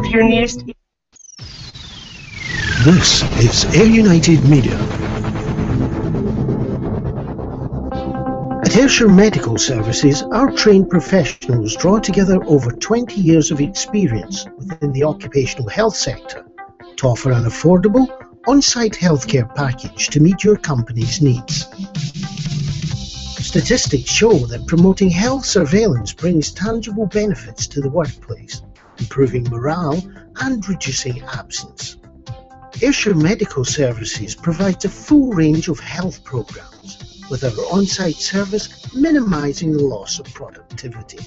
your nearest. This is Ayr United Media. At Ayrshire Medical Services, our trained professionals draw together over 20 years of experience within the occupational health sector to offer an affordable, on-site healthcare package to meet your company's needs. Statistics show that promoting health surveillance brings tangible benefits to the workplace, improving morale and reducing absence. Ayrshire Medical Services provides a full range of health programs, with our on-site service minimising the loss of productivity.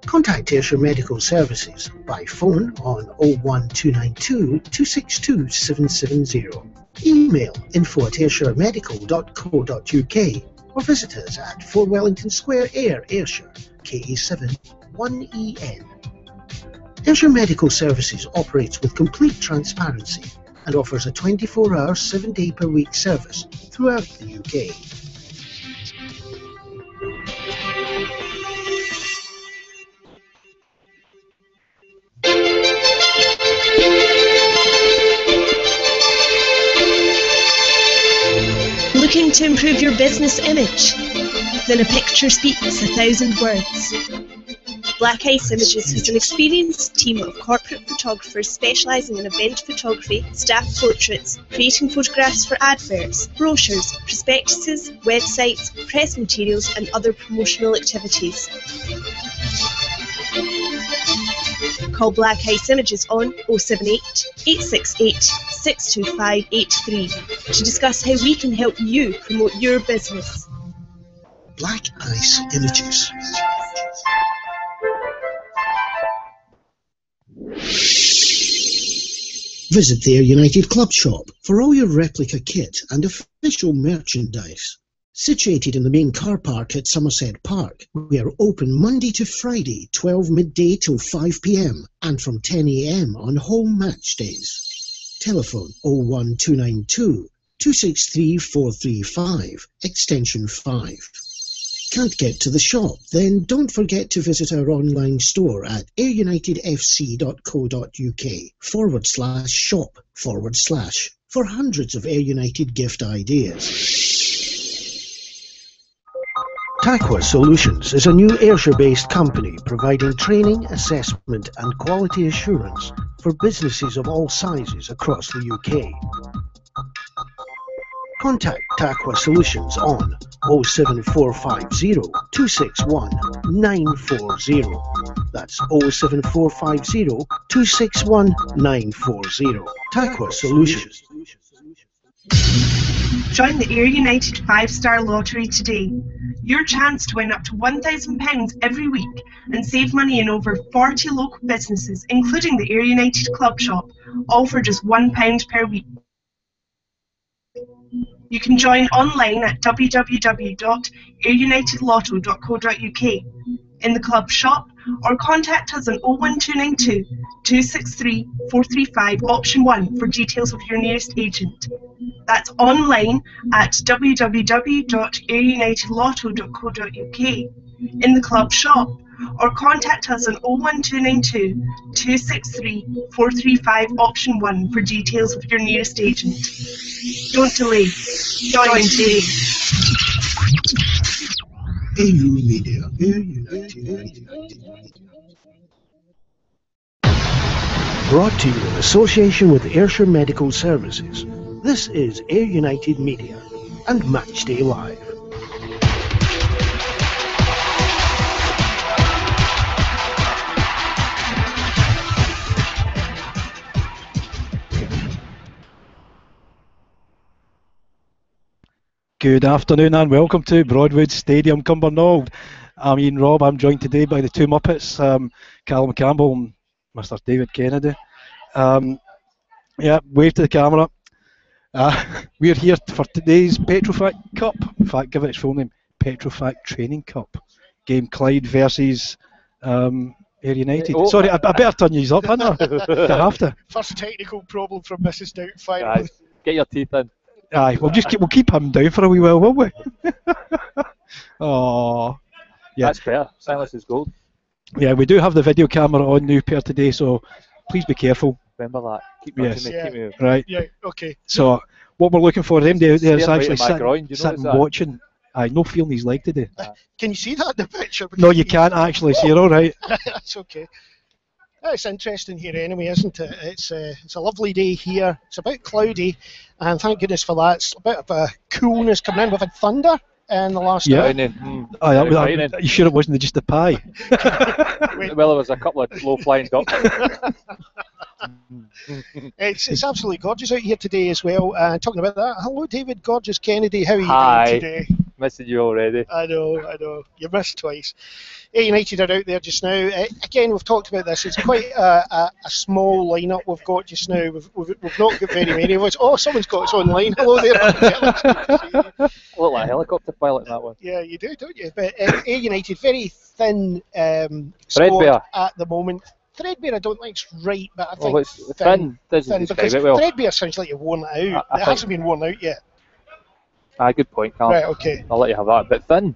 Contact Ayrshire Medical Services by phone on 01292 262 770, email info@ayrshiremedical.co.uk or visit us at 4 Wellington Square, Ayr, Ayrshire, KA7 1EN. Ayrshire Medical Services operates with complete transparency and offers a 24-hour, 7-day-per-week service throughout the UK. Looking to improve your business image? Then a picture speaks 1,000 words. Black Ice Images has an experienced team of corporate photographers specialising in event photography, staff portraits, creating photographs for adverts, brochures, prospectuses, websites, press materials and other promotional activities. Call Black Ice Images on 078 868 62583 to discuss how we can help you promote your business. Black Ice Images. Visit the Ayr United Club shop for all your replica kit and official merchandise. Situated in the main car park at Somerset Park, we are open Monday to Friday, 12 midday till 5 p.m. and from 10 a.m. on home match days. Telephone 01292 263 435, extension 5. Can't get to the shop? Then don't forget to visit our online store at ayrunitedfc.co.uk /shop/ for hundreds of Ayr United gift ideas. Taqwa Solutions is a new Ayrshire-based company providing training, assessment and quality assurance for businesses of all sizes across the UK. Contact Taqwa Solutions on 07450 261 940. That's 07450 261 940. Taqwa Solutions. Join the Ayr United 5-Star Lottery today. Your chance to win up to £1,000 every week and save money in over 40 local businesses, including the Ayr United Club shop, all for just £1 per week. You can join online at www.ayrunitedlotto.co.uk, in the club shop, or contact us on 01292 263 435 option 1 for details of your nearest agent. That's online at www.ayrunitedlotto.co.uk, in the club shop, or contact us on 01292 263 435 option 1 for details of your nearest agent. Don't delay. Join today. AUmedia. Ayr United. Brought to you in association with Ayrshire Medical Services. This is Ayr United Media and Matchday Live. Good afternoon and welcome to Broadwood Stadium, Cumbernauld. I'm Ian Robb. I'm joined today by the two Muppets, Callum Campbell and Mr. David Kennedy. Yeah, wave to the camera. We're here for today's Petrofac Cup. In fact, give it its full name, Petrofac Training Cup. Game Clyde versus Ayr United. Oh. Sorry, I better turn you up, hadn't I? I have to. First technical problem from Mrs. Doubtfire. Guys, get your teeth in. Aye, we'll keep him down for a wee while, won't we? Oh, yeah. That's fair. Silence is gold. Yeah, we do have the video camera on now per today, so please be careful. Remember that. Keep Yes. me, keep me. Right. Yeah, okay. So what we're looking for them there is Staring right actually at my groin, do you sitting notice that? watching. Aye, no feeling his leg today. Can you see that in the picture? No, you can't actually. So you're all right. That's okay. It's interesting here anyway, isn't it? It's a lovely day here. It's a bit cloudy, and thank goodness for that. It's a bit of a coolness coming in. We've had thunder in the last hour. You sure it wasn't just the pie? Well, there was a couple of low-flying ducks. It's absolutely gorgeous out here today as well. Talking about that, hello David Gorgeous Kennedy, how are you doing today? Missing you already. I know. You missed twice. Ayr United are out there just now. Again, we've talked about this. It's quite a small lineup we've got just now. We've not got very many of us. Oh, someone's got us online. Hello there. Look like a helicopter pilot in that one. Yeah, you do, don't you? But Ayr United, very thin Threadbare. squad at the moment. Threadbare, I don't think it's right, but I think it's thin doesn't describe because it well. Threadbare sounds like you've worn it out. It hasn't been worn out yet. Good point, Callum. Right, okay. I'll let you have that. But thin.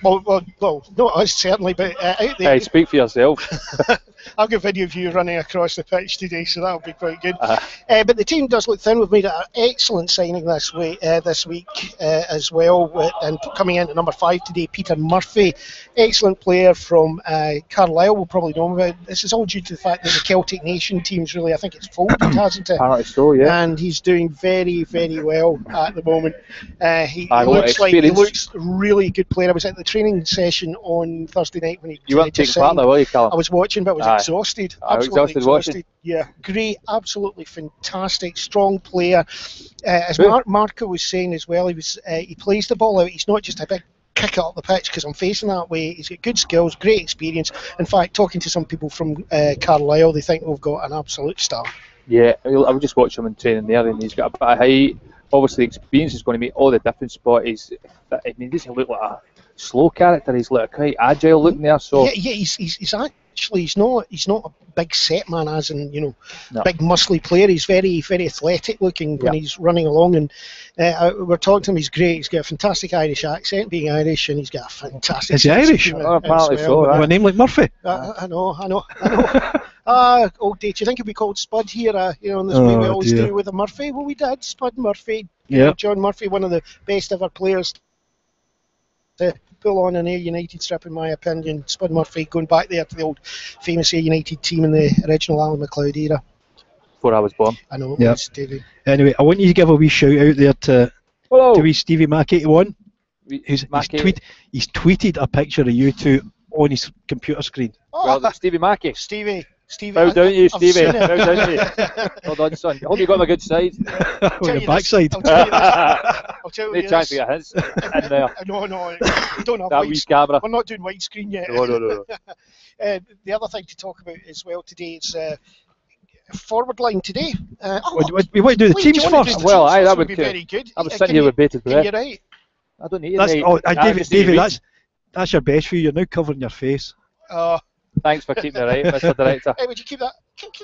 Well, not us certainly, but out there. Hey, speak for yourself. I've got a video of you running across the pitch today, so that'll be quite good. But the team does look thin. We've made an excellent signing this week as well. And coming in at number 5 today, Peter Murphy, excellent player from Carlisle. We'll probably know him about. This is all due to the fact that the Celtic Nation team's really, I think it's folded, hasn't it? Apparently so, yeah. And he's doing very, very well at the moment. He looks really good player. I was at the training session on Thursday night when he You weren't taking part in that, were you, Callum? I was watching, but I was exhausted. Absolutely exhausted watching. Yeah, great, absolutely fantastic, strong player. As Marco was saying as well, he plays the ball out. He's not just a big kick it up the pitch because I'm facing that way. He's got good skills, great experience. In fact, talking to some people from Carlisle, they think we've got an absolute star. Yeah, I was just watching him in training there, and he's got a bit of height. Obviously, experience is going to make all the difference. But he doesn't look like a slow character. He's like quite agile looking there. So yeah, he's actually he's not a big set man, as in big muscly player. He's very, very athletic looking when he's running along. And we're talking to him. He's great. He's got a fantastic Irish accent, being Irish, and he's got a fantastic. Is he Irish? Apparently so. Right? A name like Murphy. I know. Old day. Do you think he'd be called Spud here? In this way we always do with a Murphy. Well, we did. Spud Murphy. Yeah. John Murphy, one of the best ever players to pull on an Ayr United strip, in my opinion. Spud Murphy, going back there to the old famous Ayr United team in the original Alan McLeod era. Before I was born. I know it was, David. Anyway, I want you to give a wee shout out there to wee Stevie Mac81. He's tweeted a picture of you two on his computer screen. Well, Stevie Mackey. Stevie. Well done you, Stevie. Well done you. Well done, son. I hope you got my good side. On your backside. I'll tell you no chance to get his in there. No, we don't have that wee camera. We're not doing widescreen yet. No. The other thing to talk about as well today is forward line today. We want to do the teams first. That would be very good. I was sitting here with bated breath. You're right. I don't need it. David, that's your best view. You're now covering your face. Thanks for keeping it right, Mr. Director. Hey, would you keep that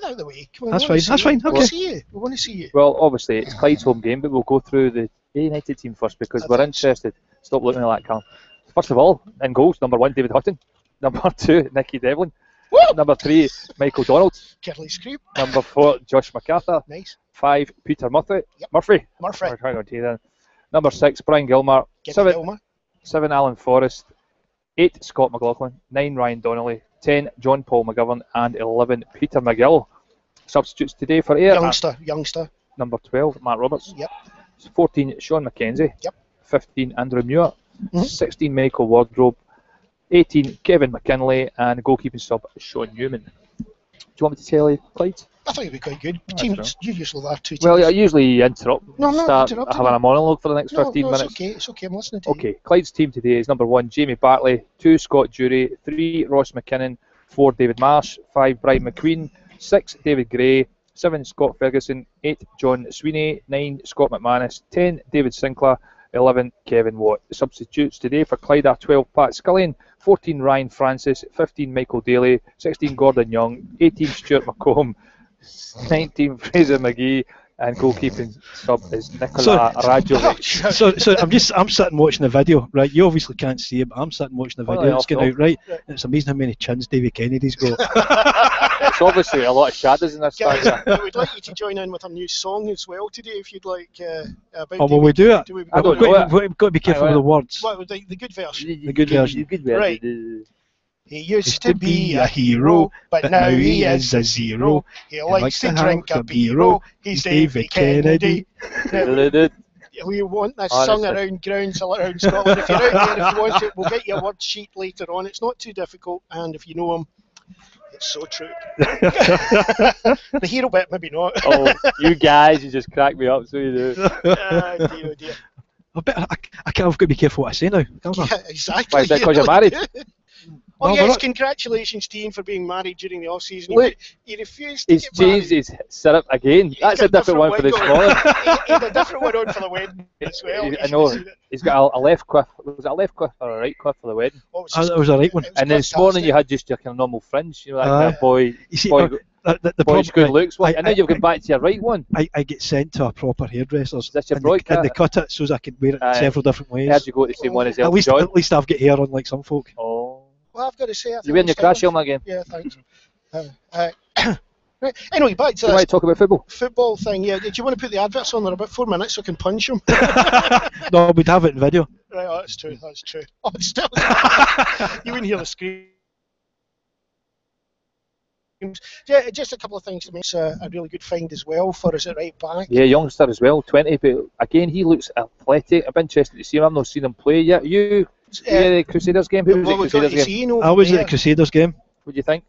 out of the way? Come on, that's fine. We want to see you. Well, obviously, it's Clyde's home game, but we'll go through the United team first because we're interested. Stop looking at that, Callum. First of all, in goals, number 1, David Hutton. Number 2, Nicky Devlin. Woo! Number 3, Michael Donald. Curly Screw. Number 4, Josh MacArthur. Nice. 5, Peter Murphy. Yep. Murphy. Hang on to you then. Number 6, Brian Gilmar. 7, Alan Forrest. 8, Scott McLaughlin. 9, Ryan Donnelly. 10, John Paul McGovern. And 11, Peter McGill. Substitutes today for Ayr. Youngster. Number 12, Matt Roberts. Yep. 14, Sean McKenzie. Yep. 15, Andrew Muir. 16, Michael Wardrobe. 18, Kevin McKinley. And goalkeeping sub, Sean Newman. Do you want me to tell you, Clyde? I think it'd be quite good. You usually have 2 teams. Well, I usually interrupt. No, I'm not interrupting. Having a monologue for the next 15 minutes. It's okay. I'm listening to you. Okay, Clyde's team today is number 1, Jamie Bartley. 2, Scott Dury. 3, Ross McKinnon. 4, David Marsh. 5, Brian McQueen. 6, David Gray. 7, Scott Ferguson. 8, John Sweeney. 9, Scott McManus. 10, David Sinclair. 11, Kevin Watt. The substitutes today for Clyde are 12, Pat Scullion. 14, Ryan Francis. 15, Michael Daly. 16, Gordon Young. 18, Stuart McComb. 19, Fraser McGee. And goalkeeping sub is Nikola Rajovic. So I'm sitting watching the video, right? You obviously can't see it, but I'm sitting watching the video. It's going out, right? And it's amazing how many chins David Kennedy's got. It's obviously a lot of shadows in this. Guys, we'd like you to join in with our new song as well today, if you'd like. About will we do it? We've got to be careful with the words. What, the good version? The good version. Right. He used to be a hero, but now he is a zero. He likes to drink a beero. He's David Kennedy. We want this sung around grounds around Scotland. If you're out there, if you want it, we'll get you a word sheet later on. It's not too difficult, and if you know him, it's so true. The hero bit, maybe not. Oh, you guys, you just crack me up, so you do. Dear, dear. I've got to be careful what I say now. Yeah, exactly. Why is that because you're married? Oh, yes, congratulations, team, for being married during the off-season. He refused to get married. He's changed his setup again. That's a different one for this morning. He had a different one on for the wedding as well. I know. He's got a left cliff. Was it a left cliff or a right cliff for the wedding? It was a right one. And this morning you had just your kind of normal fringe. You know, that kind of boy good looks. And now you've gone back to your right one. I get sent to a proper hairdresser's. That's your broadcast. And they cut it so I can wear it several different ways. How'd you go to the same one as At least I've got hair on like some folk. Oh. Well, I've got to say, I think you're wearing your crash helmet again. Yeah, thanks. Right. Anyway, back to you want to talk about football? Football thing, yeah. Do you want to put the adverts on there about 4 minutes so I can punch them? No, we'd have it in video. Right, oh, that's true. Oh, it's still. You wouldn't hear the scream. Yeah, just a couple of things to make a really good find as well for us at right back. Yeah, youngster as well, 20, but again, he looks athletic. I've been interested to see him. I've not seen him play yet. The Crusaders game? Who was the Crusaders game? I was at the Crusaders game. What do you think?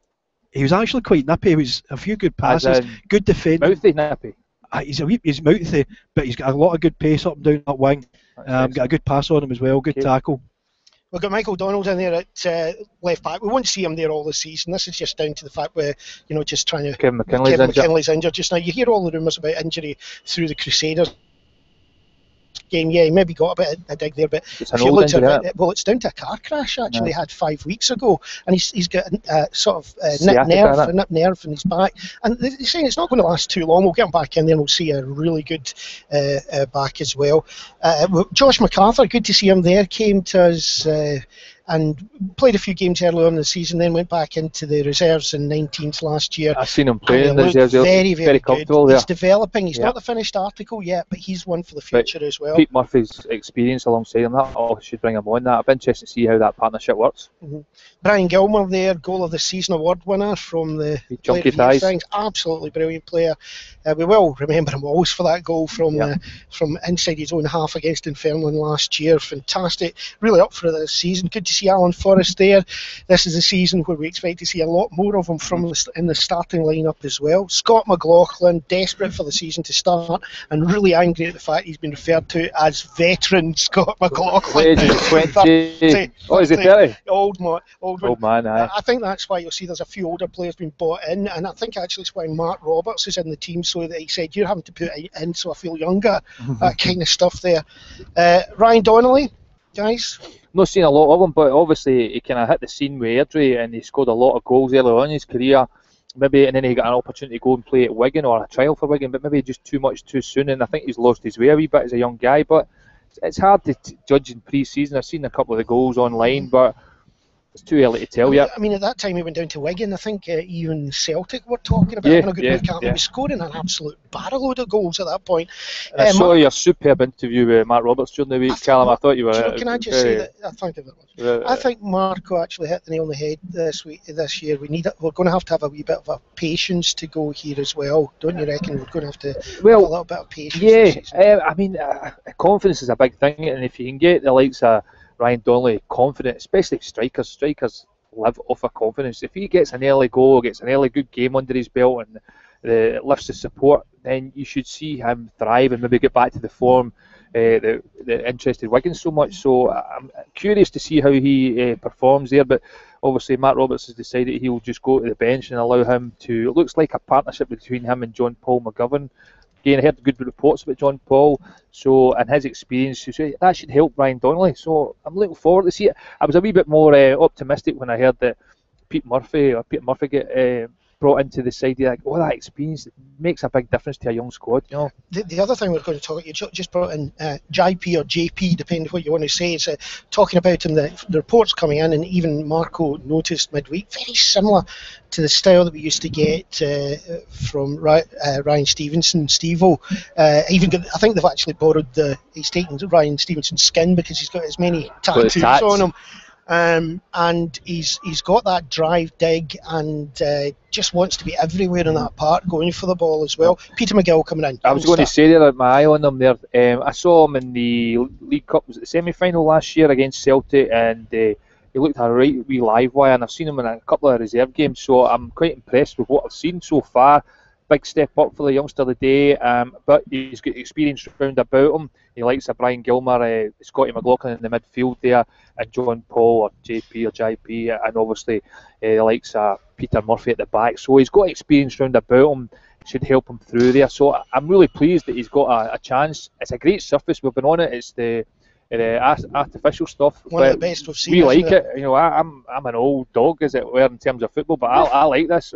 He was actually quite nippy. He was a few good passes, good defending. Mouthy nippy? He's mouthy, but he's got a lot of good pace up and down that wing. Got a good pass on him as well, good tackle. We've got Michael Donald in there at left back. We won't see him there all the season. This is just down to the fact we're, just trying to... Kevin McKinley's injured just now. You hear all the rumours about injury through the Crusaders game. Yeah, he maybe got a bit of a dig there, but it's an old injury, it's down to a car crash actually had 5 weeks ago, and he's got sort of nipped nerve in his back, and they're saying it's not going to last too long. We'll get him back in there and we'll see a really good back as well. Josh MacArthur, good to see him there, came to us and played a few games early on in the season, then went back into the reserves in 19th last year. I've seen him play in the reserves. Very comfortable good. there. He's developing. He's not the finished article yet, but he's one for the future as well. Pete Murphy's experience alongside him, that should bring him on. I've been interested to see how that partnership works. Mm-hmm. Brian Gilmore there, Goal of the Season award winner from the Junkie Ties. Absolutely brilliant player. We will remember him always for that goal from inside his own half against Dunfermline last year. Fantastic. Really up for the season. Good to see Alan Forrest there. This is a season where we expect to see a lot more of him in the starting lineup as well. Scott McLaughlin, desperate for the season to start and really angry at the fact he's been referred to as veteran Scott McLaughlin. 20. Oh, is he 30? Old man, aye. I think that's why you'll see there's a few older players being bought in, and I think actually it's why Mark Roberts is in the team, so that he said, you're having to put it in so I feel younger. That kind of stuff there. Ryan Donnelly, guys? Not seen a lot of him, but obviously he kind of hit the scene with Airdrie and he scored a lot of goals early on in his career. And then he got an opportunity to go and play at Wigan or a trial for Wigan, but maybe just too much too soon, and I think he's lost his way a wee bit as a young guy. But it's hard to judge in pre-season. I've seen a couple of the goals online, but it's too early to tell yet. I mean, at that time he went down to Wigan. I think even Celtic were talking about having a good look at him. He was scoring an absolute barrelload of goals at that point. And I saw your superb interview with Mark Roberts during the week, Callum. I thought you were... Can I just say that? I think Marco actually hit the nail on the head this year. We're going to have a wee bit of a patience to go here as well. Don't you reckon? We're going to have to have a little bit of patience. Yeah, I mean, confidence is a big thing, and if you can get the likes of Ryan Donnelly confident, especially strikers. Strikers live off of confidence. If he gets an early goal, gets an early good game under his belt, and it lifts the support, then you should see him thrive and maybe get back to the form that interested Wigan so much. So I'm curious to see how he performs there. But obviously, Matt Roberts has decided he'll just go to the bench and allow him to. It looks like a partnership between him and John Paul McGovern. Again, I heard good reports about John Paul, and his experience, so that should help Ryan Donnelly. So I'm looking forward to see it. I was a wee bit more optimistic when I heard that Peter Murphy got brought into the side, like, all that experience makes a big difference to a young squad, you know. The other thing we're going to talk, you just brought in JP or JP, depending on what you want to say, is talking about him, the reports coming in, and even Marco noticed midweek, very similar to the style that we used to get from Ryan Stevenson, Steve-O. I think they've actually borrowed he's taken Ryan Stevenson's skin because he's got as many tattoos on him. And he's got that drive, dig, and just wants to be everywhere in that park, going for the ball as well. Peter McGill coming in. I was going to say there, my eye on him there. I saw him in the League Cup, was it the semi-final last year against Celtic, and he looked a right wee live wire, and I've seen him in a couple of reserve games, so I'm quite impressed with what I've seen so far. Big step up for the youngster today, but he's got experience round about him. He likes Brian Gilmer, Scotty McLaughlin in the midfield there, and John Paul or JP or JP, and obviously he likes Peter Murphy at the back. So he's got experience round about him, should help him through there. So I'm really pleased that he's got a chance. It's a great surface. We've been on it. It's the artificial stuff. One of the best we've seen. We like it. You know, I'm an old dog, as it were, in terms of football, but I like this.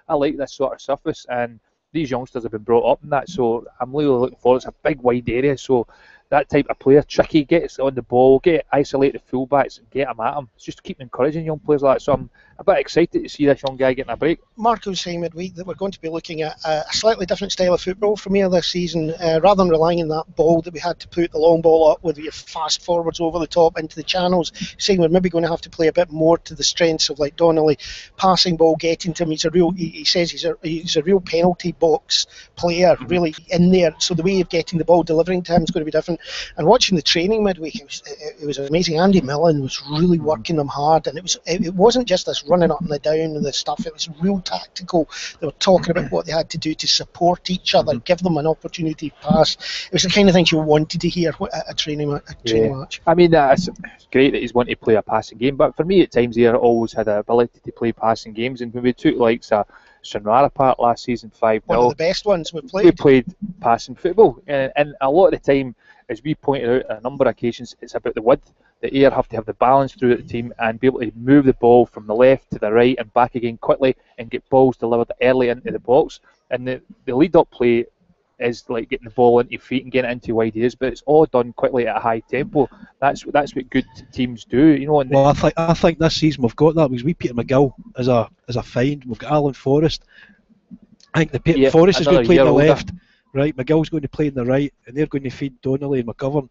I like this sort of surface, and these youngsters have been brought up in that, so I'm really looking forward. It's a big wide area, so that type of player, tricky, gets on the ball, get isolated fullbacks and get them at them. It's just keep encouraging young players like that. So I'm a bit excited to see this young guy getting a break. Mark was saying midweek that we're going to be looking at a slightly different style of football from here this season, rather than relying on that ball that we had to put the long ball up with your fast forwards over the top into the channels. Saying we're maybe going to have to play a bit more to the strengths of like Donnelly, passing ball, getting to him. He says he's a real penalty box player, really in there. So the way of getting the ball, delivering to him is going to be different. And watching the training midweek, it was amazing. Andy Millen was really working them hard, and it wasn't just this running up and the down and the stuff. It was real tactical. They were talking about what they had to do to support each other, give them an opportunity to pass. It was the kind of things you wanted to hear at a training match. I mean, it's great that he's wanting to play a passing game, but for me at times he always had the ability to play passing games, and when we took likes Shinrara apart last season 5-0, one of the best ones we played passing football, and a lot of the time, as we pointed out on a number of occasions, it's about the width. The Ayr have to have the balance throughout the team and be able to move the ball from the left to the right and back again quickly and get balls delivered early into the box. And the lead-up play is like getting the ball into your feet and getting it into wide areas, but it's all done quickly at a high tempo. That's what good teams do, you know. Well, I think this season we've got that because we Peter McGill as a find. We've got Alan Forrest. I think Forrest is going to play on the left. Right, McGill's going to play on the right, and they're going to feed Donnelly and McGovern.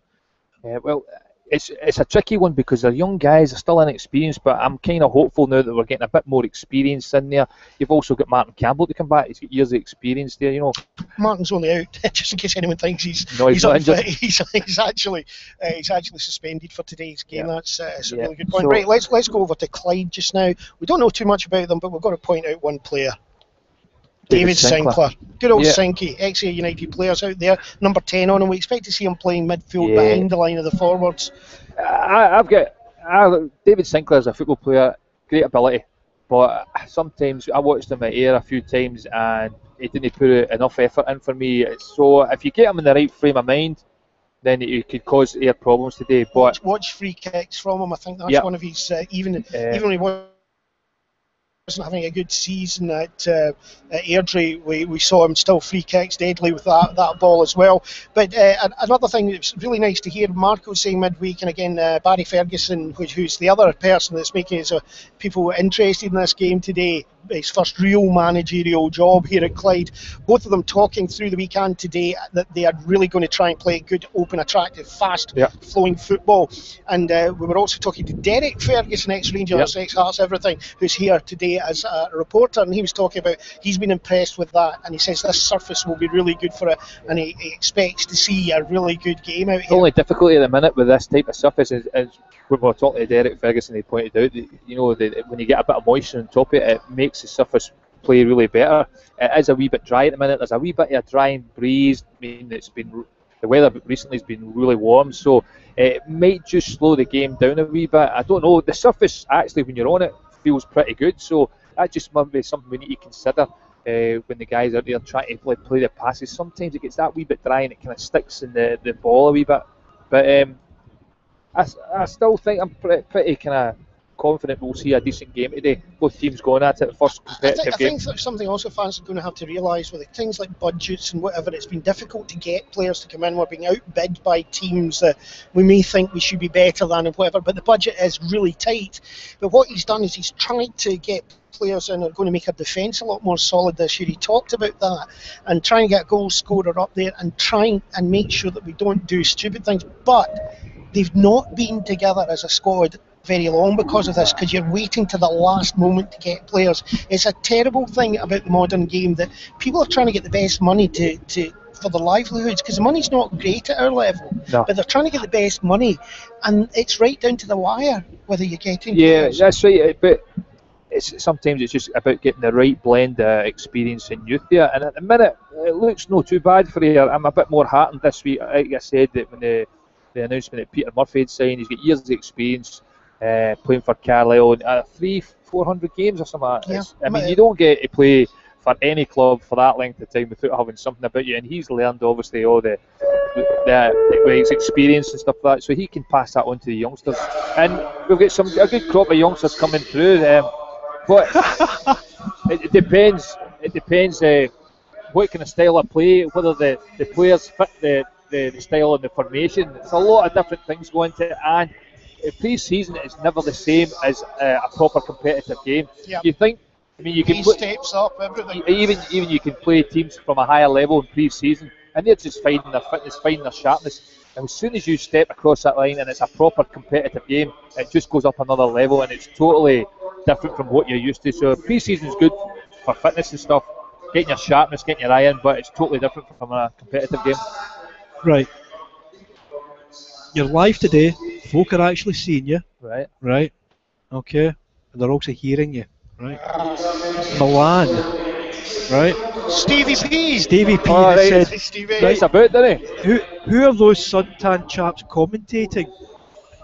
Well, it's a tricky one because they're young guys, they're still inexperienced, but I'm kind of hopeful now that we're getting a bit more experience in there. You've also got Martin Campbell to come back. He's got years of experience there, you know. Martin's only out, just in case anyone thinks he's not injured. He's actually suspended for today's game. That's a really good point. So, right, let's go over to Clyde just now. We don't know too much about them, but we've got to point out one player. David Sinclair. Good old Sinky, ex-Ayr United players out there, number 10 on him. We expect to see him playing midfield behind the line of the forwards. David Sinclair is a football player, great ability, but sometimes I watched him at Ayr a few times and he didn't put enough effort in for me. So if you get him in the right frame of mind, then it could cause Ayr problems today. But watch free kicks from him. I think that's one of his even when he wasn't having a good season at Airdrie, we saw him still free kicks deadly with that ball as well. But another thing that's really nice to hear, Marco saying midweek, and again Barry Ferguson, who's the other person that's making people interested in this game today, his first real managerial job here at Clyde, both of them talking through the weekend today that they are really going to try and play good, open, attractive, fast flowing football. And we were also talking to Derek Ferguson, ex-Rangers, ex-Hearts, everything, who's here today as a reporter, and he was talking about he's been impressed with that, and he says this surface will be really good for it, and he expects to see a really good game out here. The only difficulty at the minute with this type of surface is when we were talking to Derek Ferguson, he pointed out that, you know, when you get a bit of moisture on top of it, it makes the surface play really better. It is a wee bit dry at the minute. There's a wee bit of a drying breeze. I mean, the weather recently has been really warm, so it might just slow the game down a wee bit. I don't know. The surface, actually, when you're on it, feels pretty good, so that just might be something we need to consider when the guys out there trying to play the passes. Sometimes it gets that wee bit dry and it kind of sticks in the ball a wee bit. But I still think I'm pretty kind of confident we'll see a decent game today. Both teams going at it, first competitive I game. think that's something also fans are going to have to realise with things like budgets and whatever. It's been difficult to get players to come in. We're being outbid by teams that we may think we should be better than and whatever, but the budget is really tight. But what he's done is he's tried to get players in that are going to make our defence a lot more solid this year. He talked about that and try and get a goal scorer up there and try and make sure that we don't do stupid things. But they've not been together as a squad very long because of this, because you're waiting to the last moment to get players. It's a terrible thing about the modern game that people are trying to get the best money for their livelihoods, because the money's not great at our level, but they're trying to get the best money, and it's right down to the wire whether you're getting players. That's right, but sometimes it's just about getting the right blend of experience and youth there, and at the minute it looks not too bad for you. I'm a bit more heartened this week. Like I said, that when the announcement that Peter Murphy had signed, he's got years of experience playing for Carlisle, 300-400 games or something like that. I mean, you don't get to play for any club for that length of time without having something about you, and he's learned obviously all the his experience and stuff like that, so he can pass that on to the youngsters, and we've got a good crop of youngsters coming through, but it depends what kind of style of play, whether the players fit the style and the formation. There's a lot of different things going into it, and pre-season is never the same as a proper competitive game. You think, I mean, you can steps up, everything. Even you can play teams from a higher level in pre-season, and they're just finding their fitness, finding their sharpness. And as soon as you step across that line and it's a proper competitive game, it just goes up another level, and it's totally different from what you're used to. So pre-season is good for fitness and stuff, getting your sharpness, getting your eye in, but it's totally different from a competitive game. Right. You're live today. Folk are actually seeing you. Right. Okay. And they're also hearing you. Right. Milan. Right. Stevie P. Said. Stevie. That's about, doesn't he? Who are those suntan chaps commentating?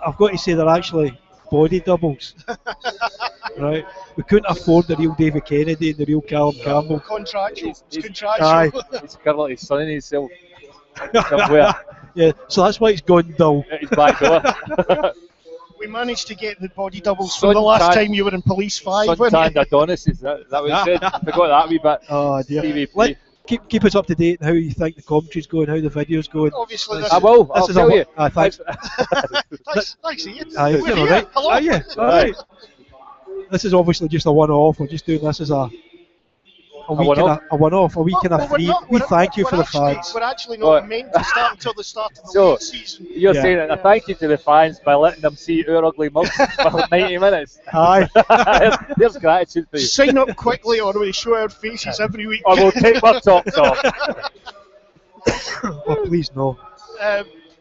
I've got to say they're actually body doubles. Right. We couldn't afford the real David Kennedy and the real Callum Campbell. Contractual. It's contractual. He's currently sunning himself somewhere. Yeah, so that's why it's gone dull. He's back door. We managed to get the body doubles from the last time you were in Police 5. Suntanned Adonis, is that what you said? I forgot that wee bit. Oh dear. Keep us up to date on how you think the commentary's going, how the video's going. Obviously, I'll tell you. Thanks, Ian. We're here. Right. Hello. Yeah. All right. This is obviously just a one-off. We're just doing this as a one-off, a week and a free. We thank you for the fans. We're actually not meant to start until the start of the league season. You're saying a thank you to the fans by letting them see our ugly mugs for 90 minutes. Aye. There's gratitude for you. Sign up quickly or we show our faces every week. Or we'll take our tops off. Oh, please no.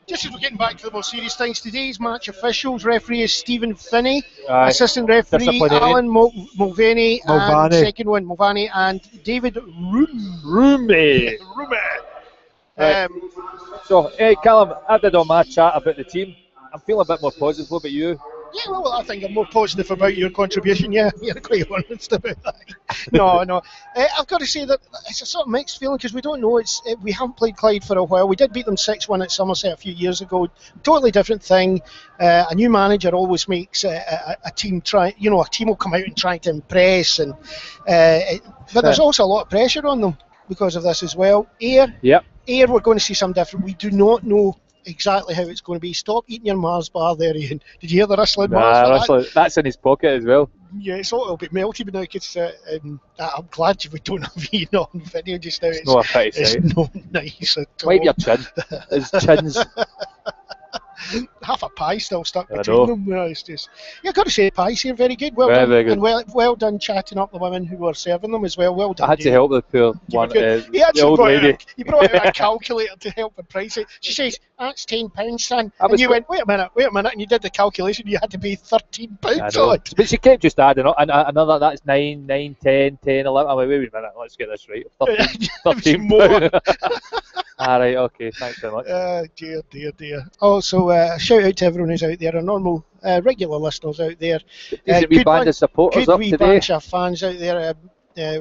Just as we're getting back to the more serious things, today's match officials, referee is Stephen Finney, assistant referee Alan Mulvaney, and second one Mulvaney, and David Rume. So, hey Callum, I did all my chat about the team. I'm feeling a bit more positive. What about you? Yeah, well, I think I'm more positive about your contribution. Yeah, you're quite honest about that. No. I've got to say that it's a sort of mixed feeling because we don't know. We haven't played Clyde for a while. We did beat them 6-1 at Somerset a few years ago. Totally different thing. A new manager always makes a team try. You know, a team will come out and try to impress, but there's also a lot of pressure on them because of this as well. Ayr, we're going to see some different. We do not know exactly how it's going to be. Stop eating your Mars bar there, Ian. Did you hear the rustling Mars? That's in his pocket as well. Yeah, it'll be melty now because I'm glad we don't have Ian on video just now. It's not a pretty sight. It's not nice at all. Wipe your chin. His chin's... Half a pie still stuck between them. It's just, I've got to say, pies here very good. Well done, very good. And well done chatting up the women who were serving them as well. Well done. I had to help the poor one, the old lady. He brought out a calculator to help her price it. She says, "That's £10, son." And you went, wait a minute, and you did the calculation. You had to pay £13 on it. But she kept just adding up. And another, that's 9, 10, 10, 11. I'm like, wait a minute, let's get this right. 13 more. Alright, okay, thanks very much. Dear. Also, shout out to everyone who's out there, our normal, regular listeners out there. There's a wee band of supporters up today. Good bunch of fans out there.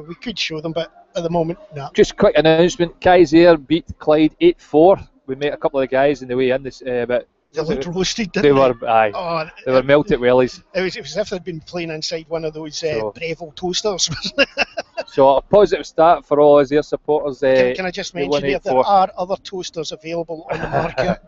We could show them, but at the moment, no. Just quick announcement, Ayr beat Clyde 8-4. We met a couple of the guys in the way in this, about They looked roasted, They didn't they? were, aye. Oh, They were melted wellies. it was as if they'd been playing inside one of those Breville toasters. So a positive start for all us Ayr supporters. Can I just mention there are other toasters available on the market?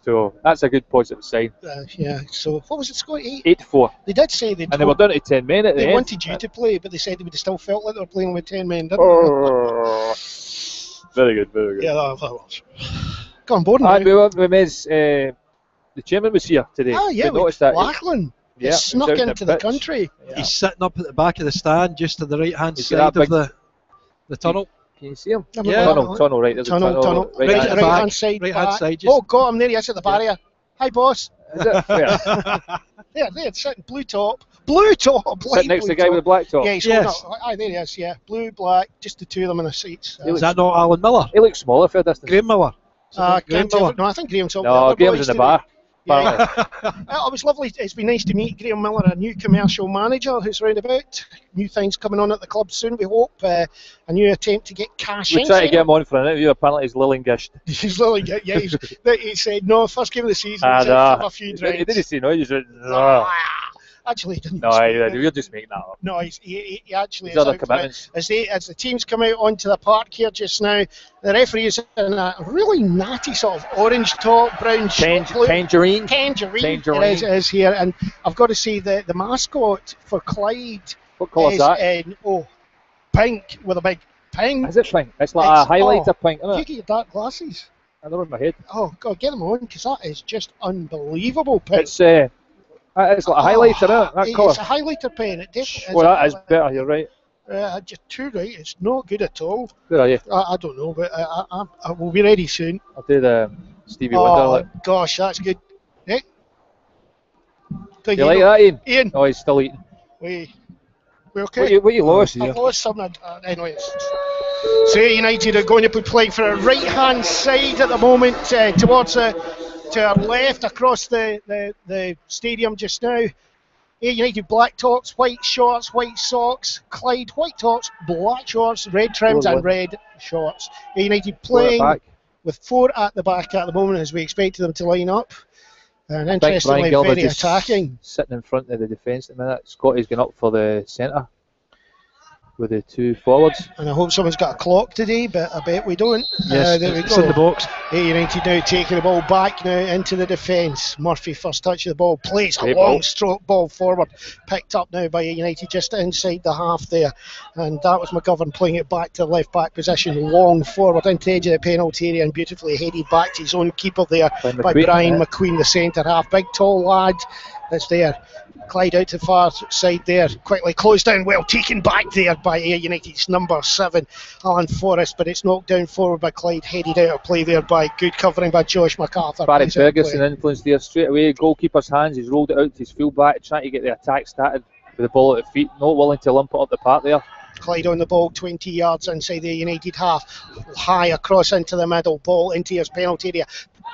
So that's a good positive sign. Yeah. So what was it score? 8-4. They did say and they were down to 10 men at the end. They wanted you to play, but they said they would have still felt like they were playing with 10 men, didn't they? Very good, very good. Yeah, that was. Go on board now. The chairman was here today. Ah, yeah, we noticed that. Lachlan. He snuck into the country. Yeah. He's sitting up at the back of the stand, just to the right-hand side of the tunnel. Can you see him? Yeah. Tunnel, right. There's tunnel. a tunnel. Right at the right-hand side. Right-hand side. Oh, got him there. He is at the barrier. Hi, boss. Is it? Where? There, sitting blue top. Blue top. Sitting next to the guy with the black top. Yeah, he's holding up. Aye, there he is. Yeah, blue, black. Just the two of them in the seats. Is that not Alan Miller? He looks smaller for a distance. Graham Miller. Graham Miller. No, I think Graham's up there. No, Graham's in the bar. Yeah. It was lovely. It's been nice to meet Graham Miller, a new commercial manager who's round about. New things coming on at the club soon, we hope. A new attempt to get cash in. We tried to get him on for an interview. Apparently he's Lillingished. He's Lillingished, yeah. He said, no, first game of the season, he said, have a few drinks. He didn't say no, he just no. Actually, he didn't. No, we're just making that up. No, he actually is other commitments. As the teams come out onto the park here just now, the referee is in a really natty sort of orange top, brown blue. Tangerine. It is here, and I've got to say the mascot for Clyde. What colour is that? Pink with a big ping. Is it pink? It's like a highlighter pink, isn't it? You get your dark glasses. I know in my head. Oh God, get them on, because that is just unbelievable pink. It's like a highlighter, isn't it? That colour. It's a highlighter pen. It definitely is. Well, that is better. You're right. Just too right. It's not good at all. Where are you? I don't know, but I will be ready soon. I'll do the Stevie Wonder. Oh gosh, that's good. Eh? You like that, Ian? Oh, he's still eating. We okay? What you lost? I've lost something. Anyways. So United are going to be playing for a right-hand side at the moment, towards to our left across the stadium just now. Ayr United black tops, white shorts, white socks. Clyde white tops, black shorts, red trims and red shorts. Ayr United playing with 4 at the back at the moment as we expected them to line up. And interestingly, very attacking. Sitting in front of the defence at the minute. Scotty's going up for the centre with the 2 forwards. And I hope someone's got a clock today, but I bet we don't. Yes, there we it's go. in the box. Ayr United now taking the ball back now into the defence. Murphy first touch of the ball, plays a long stroke ball forward, picked up now by Ayr United just inside the half there, and that was McGovern playing it back to the left back position, long forward into the edge of the penalty area and beautifully headed back to his own keeper there by Brian McQueen, the centre half. Big tall lad that's there. Clyde out to the far side there, quickly closed down, well taken back there by Ayr United's number 7, Alan Forrest, but it's knocked down forward by Clyde, headed out of play there by good covering by Josh MacArthur. Barry Ferguson influenced there straight away, goalkeeper's hands, he's rolled it out to his full back, trying to get the attack started with the ball at the feet, not willing to lump it up the park there. Clyde on the ball, 20 yards inside the United half, high across into the middle, ball into his penalty area.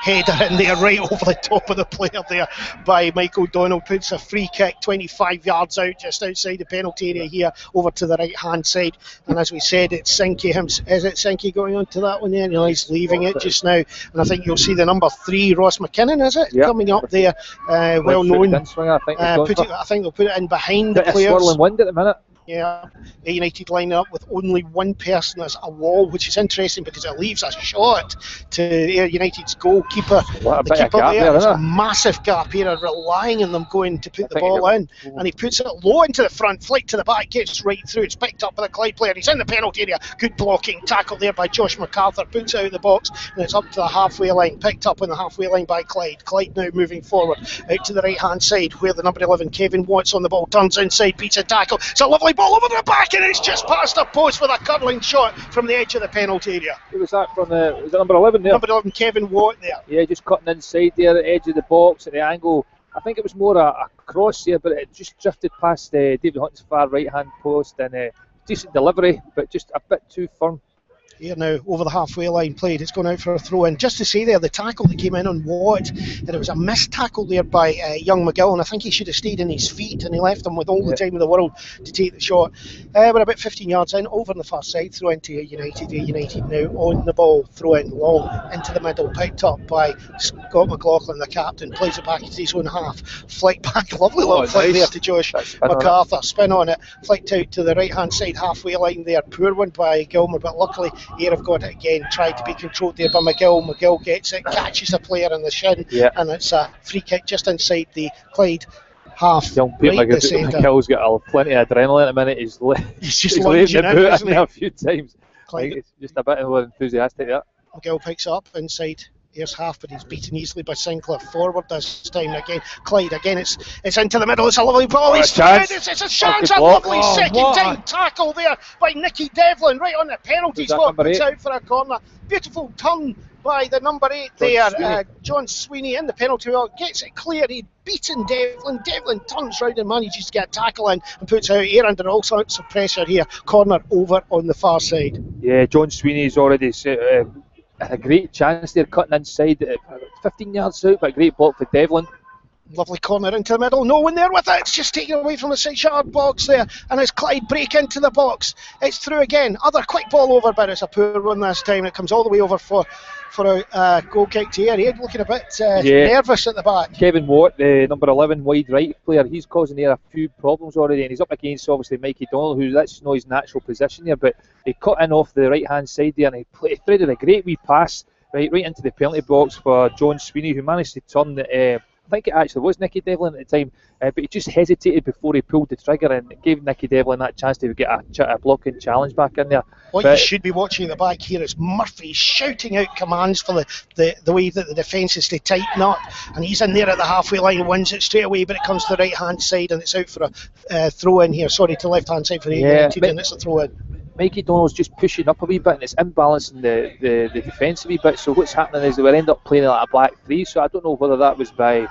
Header in there right over the top of the player there by Michael Donald, puts a free kick 25 yards out just outside the penalty area here over to the right hand side, and as we said, it's Sinky. Is it Sinky going on to that one there? No, he's leaving it just now, and I think you'll see the number 3 Ross McKinnon, is it? Yep. Coming up there, well known. I think they'll put it in behind the players. Swirling wind at the minute. Yeah, Ayr United lining up with only one person as a wall, which is interesting because it leaves a shot to Ayr United's goalkeeper. The keeper there, there's a massive gap here, relying on them going to put the ball in, and he puts it low into the front, flick to the back, gets right through. It's picked up by the Clyde player. He's in the penalty area. Good blocking tackle there by Josh MacArthur. Puts it out of the box, and it's up to the halfway line. Picked up on the halfway line by Clyde. Clyde now moving forward out to the right hand side, where the number 11 Kevin Watts on the ball turns inside, beats a tackle. It's a lovely ball over the back, and it's just past the post with a curling shot from the edge of the penalty area. Who was that from? Was it number 11 there? Number 11 Kevin Watt there. Yeah, just cutting inside there at the edge of the box at the angle. I think it was more a cross here, but it just drifted past David Hunt's far right hand post, and decent delivery, but just a bit too firm. Here now, over the halfway line played. It's gone out for a throw in. Just to say there, the tackle that came in on Watt, that it was a missed tackle there by young McGill, and I think he should have stayed in his feet, and he left him with all the time in the world to take the shot. We're about 15 yards in, over on the far side, throw into United. United now on the ball, throw in long into the middle, picked up by Scott McLaughlin, the captain, plays it back into his own half, flick back, lovely little flick there to Josh MacArthur, spin on it, flicked out to the right hand side halfway line there, poor one by Gilmer, but luckily Ayr have got it again, tried to be controlled there by McGill. McGill gets it, catches a player in the shin, and it's a free kick just inside the Clyde half. Young Peter McGill's got plenty of adrenaline at the minute. He's just lunging in, isn't he? A few times. It's just a bit more enthusiastic there. McGill picks up inside Ayer's half, but he's beaten easily by Sinclair. Forward this time again. Clyde again. It's into the middle. It's a lovely ball. It's a chance. A lovely second time tackle there by Nicky Devlin right on the penalty spot. Puts out for a corner. Beautiful turn by the number 8 there, John Sweeney in the penalty area, gets it clear. He'd beaten Devlin. Devlin turns round and manages to get a tackle in and puts out Ayr under all sorts of pressure here. Corner over on the far side. Yeah, John Sweeney's already a great chance there, cutting inside, 15 yards out, but a great block for Devlin. Lovely corner into the middle, no one there with it, it's just taken away from the 6-yard box there, and as Clyde break into the box, it's through again, other quick ball over, but it's a poor one this time. It comes all the way over for a goal kick to Ayr. Looking a bit nervous at the back. Kevin Watt, the number 11 wide right player, he's causing Ayr a few problems already, and he's up against obviously Mikey Donald, who's that's not his natural position here, but he cut in off the right hand side there, and he threaded a great wee pass right into the penalty box for John Sweeney, who managed to turn the I think it actually was Nicky Devlin at the time, but he just hesitated before he pulled the trigger, and it gave Nicky Devlin that chance to get a blocking challenge back in there. What you should be watching at the back here is Murphy shouting out commands for the way that the defence is to tighten up, and he's in there at the halfway line, wins it straight away, but it comes to the right hand side and it's out for a throw in here. Sorry, to left hand side for United, and it's a throw in. Mikey Donald's just pushing up a wee bit, and it's imbalancing the defence a wee bit. So what's happening is they will end up playing like a back three. So I don't know whether that was by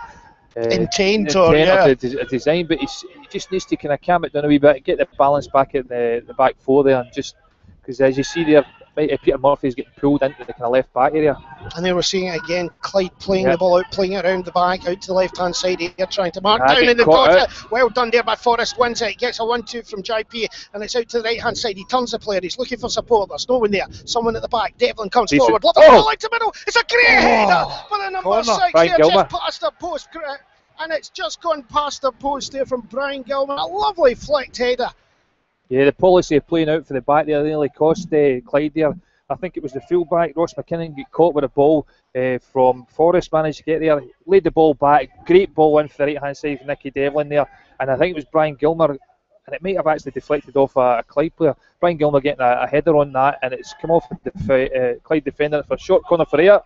intent or a design, but he just needs to kind of calm it down a wee bit, get the balance back at the back four there, and just because as you see there, Peter Murphy's getting pulled into the kind of left back area. And then we're seeing it again, Clyde playing the ball out, playing it around the back, out to the left hand side here, trying to mark down, and they've got it. Well done there by Forrest, wins it, gets a 1-2 from JP, and it's out to the right hand side. He turns the player, he's looking for support, there's no one there, someone at the back. Devlin comes forward, lovely ball out to middle, it's a great header by the number 6 here, just past the post, and it's just gone past the post there from Brian Gilman. A lovely flicked header. Yeah, the policy of playing out for the back there nearly cost Clyde there. I think it was the fullback, Ross McKinnon, got caught with a ball from Forrest, managed to get there, laid the ball back, great ball in for the right hand side for Nicky Devlin there, and I think it was Brian Gilmer, and it might have actually deflected off a Clyde player. Brian Gilmer getting a header on that, and it's come off the Clyde defender for a short corner for Ayr.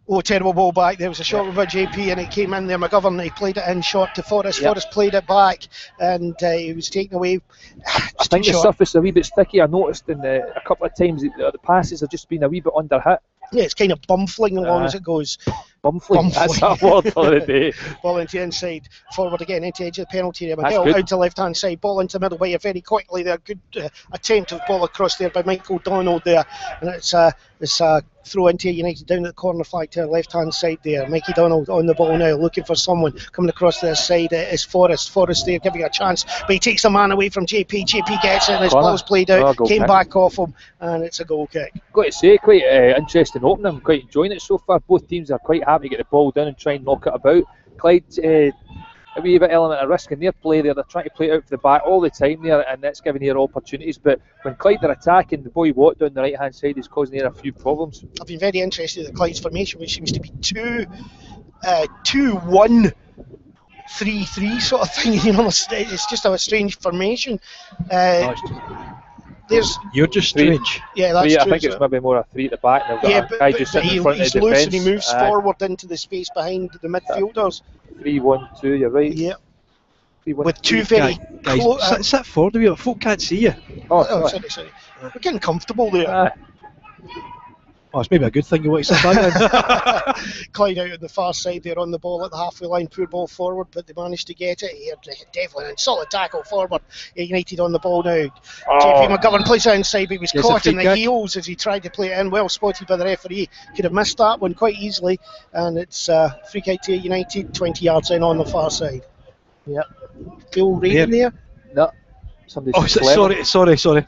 Oh, terrible ball back. There was a shot by JP and it came in there. McGovern, he played it in short to Forrest. Forrest played it back and he was taken away. I think the surface is a wee bit sticky. I noticed in a couple of times the passes have just been a wee bit under hit. Yeah, it's kind of bumfling along as it goes. Bumfling. That's a word for the day. Ball into the inside, forward again, into the edge of the penalty area. McGill out to the left hand side, ball into the middle by very quickly there. Good attempt of ball across there by Michael Donald there. And it's a throw into United down at the corner flag to the left hand side there. Mikey Donald on the ball now, looking for someone coming across to the side. Is Forrest there giving a chance, but he takes the man away from JP. JP gets it and his ball's played out, came back off him, and it's a goal kick. Got to say, quite interesting opening. I'm quite enjoying it so far. Both teams are quite happy to get the ball down and try and knock it about. Clyde, a wee bit element of risk in their play there. They're trying to play it out for the back all the time there, and that's giving Ayr opportunities. But when Clyde are attacking, the boy Watt down the right hand side is causing Ayr a few problems. I've been very interested in Clyde's formation, which seems to be 2-1-3-3 sort of thing. You know, it's just a strange formation. You're just strange. Yeah, that's true. I think it's maybe more a 3 at the back. But he's loose and he moves forward into the space behind the midfielders. 3-1-2, you're right. Yeah. With two very guys, sit forward a wee bit. Folk can't see you. Sorry. We're getting comfortable there. Oh, it's maybe a good thing you want to sit back then. Clyde out on the far side there on the ball at the halfway line, poor ball forward, but they managed to get it here. Devlin and solid tackle forward. United on the ball now. JP McGovern plays it inside, but he was caught in the heels as he tried to play it in. Well spotted by the referee. Could have missed that one quite easily, and it's free kick to United, 20 yards in on the far side. Yep. Feel rating there? No. Sorry.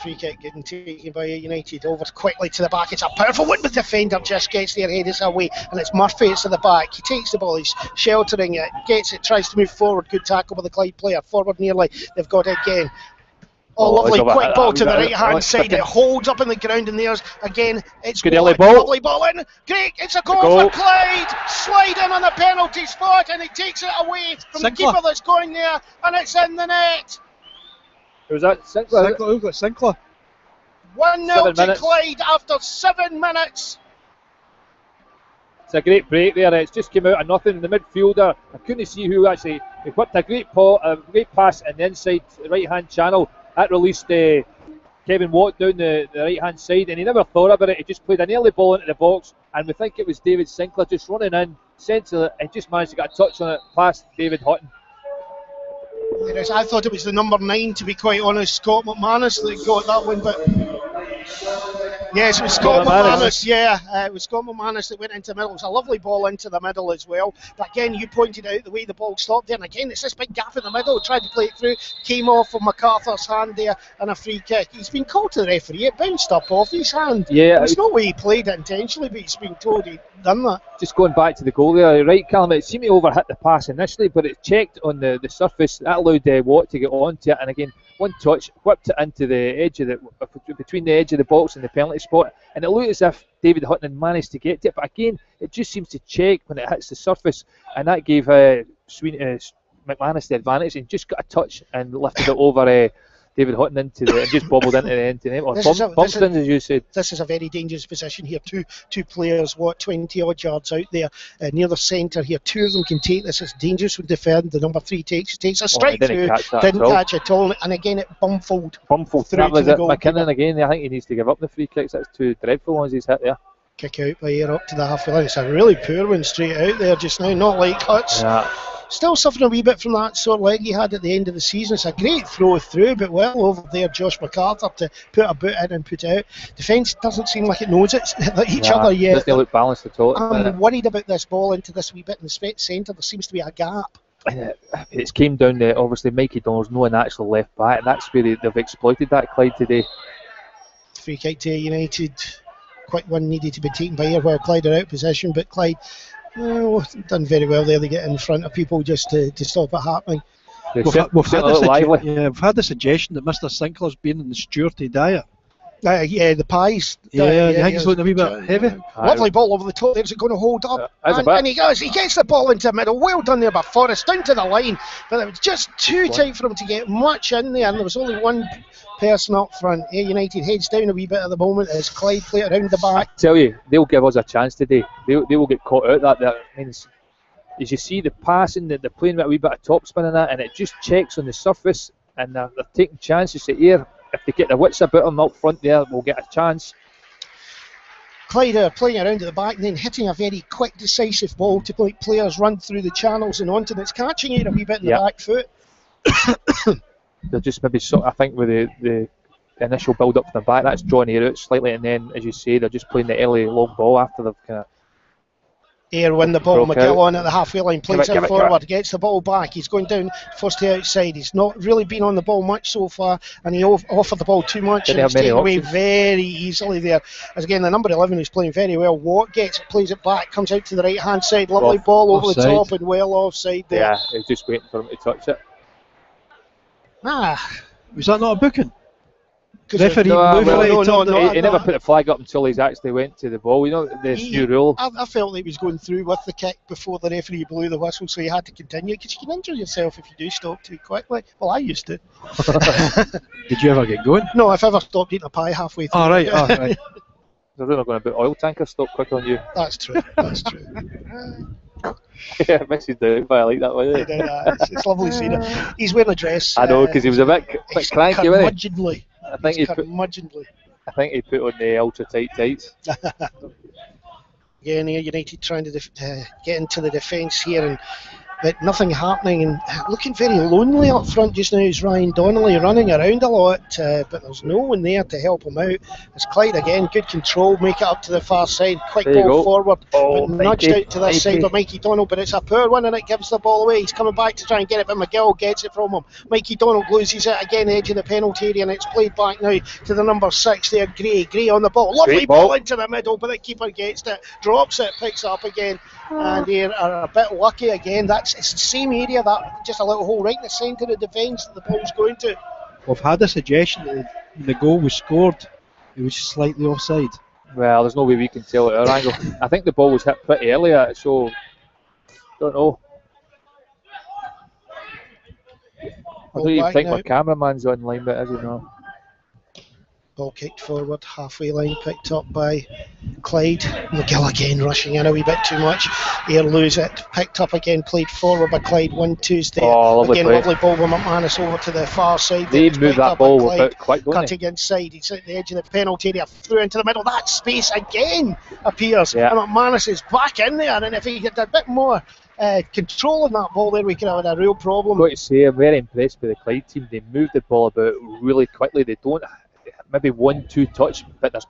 Free kick getting taken by United over quickly to the back. It's a powerful one, but the defender just gets there, head is away, and it's Murphy. It's at the back. He takes the ball, he's sheltering it, gets it, tries to move forward. Good tackle by the Clyde player. Forward nearly. They've got it again. Lovely quick ball to the right hand side. It holds up in the ground, and there's again. It's good early ball. Lovely ball in. Great. It's a goal for Clyde. Slide in on the penalty spot, and he takes it away from the keeper that's going there, and it's in the net. Who's that? Sinclair. We've got Sinclair. 1-0 to Clyde after 7 minutes. It's a great break there. It's just came out of nothing. The midfielder, I couldn't see who actually. He whipped a great pass in the inside right hand channel. That released Kevin Watt down the right hand side, and he never thought about it. He just played an early ball into the box, and we think it was David Sinclair just running in, centre, and just managed to get a touch on it past David Hutton. I thought it was the number 9, to be quite honest, Scott McManus, that got that one, but yes, it was Scott McManus. It was Scott McManus that went into the middle. It was a lovely ball into the middle as well, but again, you pointed out the way the ball stopped there, and again, it's this big gap in the middle. Tried to play it through, came off of MacArthur's hand there, and a free kick. He's been called to the referee. It bounced up off his hand. There's no way he played it intentionally, but he's been told he'd done that. Just going back to the goal there, right, Callum, it seemed to overhit the pass initially, but it checked on the surface. That allowed Watt to get onto it, and again, one touch, whipped it into the edge of between the edge of the box and the penalty spot, and it looked as if David Hutton managed to get to it, but again, it just seems to check when it hits the surface, and that gave McManus the advantage, and just got a touch and lifted it over David Hutton and just bobbled into the end of the net, or bumped in, as you said. This is a very dangerous position here. Two players, 20 odd yards out there near the centre here. Two of them can take this. It's dangerous with defend. The number 3 takes a strike through. Didn't catch it at all, and again it bumfled through that was to the it. goal. McKinnon again. I think he needs to give up the free kicks. That's two dreadful ones he's hit there. Kick out by Ayr up to the halfway line. It's a really poor one straight out there just now. Not like Huts. Yeah. Still suffering a wee bit from that sore leg he had at the end of the season. It's a great throw through, but well over there, Josh MacArthur to put a boot in and put it out. Defence doesn't seem like it knows each other yet. Doesn't look balanced at all. I'm worried about this ball into this wee bit in the centre. There seems to be a gap. It's came down to obviously Mikey Donald's no an actual left back, and that's where they've exploited that, Clyde, today. Free kick to United. Quick one needed to be taken by Ayr while Clyde are out of possession, but Clyde done very well there. They get in front of people just to stop it happening. We've had the suggestion that Mr. Sinclair's been in the Stewarty diet. The pies. You think it's looking a wee bit heavy? Lovely ball over the top. There's it going to hold up? And he goes. He gets the ball into the middle. Well done there by Forrest, down to the line. But it was just too tight for him to get much in there. And there was only one person up front. Ayr United heads down a wee bit at the moment as Clyde play it around the back. I tell you, they'll give us a chance today. They will get caught out. That means, as you see, the passing, they're playing with a wee bit of topspin and that, and it just checks on the surface, and they're taking chances at Ayr. If they get their wits about them up front there, we'll get a chance. Clyde are playing around at the back and then hitting a very quick, decisive ball to make players run through the channels and onto it. It's catching it a wee bit in the back foot. They're just maybe I think with the initial build up from the back, that's drawing Ayr out slightly, and then, as you say, they're just playing the early long ball after they've kind of. Ayr win the ball. McGill on at the halfway line, plays it forward, gets the ball back. He's going down first to outside. He's not really been on the ball much so far, and he offered the ball too much, and it's taken away very easily there. As again, the number 11 is playing very well. Watt gets it, plays it back, comes out to the right hand side. Lovely ball over the top and well offside there. Yeah, he's just waiting for him to touch it. Was that not a booking? Referee, he never put the flag up until he's actually went to the ball. You know, this new rule. I felt he was going through with the kick before the referee blew the whistle, so he had to continue, because you can injure yourself if you do stop too quickly. Well, I used to. Did you ever get going? No, I've ever stopped eating a pie halfway through. Right. They're really going to put oil tanker stop quick on you. That's true. Yeah, Mrs. Down, but I like that one. It's lovely seeing it. He's wearing a dress. I know, because he was a bit cranky, wasn't he? I think he's curmudgeonly. I think he put on the ultra tight tights. Again, Ayr United trying to get into the defence here, but nothing happening, and looking very lonely up front just now is Ryan Donnelly, running around a lot, but there's no one there to help him out. It's Clyde again, good control, make it up to the far side, quick ball forward, but nudged out to this side by Mikey Donald, but it's a poor one and it gives the ball away. He's coming back to try and get it, but McGill gets it from him. Mikey Donald loses it again, edge of the penalty area, and it's played back now to the number 6 there, Gray on the ball, lovely ball into the middle, but the keeper gets it, drops it, picks it up again, and they are a bit lucky again. It's the same area, that just a little hole right in the centre of the defence that the ball's going to. We've had a suggestion that when the goal was scored, it was slightly offside. Well, there's no way we can tell at our angle. I think the ball was hit pretty early, so don't know. I don't even think my cameraman's online, but as you know. Ball kicked forward, halfway line, picked up by Clyde. McGill again rushing in a wee bit too much. Ayr lose it, picked up again, played forward by Clyde. 1-2's there. Lovely ball with McManus over to the far side. They moved that ball a bit quick, don't they? Cutting inside, he's at the edge of the penalty area, through into the middle. That space again appears, and McManus is back in there. And if he had a bit more control on that ball there, we could have had a real problem. I've got to say, I'm very impressed with the Clyde team. They move the ball about really quickly. They don't maybe 1-2 touch, but there's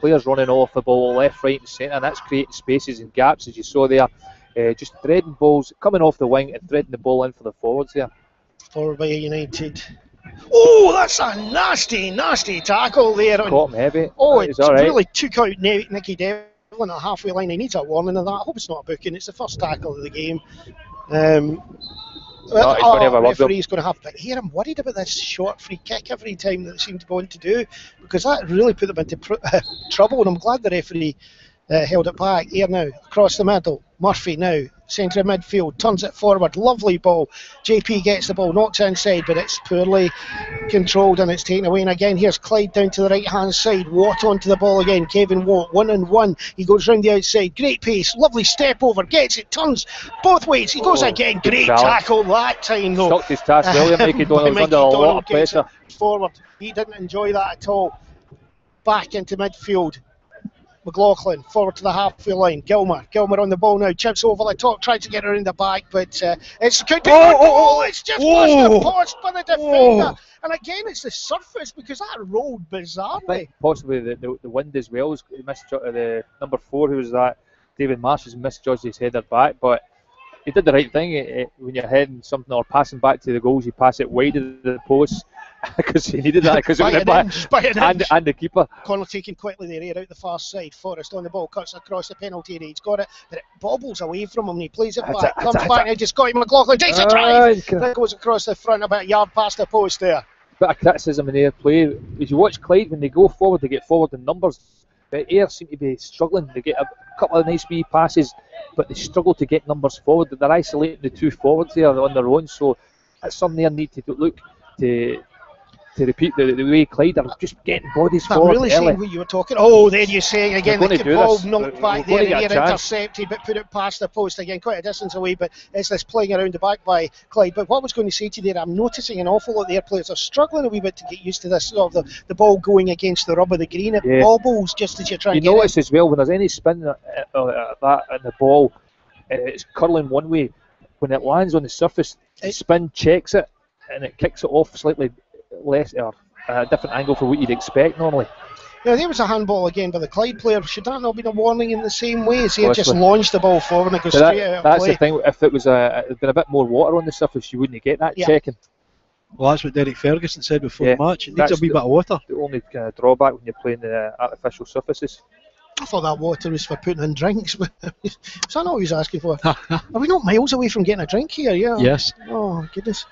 players running off the ball left, right and centre, and that's creating spaces and gaps, as you saw there. Just threading balls, coming off the wing and threading the ball in for the forwards there. Forward by United. Oh, that's a nasty tackle there. Caught him heavy. Oh, it really took out Nicky Devlin at the halfway line. He needs a warning of that. I hope it's not a booking. It's the first tackle of the game. Referee's going to have, but here I'm worried about this short free kick every time that they seem to go on to do, because that really put them into trouble, and I'm glad the referee held it back. Here now, across the middle, Murphy now, centre of midfield, turns it forward, lovely ball. JP gets the ball, knocks inside, but it's poorly controlled and it's taken away. And again, here's Clyde down to the right hand side. Watt onto the ball again. Kevin Watt, 1-on-1. He goes round the outside, great pace, lovely step over, gets it, turns both ways. He goes again, great tackle that time though. Stuck his task earlier. Mikey Donald was under a lot of pressure. Forward, he didn't enjoy that at all. Back into midfield. McLaughlin forward to the halfway line. Gilmer on the ball now, chips over the top, tries to get around the back, but it's could be it's just pushed and paused by the defender. And again, it's the surface, because that rolled bizarrely. I think possibly the wind as well. The number 4, who was that, David Marsh, has misjudged his header back, but he did the right thing. When you're heading something or passing back to the goals, you pass it wide of the post, because he needed that, because it went back, and the keeper. Connell taking quickly the area out the far side. Forrest on the ball, cuts across the penalty area. He's got it, but it bobbles away from him, and he plays it back. Comes back, and just got him. McLaughlin takes a drive. That goes across the front, about a yard past the post there. Bit of criticism in their play. As you watch Clyde, when they go forward, they get forward in numbers. But Ayr seem to be struggling. They get a couple of nice wee passes, but they struggle to get numbers forward. They're isolating the 2 forwards there on their own, so that's something they need to look to repeat the way Clyde are just getting bodies forward. Really seeing what you were talking. Oh, there you're saying again, the ball knocked back there, intercepted, but put it past the post again, quite a distance away. But it's this playing around the back by Clyde. But what I was going to say to you there, I'm noticing an awful lot of their players are struggling a wee bit to get used to this sort of the ball going against the rub of the green. It bobbles just as you're trying to get it. You notice as well, when there's any spin at that in the ball, it's curling one way. When it lands on the surface, the spin checks it and it kicks it off slightly less, or a different angle for what you'd expect normally. Yeah, there was a handball again by the Clyde player. Should that not have been a warning in the same way? As he just launched the ball forward and it goes straight out of play. That's the thing. If it was been a bit more water on the surface, you wouldn't get that checking. Well, that's what Derek Ferguson said before the match. It needs a wee bit of water. The only kind of drawback when you're playing the artificial surfaces. I thought that water was for putting in drinks. Was that not what he was asking for? Are we not miles away from getting a drink here? Yeah. Yes. Oh, goodness.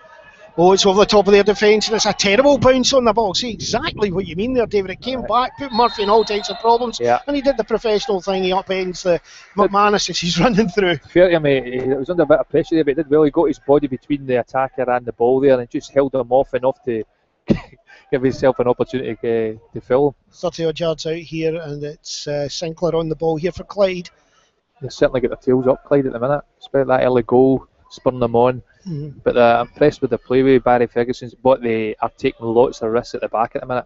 Oh, it's over the top of their defence, and it's a terrible bounce on the ball. See exactly what you mean there, David. It came back, put Murphy in all types of problems, and he did the professional thing. He upends the McManus as he's running through. Fair to him, he was under a bit of pressure there, but he did well. He got his body between the attacker and the ball there, and just held him off enough to give himself an opportunity to fill him. 30 odd yards out here, and it's Sinclair on the ball here for Clyde. They've certainly got their tails up, Clyde, at the minute. Especially that early goal, spurring them on. But I'm impressed with the play with Barry Ferguson's, but they are taking lots of risks at the back at the minute.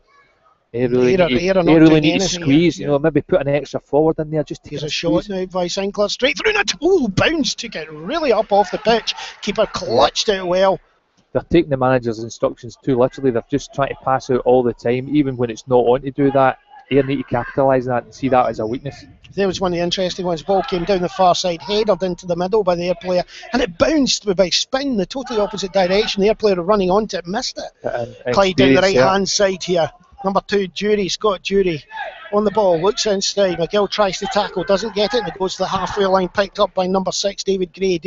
Ayr really need to squeeze, you know, maybe put an extra forward in there just to Here's a shot now by Sinclair, straight through it. Oh, bounce, took it really up off the pitch. Keeper clutched it well. They're taking the manager's instructions too literally. They're just trying to pass out all the time, even when it's not on to do that. Ayr need to capitalise on that and see that as a weakness. There was one of the interesting ones. Ball came down the far side, headed into the middle by the Ayr player, and it bounced by spin the totally opposite direction. The Ayr player running onto it missed it. Clyde down the right hand side here. Number 2, Jury, Scott Jury, on the ball, looks inside. McGill tries to tackle, doesn't get it, and it goes to the halfway line, picked up by number 6, David Gray.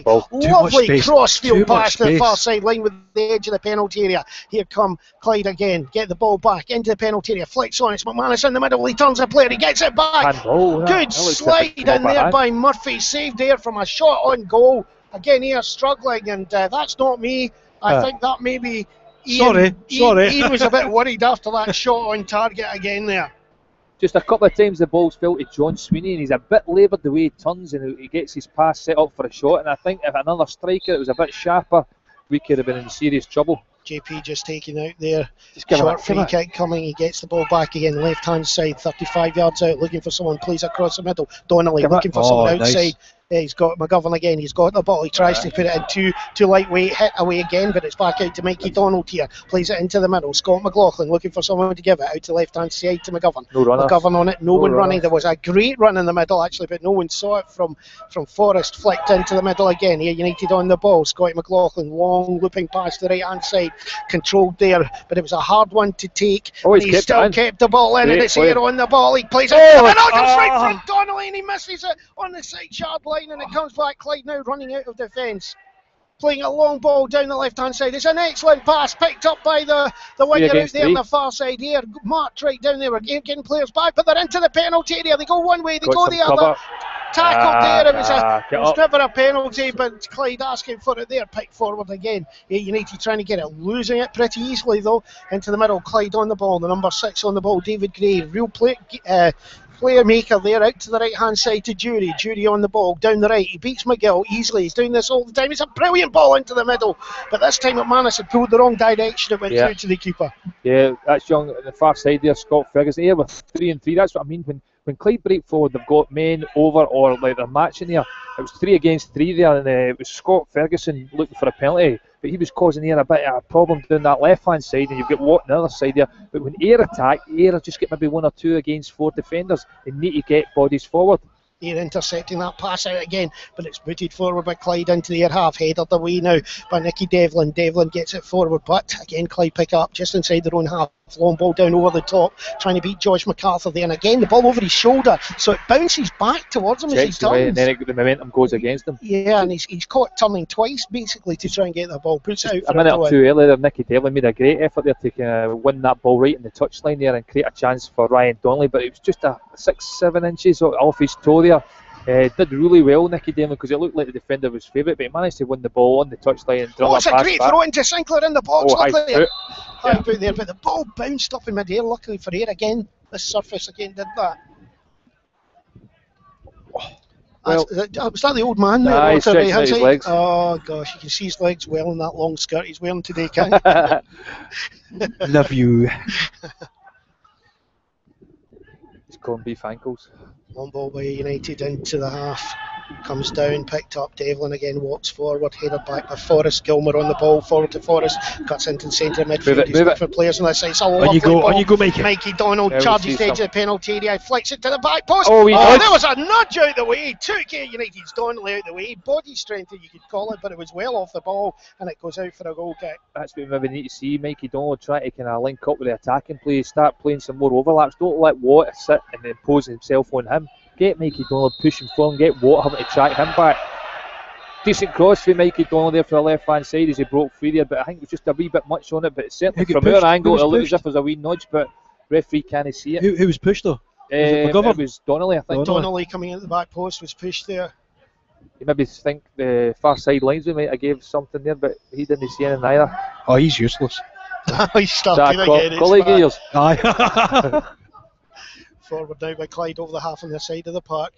Lovely crossfield pass to the far side line with the edge of the penalty area. Here come Clyde again, get the ball back into the penalty area, flicks on, it's McManus in the middle, he turns the player, he gets it back. Good slide in there by Murphy, saved there from a shot on goal. Again, here struggling, and that's not me. I think that may be Ian. Ian was a bit worried after that shot on target again there. Just a couple of times the ball's fell to John Sweeney, and he's a bit laboured the way he turns and he gets his pass set up for a shot. And I think if another striker that was a bit sharper, we could have been in serious trouble. JP just taking out there. Short free kick coming. He gets the ball back again, left hand side, 35 yards out, looking for someone, plays across the middle. Donnelly looking for someone outside. Nice. He's got McGovern again, he's got the ball, he tries to put it in too lightweight, hit away again, but it's back out to Mikey Donald here, plays it into the middle. Scott McLaughlin looking for someone to give it out to left hand side to McGovern. McGovern on it, no one running. There was a great run in the middle actually, but no one saw it from Forrest, flicked into the middle again. Here United on the ball, Scott McLaughlin, long looping pass to the right hand side, controlled there, but it was a hard one to take. He still kept the ball in, and it's here on the ball, he plays it in the middle, comes right through Donnelly, and he misses it on the 6-yard line, and it comes back. Clyde now running out of defence, playing a long ball down the left hand side. It's an excellent pass picked up by the winger out there on the far side here, marked right down there. We're getting players back, but they're into the penalty area. They go one way, they go the other. Tackled there. It was never a penalty, but Clyde asking for it there. Picked forward again. United trying to get it, losing it pretty easily though. Into the middle, Clyde on the ball, the number 6 on the ball, David Gray, real playmaker there, out to the right hand side to Jury on the ball, down the right, he beats McGill easily, he's doing this all the time, it's a brilliant ball into the middle, but this time McManus had pulled the wrong direction, it went through to the keeper. Yeah, that's young on the far side there, Scott Ferguson here with 3 and 3, that's what I mean, when Clyde break forward, they've got men over or like they're matching here. It was 3 against 3 there, and it was Scott Ferguson looking for a penalty, but he was causing Ayr a bit of a problem down that left hand side, and you've got Watt on the other side there. But when Ayr attack, Ayr just get maybe 1 or 2 against 4 defenders. They need to get bodies forward. Ayr intercepting that pass out again, but it's booted forward by Clyde into the Ayr half, headed away now by Nicky Devlin. Devlin gets it forward, but again Clyde pick up just inside their own half. Long ball down over the top, trying to beat Josh MacArthur there, and again the ball over his shoulder, so it bounces back towards him as he turns. And then the momentum goes against him. Yeah, and he's caught turning twice basically to try and get the ball. Puts it out for a minute or two earlier, Nicky Devlin made a great effort there to win that ball right in the touchline there and create a chance for Ryan Donnelly, but it was just a 6-7 inches off his toe there. Did really well, Nicky Devlin, because it looked like the defender was favourite, but he managed to win the ball on the touchline and draw a pass back. It's a great throw into Sinclair in the box. High foot there, but the ball bounced up in mid-air. Luckily for Ayr again, this surface again did that. Was that the old man there? He's stretching out his legs. Oh gosh, you can see his legs well in that long skirt he's wearing today, can't you? Love you. He's calling beef ankles. Long ball by United into the half. Comes down, picked up. Devlin again walks forward, headed back by Forrest. Gilmer on the ball, forward to Forrest. Cuts into the centre midfield. He's looking for players on that side. It's a lovely ball. On you go, Mikey Donald charges the edge of the penalty area, flicks it to the back post. There was a nudge out the way. He took United's Donnelly out the way. Body strength, you could call it, but it was well off the ball, and it goes out for a goal kick. That's what we maybe need to see. Mikey Donald try to kind of link up with the attacking play, start playing some more overlaps. Don't let Watt sit and impose himself on him. Get Mikey Donald pushing forward, get Watt having to track him back. Decent cross for Mikey Donald there for the left hand side as he broke free there, but I think it was just a wee bit much on it. But certainly from our angle, it looked as if it was a wee nudge, but referee can't see it. Who was pushed though? It was Donnelly, I think. Donnelly coming into the back post was pushed there. You maybe think the far side linesman might have gave something there, but he didn't see anything either. Oh, he's useless. He's starting again. Colleague of yours. Forward now by Clyde over the half on the side of the park.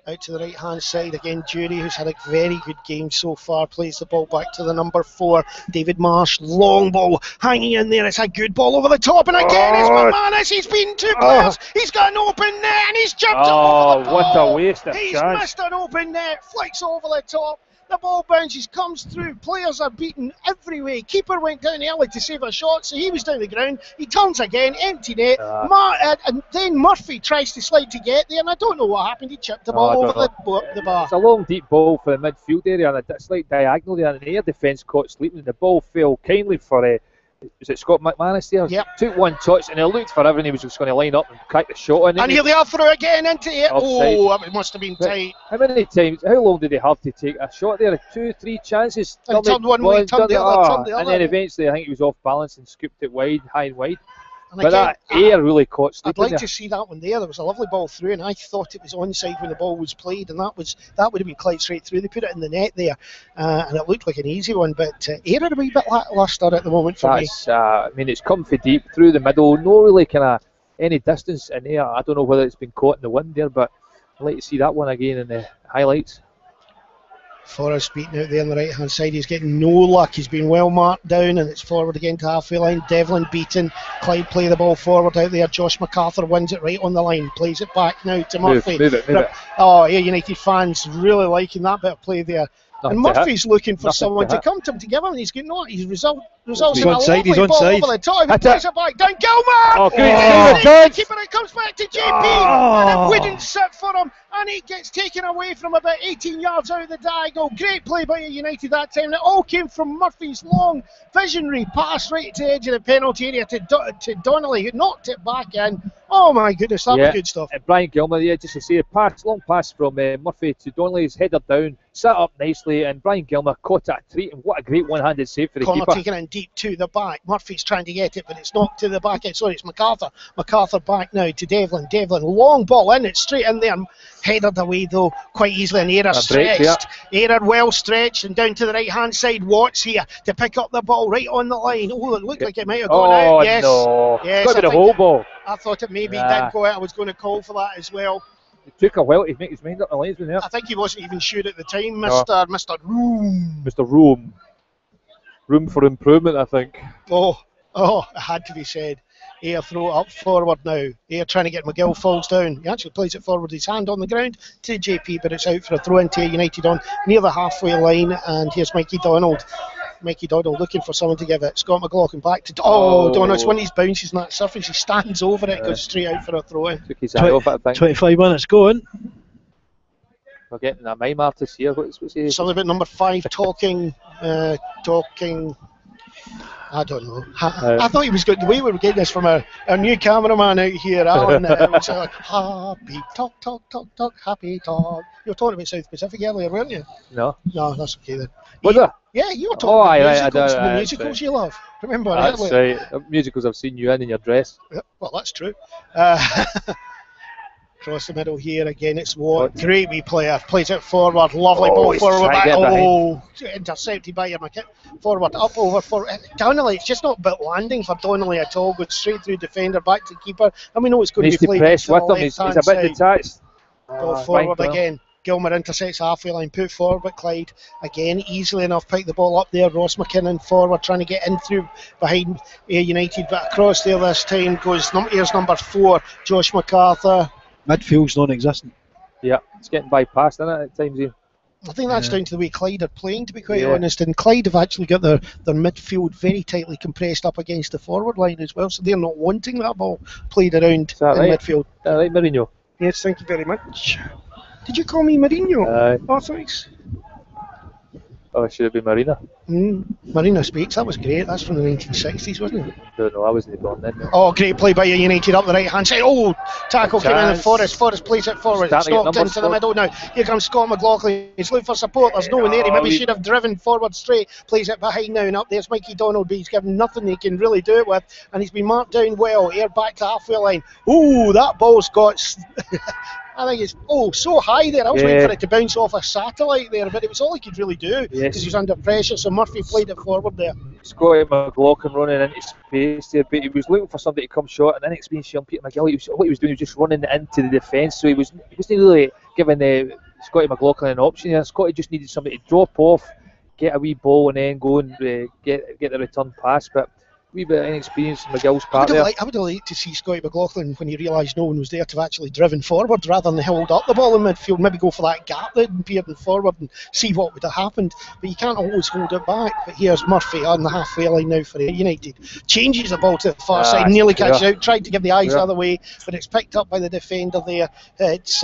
Out to the right hand side again. Jury, who's had a very good game so far, plays the ball back to the number 4, David Marsh. Long ball hanging in there. It's a good ball over the top, and again it's McManus. He's beaten 2 players. He's got an open net, and he's jumped over the ball. What a waste of He's chance. missed an open net. Flicks over the top. The ball bounces, comes through. Players are beaten every way. Keeper went down early to save a shot, so he was down the ground. He turns again, empty net. And then Murphy tries to slide to get there, and I don't know what happened. He chipped the ball over the bar. It's a long, deep ball for the midfield area, and it's like diagonal there, and the Ayr defence caught sleeping. The ball fell kindly for was it Scott McManus there? Yep. Took one touch, and he looked for everything. He was just going to line up and crack the shot in. And here they are through again into it. Offside. Oh, that must have been tight. How many times? How long did they have to take a shot there? 2, 3 chances. And turned one way, turned the other. And then eventually, I think he was off balance and scooped it wide, high and wide. And But again, that Ayr really caught sleeping. I'd like to see that one there. There was a lovely ball through, and I thought it was onside when the ball was played, and that would have been Clyde straight through. They put it in the net there, and it looked like an easy one. But Ayr are a wee bit lacklustre at the moment for me. I mean, it's comfy deep through the middle, no really kind of any distance in there. I don't know whether it's been caught in the wind there, but I'd like to see that one again in the highlights. Forrest beaten out there on the right hand side. He's getting no luck. He's been well marked down, and it's forward again to halfway line. Devlin beaten. Clyde play the ball forward out there. Josh MacArthur wins it right on the line. Plays it back now to Murphy. Move it. Oh, Ayr United fans really liking that bit of play there. And Murphy's looking for someone to come to him to give him, and he's getting no. He's results in a lovely ball over the top. He plays it back down. Gilmer! Oh, good. Keeper, it comes back to JP, and it wouldn't sit for him, and he gets taken away from about 18 yards out of the diagonal. Great play by United that time. It all came from Murphy's long visionary pass right to the edge of the penalty area to Donnelly, who knocked it back in. Oh my goodness, that was good stuff. Brian Gilmer, just to say, long pass from Murphy to Donnelly, his header down, set up nicely, and Brian Gilmer caught it a treat, and what a great one-handed save for the keeper. Taking it in deep to the back. Murphy's trying to get it, but it's not to the back. Sorry, it's MacArthur. MacArthur back now to Devlin. Devlin, long ball in, it's straight in there. Headed away though quite easily, and Ayr stretched. Ayr well stretched, and down to the right hand side. Watts here to pick up the ball right on the line. Oh, it looked like it might have gone out. Yes, no. Yes. Got to the whole ball. I thought it maybe did go out. I was going to call for that as well. It took a while to make his mind up the linesman there. I think he wasn't even sure at the time, Mr. Room. Mr. Room. Room for improvement, I think. Oh, it had to be said. Ayr throw it up forward now. Ayr trying to get McGill, falls down. He actually plays it forward, his hand on the ground to JP, but it's out for a throw into United on near the halfway line. And here's Mikey Donald. Mikey Donald looking for someone to give it. Scott McLaughlin back to Donald. It's when he bounces on that surface, he stands over it, goes straight out for a throw in. Took his eye off it, I think. 25 minutes going. We're getting a mime artist here. What's he? Something about number 5 talking. I don't know. I thought he was good. The way we were getting this from our new cameraman out here, Alan, it was like, happy talk, happy talk. You were talking about South Pacific earlier, weren't you? No, that's okay then. Was it? Yeah, you were talking about musicals, the musicals you love. Remember that? That's right. Musicals I've seen you in your dress. Yeah, well, that's true. Across the middle here again, it's Watt. Great wee player. Plays it forward. Lovely ball forward. Back. Intercepted by your forward. Up over for Donnelly. It's just not about landing for Donnelly at all. Goes straight through defender back to keeper. And we know it's going to be played press to with the him. He's a bit detached. Ball forward again. Gilmer intercepts halfway line, put forward, but Clyde again easily enough picked the ball up there. Ross McKinnon forward trying to get in through behind Ayr United, but across there this time goes Ayer's number 4, Josh MacArthur. Midfield's non-existent. Yeah, it's getting bypassed, isn't it, at times here? I think that's down to the way Clyde are playing, to be quite honest, and Clyde have actually got their midfield very tightly compressed up against the forward line as well, so they're not wanting that ball played around in midfield. Is that right, Mourinho? Yes, thank you very much. Did you call me Mourinho? Oh, thanks. Oh, it should have been Marina. Marina Speaks, that was great. That's from the 1960s, wasn't it? I don't know, I wasn't born then. Oh, great play by United up the right hand side. Oh, tackle came in and Forrest plays it forward. It's knocked into the middle now. Here comes Scott McLaughlin. He's looking for support. There's no one there. He maybe should have driven forward straight. Plays it behind now, and up there's Mikey Donald, but he's given nothing he can really do it with. And he's been marked down well. Ayr back to halfway line. Oh, that ball's got... I think it's so high there. I was waiting for it to bounce off a satellite there, but it was all he could really do because he was under pressure. So Murphy played it forward there. Scotty McLaughlin running into space there, but he was looking for somebody to come short. And inexperienced young Peter McGill, what he was doing was just running into the defence. So he wasn't really giving Scotty McLaughlin an option here. Scotty just needed somebody to drop off, get a wee ball, and then go and get the return pass. But a wee bit of inexperience on McGill's part there. I would have liked to see Scotty McLaughlin, when he realised no one was there, to have actually driven forward rather than held up the ball in midfield. Maybe go for that gap that and peered forward and see what would have happened. But you can't always hold it back. But here's Murphy on the halfway line now for Ayr United. Changes the ball to the far side, nearly catches out, tried to give the eyes the other way, but it's picked up by the defender there. It's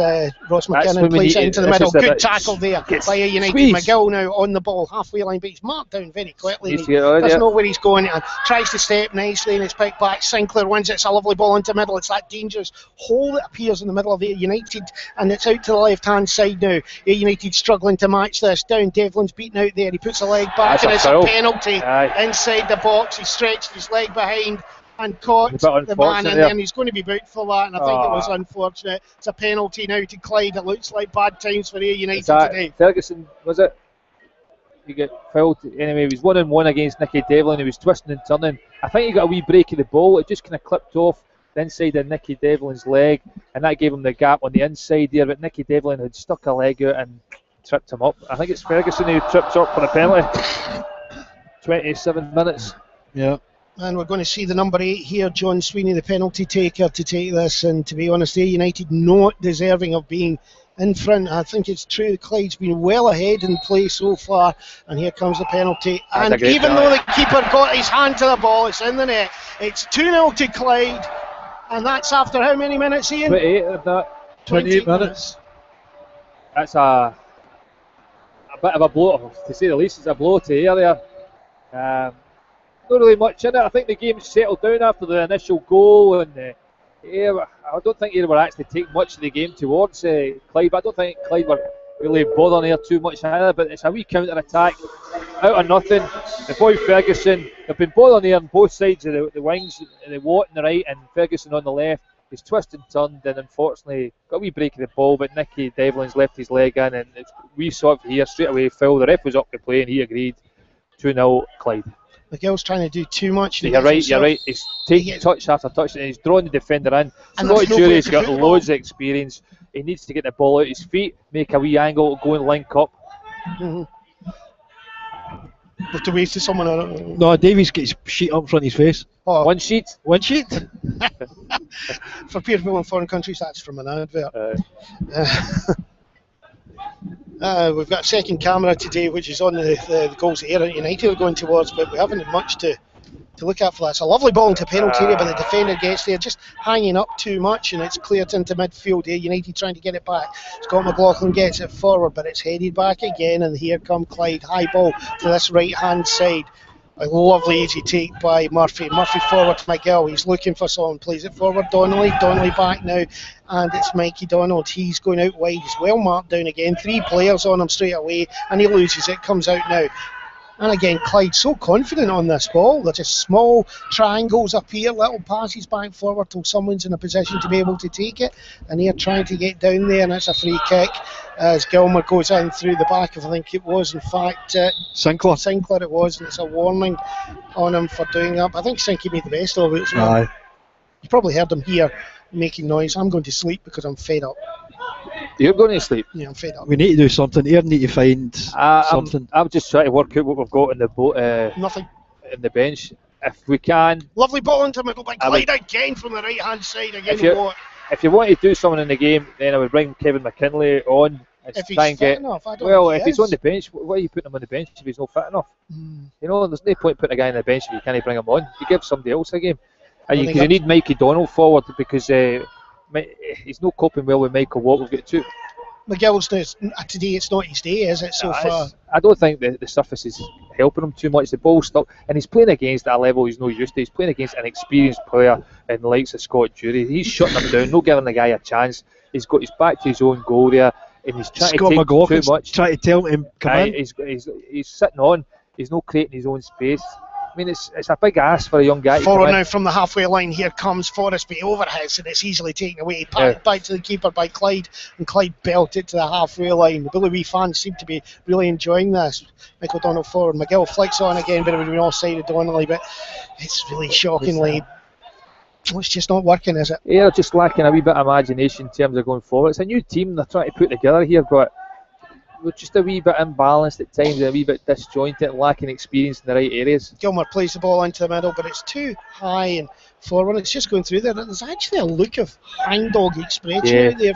Ross McKinnon, plays it into the middle. Good tackle there by Ayr United. McGill now on the ball, halfway line, but he's marked down very quickly. He doesn't know where he's going and tries to step nicely, and it's picked back. Sinclair wins it. It's a lovely ball into the middle. It's that dangerous hole that appears in the middle of Ayr United, and it's out to the left hand side now. Ayr United struggling to match this. Down, Devlin's beaten out there. He puts the leg back, and it's a penalty inside the box. He stretched his leg behind and caught the man, and then he's going to be booked for that, and I think it was unfortunate. It's a penalty now to Clyde. It looks like bad times for Ayr United today. Ferguson, was it? He got fouled. Anyway, he was 1-on-1 against Nicky Devlin. He was twisting and turning. I think he got a wee break of the ball. It just kind of clipped off the inside of Nicky Devlin's leg, and that gave him the gap on the inside there. But Nicky Devlin had stuck a leg out and tripped him up. I think it's Ferguson who tripped up for a penalty. 27 minutes. Yeah. And we're going to see the number 8 here, John Sweeney, the penalty taker, to take this. And to be honest, Ayr United not deserving of being in front. I think it's true that Clyde's been well ahead in play so far, and here comes the penalty. And even though the keeper got his hand to the ball, it's in the net. It's 2-0 to Clyde, and that's after how many minutes, Ian? 28 of that. 28 minutes. That's a bit of a blow, to say the least. It's a blow to Ayr there. Not really much in it. I think the game settled down after the initial goal, and I don't think Ayr were actually taking much of the game towards Clyde, but I don't think Clyde were really bothering Ayr too much either. But it's a wee counter attack out of nothing. The boy Ferguson, they've been bothering Ayr on both sides of the wings, the Watt on the right and Ferguson on the left. He's twisted and turned, and unfortunately got a wee break of the ball, but Nicky Devlin's left his leg in, and we saw it here straight away. Foul. The ref was up to play, and he agreed. 2-0 Clyde. McGill's trying to do too much. You're right. He's taking touch after touch, and he's drawing the defender in. Scotty Jury's got loads of experience. He needs to get the ball out his feet, make a wee angle, go and link up. Have to wave to someone. No, Davies got his sheet up in front of his face. Oh. One sheet. For people in foreign countries, that's from an advert. We've got a second camera today, which is on the goals that Ayr United are going towards, but we haven't had much to look at for that. It's a lovely ball into penalty area, but the defender gets there, just hanging up too much, and it's cleared into midfield. Ayr United trying to get it back. Scott McLaughlin gets it forward, but it's headed back again, and here come Clyde. High ball to this right-hand side. A lovely easy take by Murphy. Murphy forward to McGill. He's looking for someone. Plays it forward. Donnelly back now. And it's Mikey Donald. He's going out wide. He's well marked down again. 3 players on him straight away. And he loses it. Comes out now. And again, Clyde so confident on this ball. They're just small triangles up here, little passes back forward till someone's in a position to be able to take it. And they're trying to get down there, and it's a free kick as Gilmer goes in through the back of, I think it was, in fact, Sinclair it was, and it's a warning on him for doing that. But I think Sinky made the best of it as well. Aye. You probably heard him here making noise. I'm going to sleep because I'm fed up. You're going to sleep? Yeah, I'm fed up. We need to do something. Ayr need to find something. I'm just trying to work out what we've got in the boat. Nothing. In the bench. If we can. Lovely ball into middle by Clyde again from the right hand side. Again, if you want to do something in the game, then I would bring Kevin McKinley on. If he's fit enough, if he's on the bench, why are you putting him on the bench if he's not fit enough? You know, there's no point putting a guy on the bench if you can't bring him on. You give somebody else a game. And you need Mikey Donald forward because he's not coping well with Michael Watt. We've got 2. McGill's today, it's not his day, is it, so far? I don't think the surface is helping him too much. The ball's stuck, and he's playing against a level he's not used to. He's playing against an experienced player in the likes of Scott Jury. He's shutting him down, not giving the guy a chance. He's got his back to his own goal there, and he's trying to take too much. Trying to tell him come in. He's sitting on. He's not creating his own space. I mean, it's a big ask for a young guy. Forward now from the halfway line. Here comes Forrest, but he overhits, and it's easily taken away. Back to the keeper by Clyde, and Clyde belted it to the halfway line. The Billy Wee fans seem to be really enjoying this. Michael Donald forward. McGill flicks on again, but it would have been offside of Donnelly, but it's really shockingly Oh, it's just not working, is it? Yeah, just lacking a wee bit of imagination in terms of going forward. It's a new team they're trying to put together here, but we're just a wee bit imbalanced at times, a wee bit disjointed, lacking experience in the right areas. Gilmore plays the ball into the middle, but it's too high and forward. It's just going through there. There's actually a look of hangdog expression out there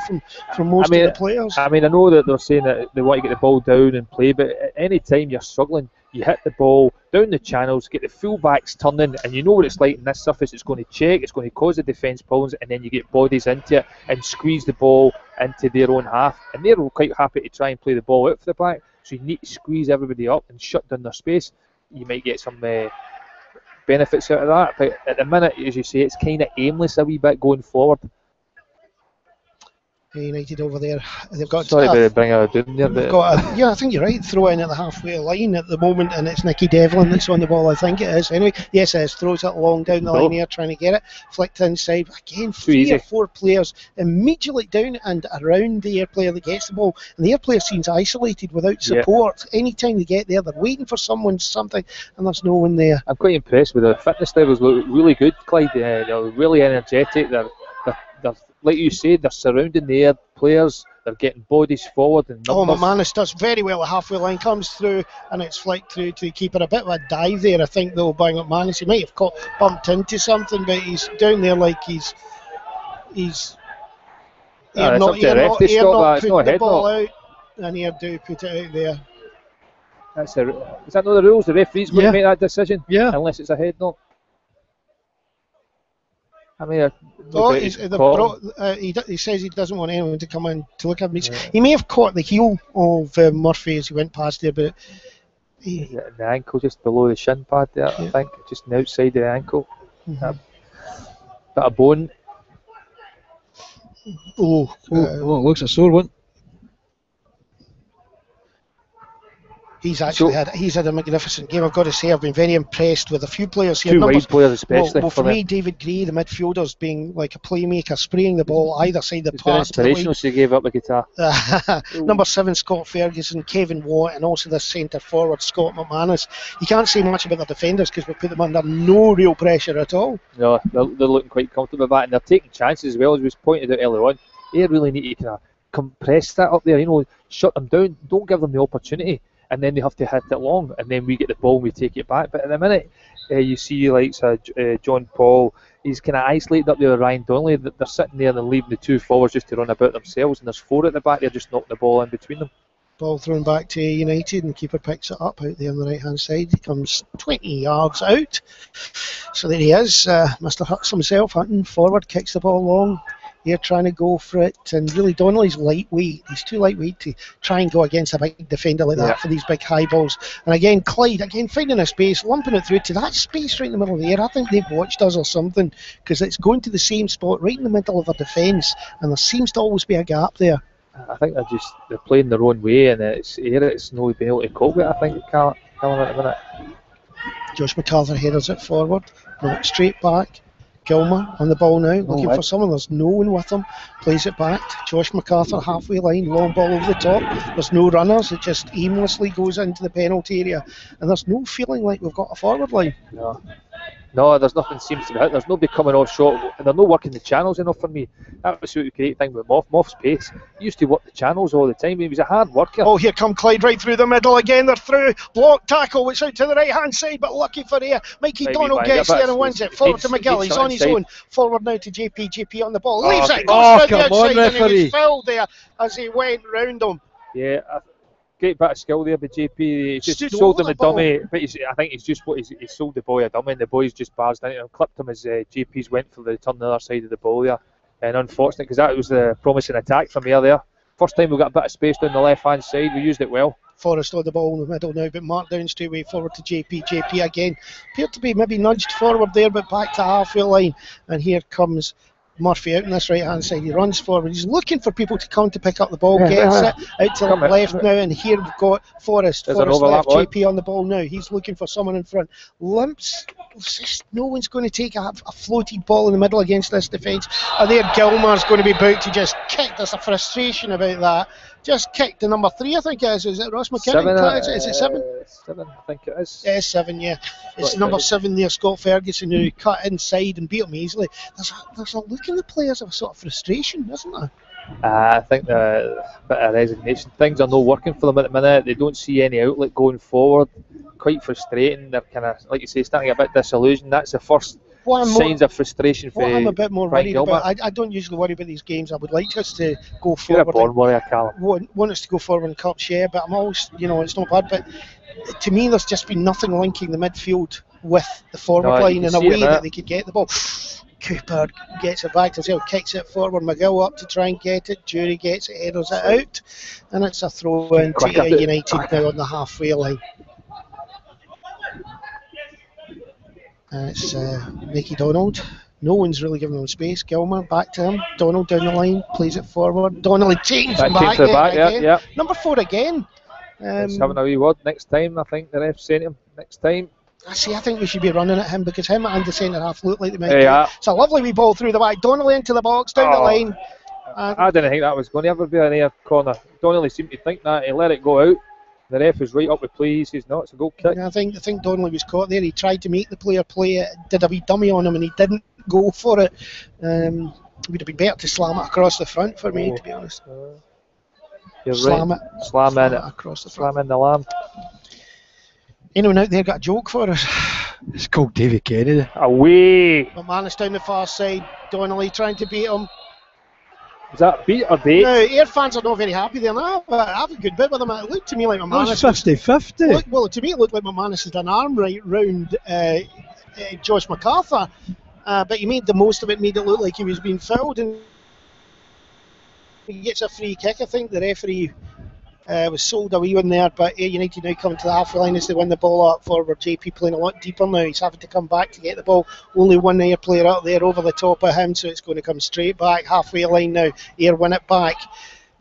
from most of the players. I mean, I know that they're saying that they want to get the ball down and play, but at any time you're struggling, you hit the ball down the channels, get the full-backs turning, and you know what it's like in this surface. It's going to check, it's going to cause the defence problems, and then you get bodies into it and squeeze the ball into their own half. And they're quite happy to try and play the ball out for the back, so you need to squeeze everybody up and shut down their space. You might get some benefits out of that, but at the minute, as you say, it's kind of aimless a wee bit going forward. United over there, they've got. Sorry to bring her down there, but I think you're right. Throw in at the halfway line at the moment, and it's Nicky Devlin that's on the ball. I think it is. Anyway, yes, it is. Throws it long down the line here, trying to get it flicked inside. Again, 3 or 4 players immediately down and around the Ayr player that gets the ball, and the Ayr player seems isolated without support. Anytime they get there, they're waiting for something, and there's no one there. I'm quite impressed with their fitness levels. Look really good, Clyde. They're really energetic. They're like you said, they're surrounding the Ayr players, they're getting bodies forward. And McManus does very well. The halfway line comes through and it's flicked through to the keeper. A bit of a dive there, I think, though, by McManus. He might have bumped into something, but he's down there like he's not putting the ball out, and Ayr do put it out there. Is that not the rules? The referee's going to make that decision? Yeah. Unless it's a head knock. I mean, he says he doesn't want anyone to come in to look at him. He may have caught the heel of Murphy as he went past there, but the ankle just below the shin pad there, I think, just on the outside of the ankle. Bit of bone. It looks a sore one. He's had a magnificent game. I've got to say, I've been very impressed with a few players here. 2 wide players especially. Well, for me, David Gray, the midfielder's being like a playmaker, spraying the ball either side of the park. It's inspirational, so he gave up the guitar. Number 7, Scott Ferguson, Kevin Watt, and also the centre forward, Scott McManus. You can't say much about the defenders because we put them under no real pressure at all. No, they're looking quite comfortable with that, and they're taking chances as well, as was pointed out earlier on. They really need to kind of compress that up there, shut them down, don't give them the opportunity. And then they have to hit it long, and then we get the ball and we take it back. But at the minute, you see like John Paul, he's kind of isolated up there with Ryan Donnelly. They're sitting there and they're leaving the 2 forwards just to run about themselves, and there's 4 at the back. They're just knocking the ball in between them. Ball thrown back to United, and keeper picks it up out there on the right hand side. He comes 20 yards out. So there he is, Mr. Hutz himself, hunting forward, kicks the ball long. They're trying to go for it, and really Donnelly's lightweight. He's too lightweight to try and go against a big defender like that for these big high balls. And again, Clyde, finding a space, lumping it through to that space right in the middle of the air. I think they've watched us or something, because it's going to the same spot right in the middle of our defence, and there seems to always be a gap there. I think they're playing their own way, and it's not been able to cope with it, I think, Callum, at the minute. Josh MacArthur headers it forward, not straight back. Gilmer on the ball now, looking for someone. There's no one with him. Plays it back to Josh MacArthur, halfway line, long ball over the top. There's no runners. It just aimlessly goes into the penalty area, and there's no feeling like we've got a forward line. No, there's nothing seems to be hit. There's nobody coming off short, and they're not working the channels enough for me. That was the great thing with Moff's pace. He used to work the channels all the time. He was a hard worker. Oh, here come Clyde right through the middle again. They're through. Block tackle. It's out to the right hand side, but lucky for Ayr. Mikey Donald gets there and wins it. Forward to McGill. He's on his own. Forward now to JP. JP on the ball. Leaves it. Goes to the outside, and he was fouled there as he went round him. Yeah. Great bit of skill there, but JP just sold him a dummy. But I think he sold the boy a dummy, and the boys just barged into him, clipped him as JP's went for the turn the other side of the ball there. And unfortunate, because that was the promising attack from Ayr there. First time we got a bit of space down the left hand side, we used it well. Forrest on the ball in the middle now, but Mark down straight away forward to JP. JP again appeared to be maybe nudged forward there, but back to halfway line. And here comes Murphy out on this right hand side. He runs forward. He's looking for people to come to pick up the ball. Gets it out to the left now, and here we've got Forrest. Forrest left. JP on the ball now. He's looking for someone in front. Limps. No one's going to take a floated ball in the middle against this defence. There Gilmer's going to be booked. He just kicked. There's a frustration about that. just kicked the number 3, I think it is. Is it Ross McKinnon? Is it 7? 7, I think it is. Yeah, 7, yeah. It's number 7 there, Scott Ferguson, who cut inside and beat him easily. There's a look in the players of a sort of frustration, isn't there? I think a bit of resignation. Things are not working for them at the minute. They don't see any outlet going forward. Quite frustrating. They're kind of, like you say, starting a bit disillusioned. That's the first signs of frustration for I'm a bit more Brian worried Gilbert. about. I don't usually worry about these games. I would like us to go You're a forward. born warrior, Callum. Want us to go forward in cups, yeah, but I'm always, it's not bad. But to me, there's just been nothing linking the midfield with the forward line in a way that they could get the ball. Cooper gets it back to himself, kicks it forward. McGill up to try and get it. Jury gets it, headers it out, and it's a throw in to Ayr United now on the halfway line. And it's Nicky Donald. No one's really giving him space. Gilmer back to him. Donald down the line, plays it forward. Donnelly changes him back again. Yeah. Number 4 again. He's having a wee word next time. I think the ref sent him next time. I think we should be running at him because him and the centre half look like they might do. It's a lovely wee ball through the back. Donnelly into the box, down the line. I didn't think that was going to ever be an Ayr corner. Donnelly seemed to think that. He let it go out. The ref was right up with play. He says, no, it's a goal kick. I think Donnelly was caught there. He tried to make the player play it, did a wee dummy on him, and he didn't go for it. It would have been better to slam it across the front for me, to be honest. Slam in across the front. Slam in the lamb. Anyone out there got a joke for us? It's called David Kennedy. Away! McManus down the far side. Donnelly trying to beat him. Is that beat or bait? Now, Ayr fans are not very happy there now. I have a good bit with him. It looked to me like McManus. It was 50-50. Well, to me, it looked like McManus had an arm right round Josh MacArthur. But he made the most of it, made it look like he was being fouled. And he gets a free kick. I think the referee was sold a wee one there, but Ayr United now come to the halfway line as they win the ball up forward. JP playing a lot deeper now. He's having to come back to get the ball. Only one Ayr player out there over the top of him, so it's going to come straight back. Halfway line now. Ayr win it back.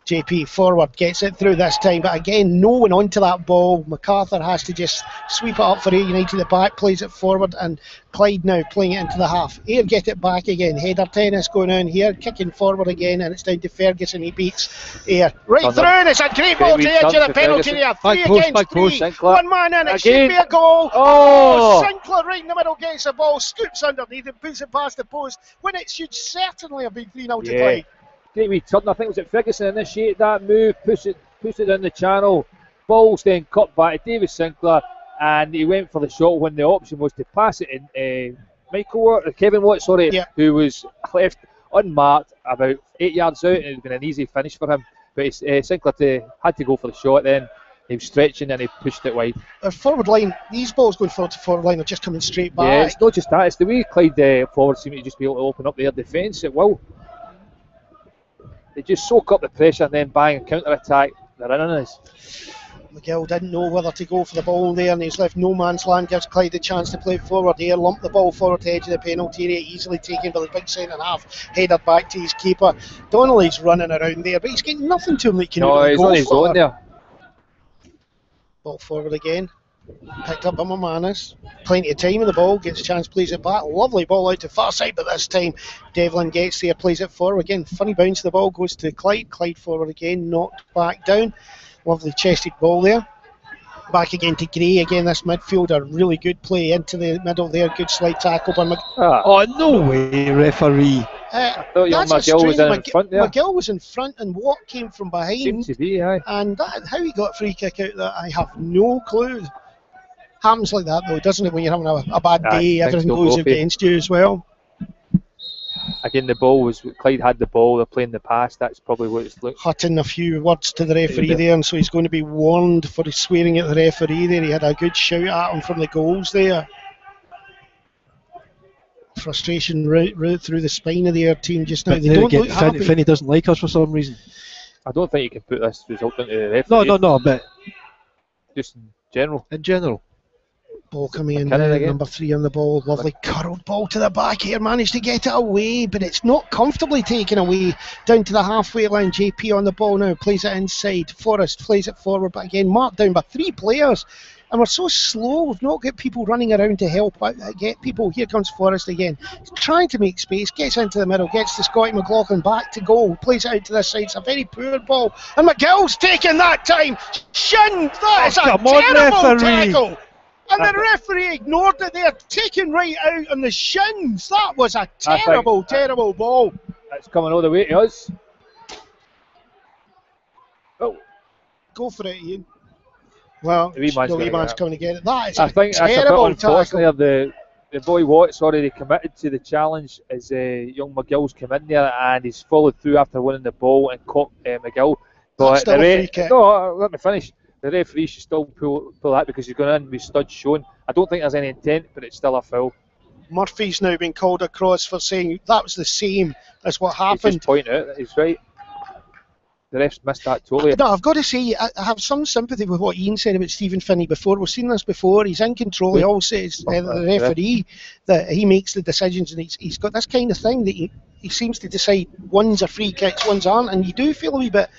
JP forward, gets it through this time, but again, no one onto that ball. MacArthur has to just sweep it up for Ayr United. The back plays it forward, and Clyde now playing it into the half. Ayr get it back again. Header tennis going on here, kicking forward again, and it's down to Ferguson. He beats Ayr right through, and it's a great ball to the edge of the penalty area. 3 against 3. One man in, it should be a goal. Oh, Sinclair right in the middle gets the ball, scoops underneath it, puts it past the post, when it should certainly have been 3-0 to Clyde. Great wee turn. I think it was Ferguson initiated that move, pushed it down the channel. Ball's then cut back to David Sinclair, and he went for the shot when the option was to pass it in. Kevin Watt, who was left unmarked about 8 yards out, and it would have been an easy finish for him. But Sinclair had to go for the shot then. He was stretching and he pushed it wide. Our forward line, these balls going forward to forward line are just coming straight back. Yeah, it's not just that, it's the way Clyde forward seem to just be able to open up their defence at will. They just soak up the pressure and then bang, counter-attack. They're in on us. McGill didn't know whether to go for the ball there, and he's left no man's land. Gives Clyde the chance to play forward here. Lump the ball forward to the edge of the penalty area, easily taken by the big centre half. Headed back to his keeper. Donnelly's running around there, but he's getting nothing to him that can he's go on his own there. Ball forward again. Picked up by McManus. Plenty of time in the ball. Gets a chance, plays it back. Lovely ball out to far side, but this time Devlin gets there, plays it forward again. Funny bounce. The ball goes to Clyde. Clyde forward again, knocked back down. Lovely chested ball there. Back again to Gray. Again, this midfielder, really good play into the middle there. Good slide tackle by Oh, no way, referee. I thought McGill was in front there. McGill was in front, and Watt came from behind. Seems to be, aye. And how he got a free kick out of that, I have no clue. Happens like that though, doesn't it? When you're having a bad day, everything goes against you as well. Again, Clyde had the ball, they're playing the pass, that's probably what it's looked. Hutting a few words to the referee there, and so he's going to be warned for his swearing at the referee there. He had a good shout at him from the goals there. Frustration right through the spine of the Ayr team just now. They don't look happy. Finney doesn't like us for some reason. I don't think you can put this result into the referee. No, but just in general. In general. Ball coming in now, number 3 on the ball. Lovely curled ball to the back here. Managed to get it away, but it's not comfortably taken away. Down to the halfway line. JP on the ball now. Plays it inside. Forrest plays it forward, but again marked down by 3 players. And we're so slow. We've not got people running around to help get people. Here comes Forrest again. He's trying to make space, gets into the middle, gets to Scotty McLaughlin, back to goal, plays it out to this side. It's a very poor ball. And McGill's taking that time. Shin! That is a terrible tackle. And the referee ignored it there, taken right out on the shins. That was a terrible, terrible ball. It's coming all the way to us. Oh. Go for it, Ian. Well, the wee man's coming to get it. That is I think terrible that's a bit unfortunate. tackle. The boy Watts already committed to the challenge as young McGill's come in there, and he's followed through after winning the ball and caught McGill. But still a free kick. No, let me finish. The referee should still pull that because he's going in with studs shown. I don't think there's any intent, but it's still a foul. Murphy's now been called across for saying that was the same as what happened. Just point out that he's right. The refs missed that totally. No, I've got to say, I have some sympathy with what Ian said about Stephen Finney before. We've seen this before. He's in control. He always says, the referee, that he makes the decisions, and he's got this kind of thing that he seems to decide one's are free kicks, one's aren't, and you do feel a wee bit.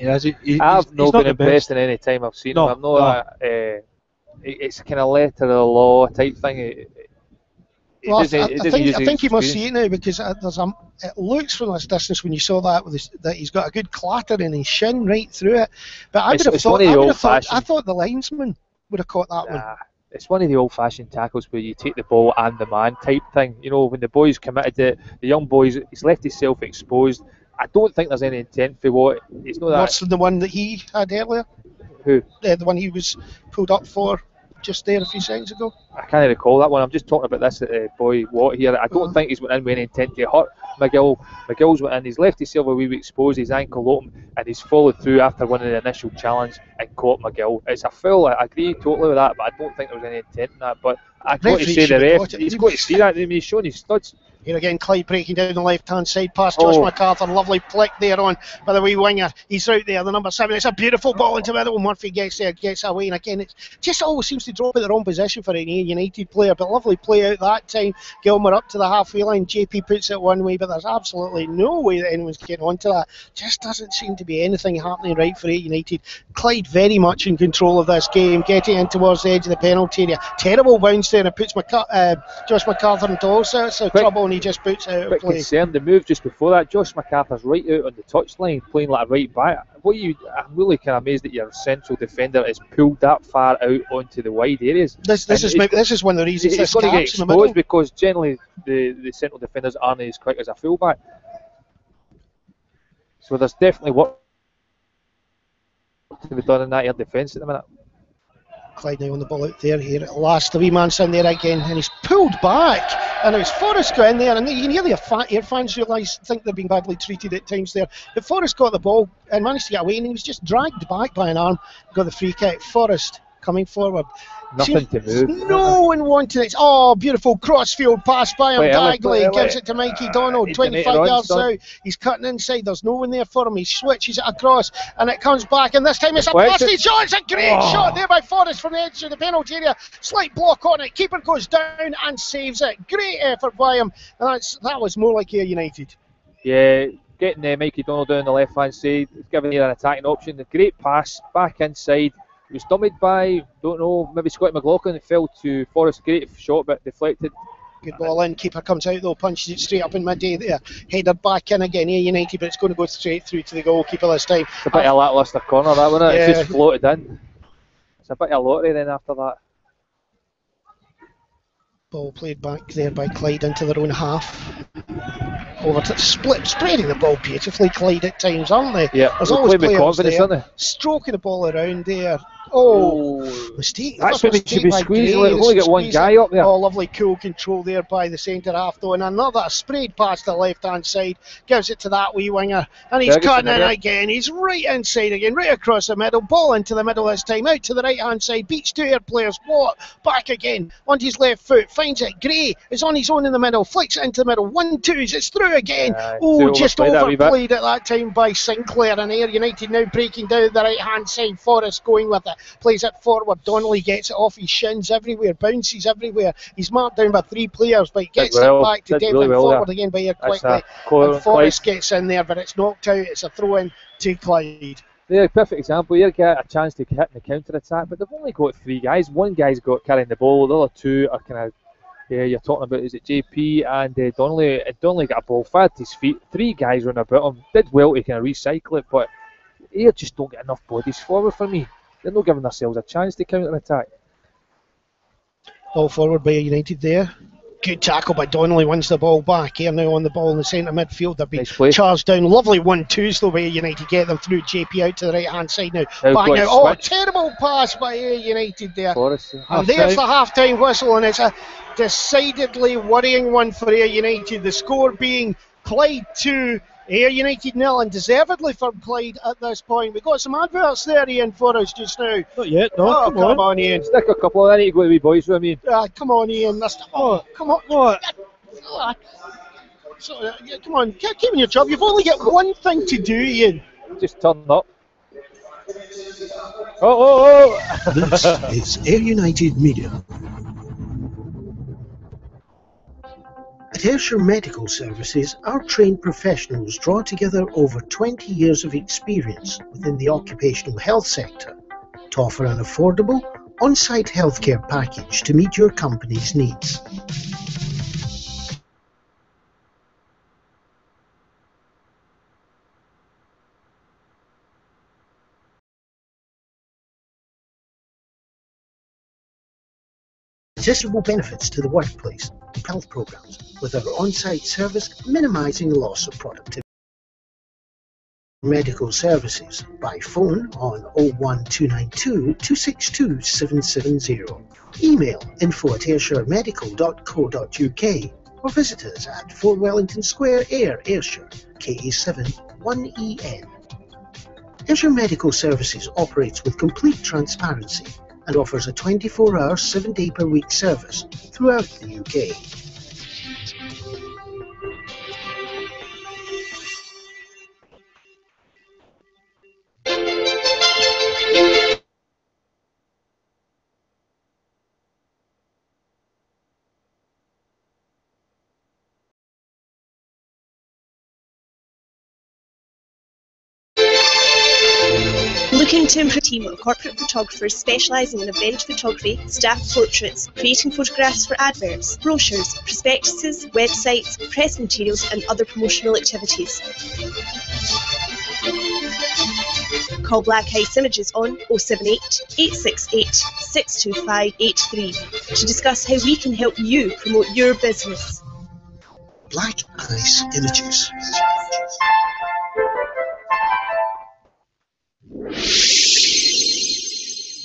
I've not been impressed in any time I've seen him. I'm not. It's kind of letter of the law type thing. Well, I think you must see it now because it looks from this distance when you saw that that he's got a good clatter in his shin right through it. But I thought the linesman would have caught that one. It's one of the old-fashioned tackles where you take the ball and the man type thing. You know, when the boys committed it, the young boys, he's left himself exposed. I don't think there's any intent for what. It's not that. Worse than the one that he had earlier. Who? The one he was pulled up for just there a few seconds ago. I can't recall that one. I'm just talking about this boy Watt here. I don't think he's went in with any intent to hurt McGill. McGill's went in, he's left himself a wee bit exposed, his ankle open, and he's followed through after winning the initial challenge and caught McGill. It's a foul, I agree totally with that, but I don't think there was any intent in that. But I've got to say the ref, he's got to see that. I mean, he's showing his studs. Here again, Clyde breaking down the left-hand side past Josh MacArthur. Lovely flick there on by the wee winger. He's out there, the number 7. It's a beautiful ball into the middle. Murphy gets there, gets away, and again, it just always seems to drop at the wrong position for an Ayr United player. But lovely play out that time. Gilmer up to the halfway line. JP puts it one way, but there's absolutely no way that anyone's getting onto that. Just doesn't seem to be anything happening right for Ayr United. Clyde very much in control of this game, getting in towards the edge of the penalty area. Terrible bounce there, and it puts Josh MacArthur into all sorts of trouble, and he just puts it out. Bit concerned, the move just before that, Josh MacArthur's right out on the touchline playing like a right back. I'm really kind of amazed that your central defender is pulled that far out onto the wide areas. This is one of the reasons it's going to get exposed because generally the central defenders aren't as quick as a fullback. So there's definitely work to be done in that Ayr defence at the minute. Clyde now on the ball out there here at last. The wee man's in there again, and he's pulled back. And it was Forrest got in there, and you can hear the Ayr fans think they're being badly treated at times there. But Forrest got the ball and managed to get away, and he was just dragged back by an arm. Got the free kick. Forrest coming forward. Nothing to move. No one wanted it. Oh, beautiful crossfield pass by him. Dagley gives it to Mikey Donald. 25 yards out. He's cutting inside. There's no one there for him. He switches it across, and it comes back. And this time it's a blasted shot. It's a great shot there by Forrest from the edge of the penalty area. Slight block on it. Keeper goes down and saves it. Great effort by him. And that was more like Ayr United. Yeah, getting Mikey Donald down the left hand side, giving you an attacking option. A great pass back inside. It was dummied by, don't know, maybe Scotty McLaughlin. It fell to Forrest. Great shot, but deflected. Good ball in. Keeper comes out though, punches it straight up in midday there. Headed back in again, Ayr United, but it's going to go straight through to the goalkeeper this time. It's a bit of a lacklustre corner, that, wasn't it? Yeah. It's just floated in. It's a bit of a lottery then after that. Ball played back there by Clyde into their own half. Over to spreading the ball beautifully, Clyde at times, aren't they? Yeah, there's always players there, aren't they? stroking the ball around there. Oh, mistake. That's when it should be squeezed. We've only got one guy up there. Oh, lovely cool control there by the centre half though, and another sprayed past the left hand side, gives it to that wee winger, and he's cutting in again. He's right inside again, right across the middle, ball into the middle this time, out to the right hand side, beats two Ayr players, what? Back again, on his left foot, finds it, Gray is on his own in the middle, flicks it into the middle, 1-2s, it's through again. Just overplayed at that time by Sinclair, and Ayr United now breaking down the right hand side. Forrest going with it, plays it forward. Donnelly gets it off his shins everywhere, bounces everywhere. He's marked down by three players, but he gets it back to Devon forward again by Ayr quickly. And Forrest gets in there, but it's knocked out. It's a throw in to Clyde. They're a perfect example. You get a chance to hit in the counter attack, but they've only got 3 guys. One guy's got carrying the ball. The other 2 are kind of. You're talking about, is it JP and Donnelly? Donnelly got a ball, fired his feet. 3 guys run about him. Did well to kind of recycle it, but Ayr just don't get enough bodies forward for me. They're not giving themselves a chance to counter attack. Ball forward by United there. Good tackle by Donnelly, wins the ball back. Here now on the ball in the centre midfield. They've been charged down. Lovely 1-2s though by United. Get them through. JP out to the right hand side now. Back now. Oh, terrible pass by United there. And there's the half time whistle, and it's a decidedly worrying one for Ayr United. The score being Clyde 2, Ayr United 0, and deservedly for Clyde at this point. We've got some adverts there, Ian, for us just now. Not yet, no. Oh, come on, Ian. Stick a couple of, I need to go to the wee boys with me. Come on, Ian. Come on. What? Come on, keep on your job. You've only got one thing to do, Ian. Just turn up. Oh! This is Ayr United Media. At Ayrshire Medical Services, our trained professionals draw together over 20 years of experience within the occupational health sector to offer an affordable, on-site healthcare package to meet your company's needs. Accessible benefits to the workplace, health programs, with our on-site service minimising loss of productivity. Medical services by phone on 01292 262 770. Email info@ayrshiremedical.co.uk or visit us at 4 Wellington Square, Ayr, Ayrshire, KA7 1EN. Ayrshire Medical Services operates with complete transparency and offers a 24-hour, 7-day-per-week service throughout the UK. Looking to improve a team of corporate photographers specialising in event photography, staff portraits, creating photographs for adverts, brochures, prospectuses, websites, press materials and other promotional activities. Call Black Ice Images on 078 868 62583 to discuss how we can help you promote your business. Black Ice Images.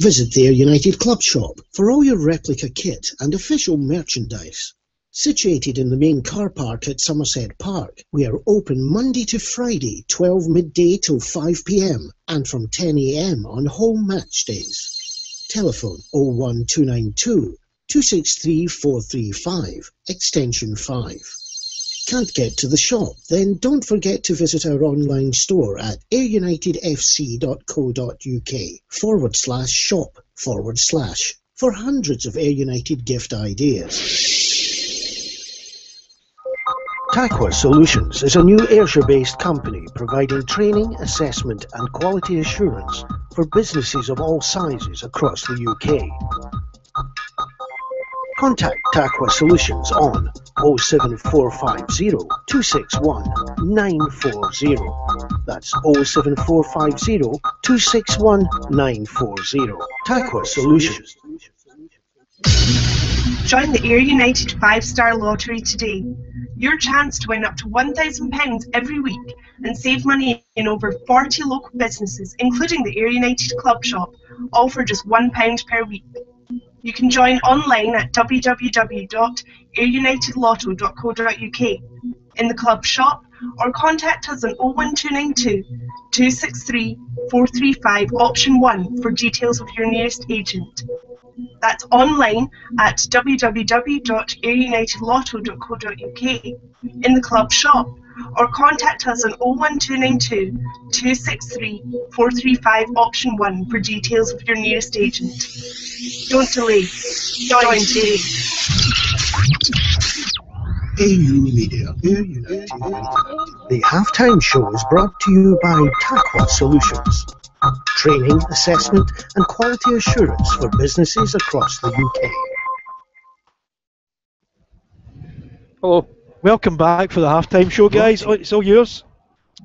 Visit the Ayr United Club Shop for all your replica kit and official merchandise. Situated in the main car park at Somerset Park, we are open Monday to Friday, 12 midday till 5 p.m. and from 10 a.m. on home match days. Telephone 01292 263 435, extension 5. Can't get to the shop? Then don't forget to visit our online store at ayrunitedfc.co.uk/shop/ for hundreds of Ayr United gift ideas. Taqwa Solutions is a new Ayrshire-based company providing training, assessment and quality assurance for businesses of all sizes across the UK. Contact Taqwa Solutions on 07450 261 940. That's 07450 261 940. Taqwa Solutions. Join the Ayr United 5-Star Lottery today. Your chance to win up to £1,000 every week and save money in over 40 local businesses, including the Ayr United Club Shop, all for just £1 per week. You can join online at www.ayrunitedlotto.co.uk, in the club shop, or contact us on 01292 263 435 option 1 for details of your nearest agent. That's online at www.ayrunitedlotto.co.uk, in the club shop, or contact us on 01292 263 435 option 1 for details of your nearest agent. Don't delay. Join today. AUmedia. The halftime show is brought to you by Taqwa Solutions. training, assessment and quality assurance for businesses across the UK. Hello. Welcome back for the halftime show, guys. It's all yours.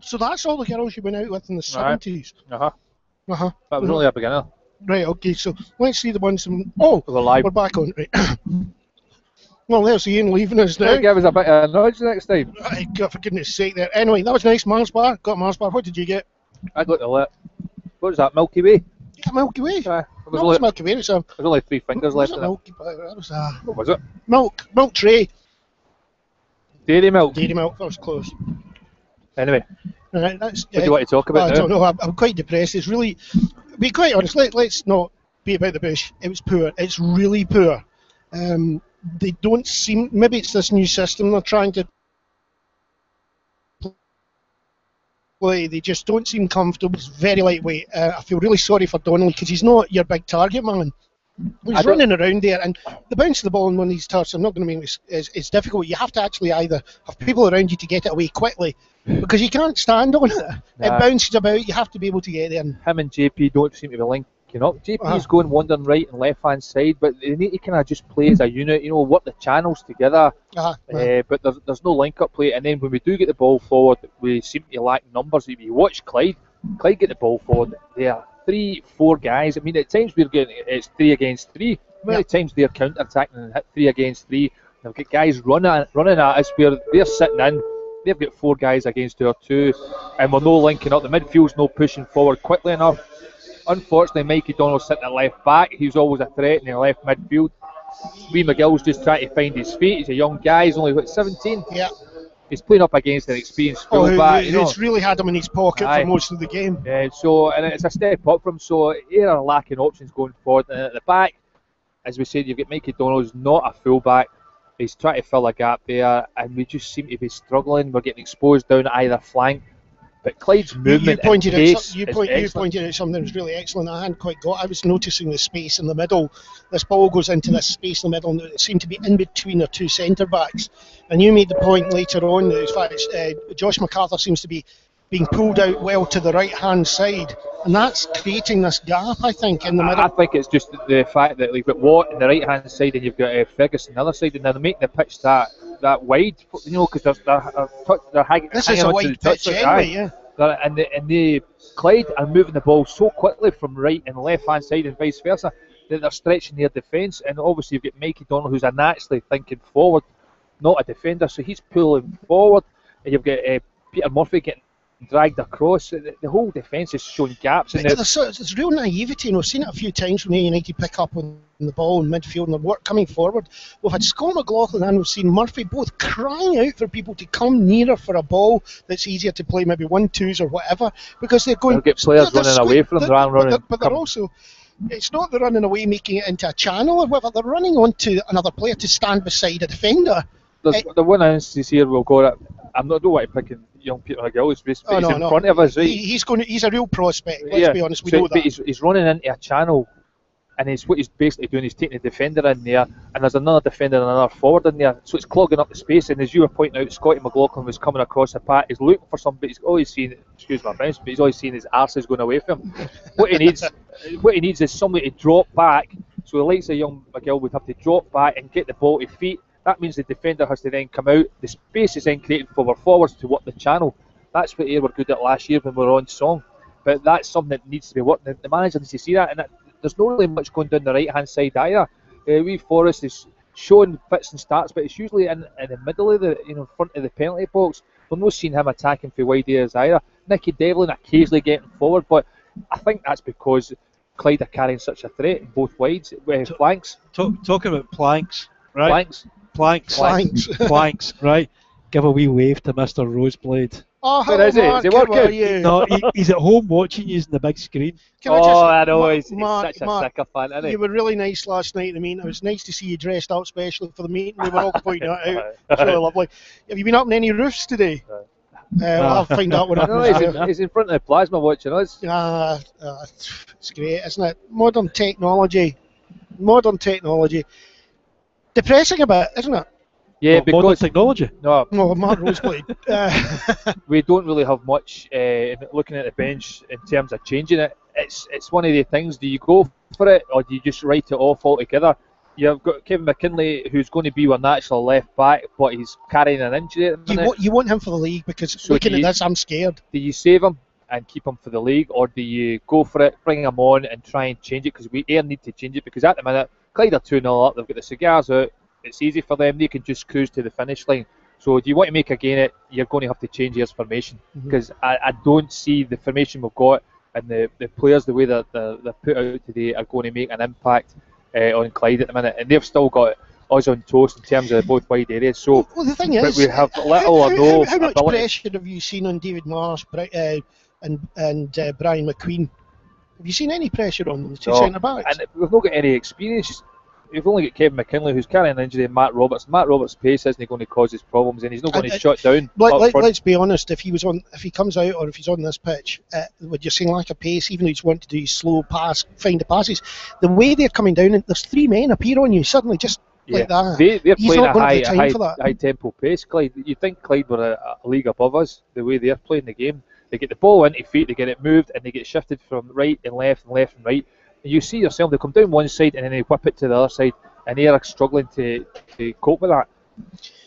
So that's all the girls you went out with in the 70s? Uh-huh. Uh-huh. That was only a beginner. Right, okay, so let's see the ones from... Oh, We're live. we're back on. Right. Well, there's Ian leaving us now. Give us a bit of a nudge next time. God, for goodness sake there. Anyway, that was nice. Mars bar. Got Mars bar. What did you get? I got the lit. What was that, Milky Way? Yeah, Milky Way. There No, it's Milky Way. It's a... was only 3 fingers left in it. Milky Way. That was a... What was it? Milk tray. Dairy milk. Dairy milk. That was close. Anyway, Right, that's... what do you want to talk about I now? don't know. I'm quite depressed. It's really... To be quite honest, let's not be about the bush. It was poor. It's really poor. They don't seem... Maybe it's this new system they're trying to play. They just don't seem comfortable. It's very lightweight. I feel really sorry for Donnelly because he's not your big target man. He's running around there, and the bounce of the ball in one of these turfs, I'm not going to mean it's difficult. You have to actually either have people around you to get it away quickly, because you can't stand on it. It bounces about. You have to be able to get there. Him and JP don't seem to be linking up. JP's going wandering right and left hand side, but they need to kind of just play as a unit, work the channels together. But there's no link up play, and then when we do get the ball forward, we seem to lack numbers. If you watch Clyde get the ball forward, they are 3-4 guys. I mean, at times it's 3 against 3. How many times they're counter attacking and hit 3 against 3? They've got guys running at us where they're sitting in. They've got 4 guys against our 2, and we're no linking up. The midfield's no pushing forward quickly enough. Unfortunately, Mikey Donald's sitting at left back. He's always a threat in the left midfield. Wee McGill's just trying to find his feet. He's a young guy. He's only 17. Yeah. He's playing up against an experienced fullback. Who's really had him in his pocket for most of the game. And it's a step up from him. So here are lacking options going forward. And at the back, as we said, you've got Mikey Donald, who's not a fullback. He's trying to fill a gap there, and we just seem to be struggling. We're getting exposed down either flank. But Clyde's movement and pace you pointed out something that was really excellent. I hadn't quite got. I was noticing the space in the middle. This ball goes into this space in the middle, and it seemed to be in between the 2 centre backs. And you made the point later on that, in fact, Josh MacArthur seems to be being pulled out well to the right hand side, and that's creating this gap, I think, in the middle. I think it's just the fact that we've got Watt on the right hand side and you've got Ferguson on the other side, and they're making the pitch that wide, because they're hanging. This is a wide pitch anyway, yeah. And the Clyde are moving the ball so quickly from right and left hand side and vice versa that they're stretching their defence. And obviously you've got Mikey Donald, who's a naturally thinking forward, not a defender, so he's pulling forward. And you've got Peter Murphy getting dragged across. The whole defence is showing gaps. There's real naivety, I've seen it a few times when United pick up on the ball in midfield and the work coming forward. We've had Scott McLaughlin and we've seen Murphy both crying out for people to come nearer for a ball that's easier to play, maybe 1-2s or whatever, because they're going. They'll get players running away from them. But they're also. It's not they're running away, making it into a channel or whatever. They're running onto another player to stand beside a defender. The one instance here we'll go at. I don't want to pick young Peter McGill. He's in front of us, right? He's a real prospect. Let's be honest, we know that. But he's running into a channel, and what he's basically doing is taking the defender in there, and there's another defender and another forward in there, so it's clogging up the space. And as you were pointing out, Scotty McLaughlin was coming across the path. He's looking for somebody. He's always seen, excuse my French, but he's always seen his arse going away from him. What he needs is somebody to drop back. So the likes of young McGill would have to drop back and get the ball to feet. That means the defender has to then come out. The space is then created for our forwards to work the channel. That's what Ayr were good at last year when we were on song. But that's something that needs to be worked. The manager needs to see that. And there's not really much going down the right-hand side either. Wee Forrest is showing fits and starts, but it's usually in the middle of in front of the penalty box. We're not seeing him attacking for wide areas either. Nicky Devlin occasionally getting forward, but I think that's because Clyde are carrying such a threat in both wides, flanks. Talking about planks, right? Planks, right? Give a wee wave to Mr. Roseblade. Oh, hello, is he? Mark, Is he working? you? No, he's at home watching you on the big screen. I know, he's Mark, such a sicker fan, isn't he? You were really nice last night at the meeting. It was nice to see you dressed up especially for the meeting. We were all pointing that out. It's really lovely. Have you been up on any roofs today? I'll find out when he's in front of the plasma watching us. It's great, isn't it? Modern technology. Depressing a bit, isn't it? Yeah, What, modern because technology. no, Well, Mark Rose played. we don't really have much looking at the bench in terms of changing it. It's one of the things. Do you go for it or do you just write it off altogether? You've got Kevin McKinley, who's going to be our natural left back, but he's carrying an injury at the minute. You want him for the league because So looking at this, I'm scared. Do you save him and keep him for the league, or do you go for it, bring him on and try and change it? Because we need to change it, because at the minute Clyde are 2-0 up, they've got the cigars out, it's easy for them, they can just cruise to the finish line. So do you want to make again it, you're going to have to change your formation, because I don't see the formation we've got and the players, the way that they're put out today, are going to make an impact on Clyde at the minute, and they've still got us on toast in terms of both wide areas. So well, the thing is, we have little or no how much ability. pressure have you seen on David Marsh and Brian McQueen? Have you seen any pressure on them, the two centre backs? And we've not got any experience. We've only got Kevin McKinley, who's carrying an injury, and Matt Roberts. Matt Roberts' pace isn't going to cause us problems, and he's not going to shut down. Let's be honest. If he comes out or if he's on this pitch, with you're saying lack of pace, even though he's wanting to do slow pass, find the passes, the way they're coming down, and there's three men appear on you suddenly, just like that. They're He's playing not a going to have the time for that. high tempo pace, Clyde. You think Clyde were a league above us, the way they're playing the game. They get the ball into feet, they get it moved, and they get shifted from right and left and left and right. And you see yourself, they come down one side and then they whip it to the other side, and they are struggling to cope with that.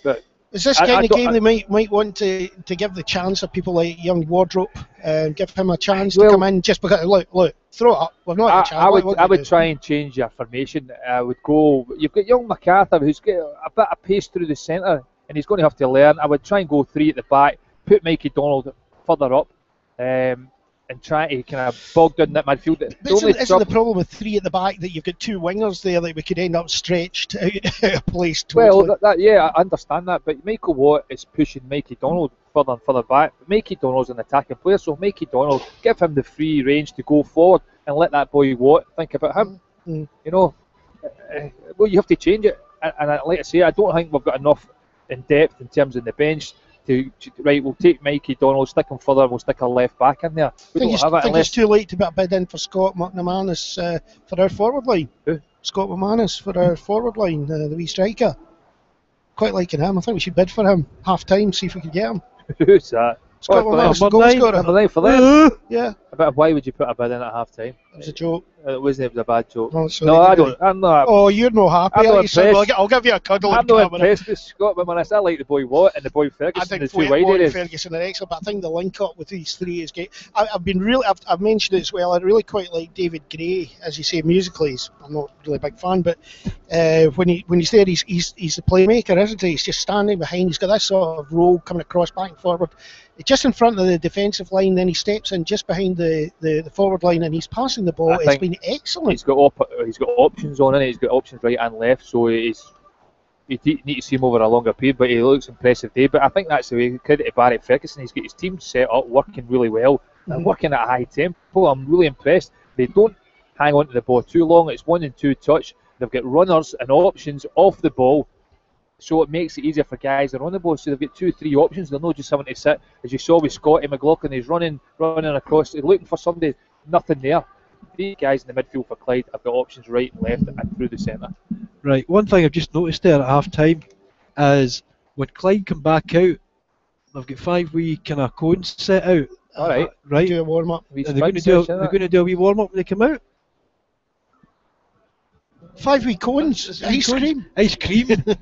But is this kind of game they might want to give the chance of people like young Wardrope, give him a chance to come in just because, look, throw it up. We've not had a chance. I would try and change your formation. I would go, you've got young MacArthur who's got a bit of pace through the centre, and he's going to have to learn. I would try and go three at the back, put Mikey Donald further up, and try to kind of bog down that midfield. Isn't the problem with three at the back that you've got two wingers there that we could end up stretched out of place totally? Well, I understand that, but Michael Watt is pushing Mikey Donald further and further back. Mikey Donald's an attacking player, so Mikey Donald, give him the free range to go forward and let that boy Watt think about him. You know, well, you have to change it, and like I say, I don't think we've got enough in depth in terms of the bench. We'll take Mikey Donald, stick him further, and we'll stick our left back in there. I think it's too late to bid in for Scott McManus for our forward line. Who? Scott McManus for our forward line, the wee striker. Quite liking him. I think we should bid for him half time, see if we can get him. Who's that? Scott McManus, the goal scorer. For them? Yeah. But why would you put a bid in at half time? It was a joke. It was a bad joke. Oh, no, I don't. I'm not. Oh, you're not happy. I'm not impressed. I'll give you a cuddle. I'm not impressed with Scott McManus. I like the boy Watt and the boy Ferguson. I think the two wide areas. Ferguson are excellent, but I think the link up with these three is great. I've mentioned it as well. I really quite like David Gray, as you say, musically. I'm not really a big fan, but when he's there, he's the playmaker, isn't he? He's just standing behind. He's got that sort of role coming across back and forward, just in front of the defensive line. Then he steps in just behind the forward line, and he's passing the ball. It's been excellent. He's got options on it. He's got options right and left, so you need to see him over a longer period. But he looks impressive today. But I think that's the way. Credit to Barry Ferguson. He's got his team set up, working really well, and working at a high tempo. I'm really impressed. They don't hang on to the ball too long. It's 1 and 2 touch. They've got runners and options off the ball, so it makes it easier for guys that are on the ball. So they've got 2-3 options. They're not just having to sit, as you saw with Scotty McLaughlin. He's running across. He's looking for somebody. Nothing there. 3 guys in the midfield for Clyde have got options right and left and through the centre. Right, one thing I've just noticed there at half time is when Clyde come back out, they've got 5 wee kind of cones set out. Alright. Right. Do a warm up. They're going to do a wee warm up when they come out. 5 wee cones. Ice cream. Ice cream. I think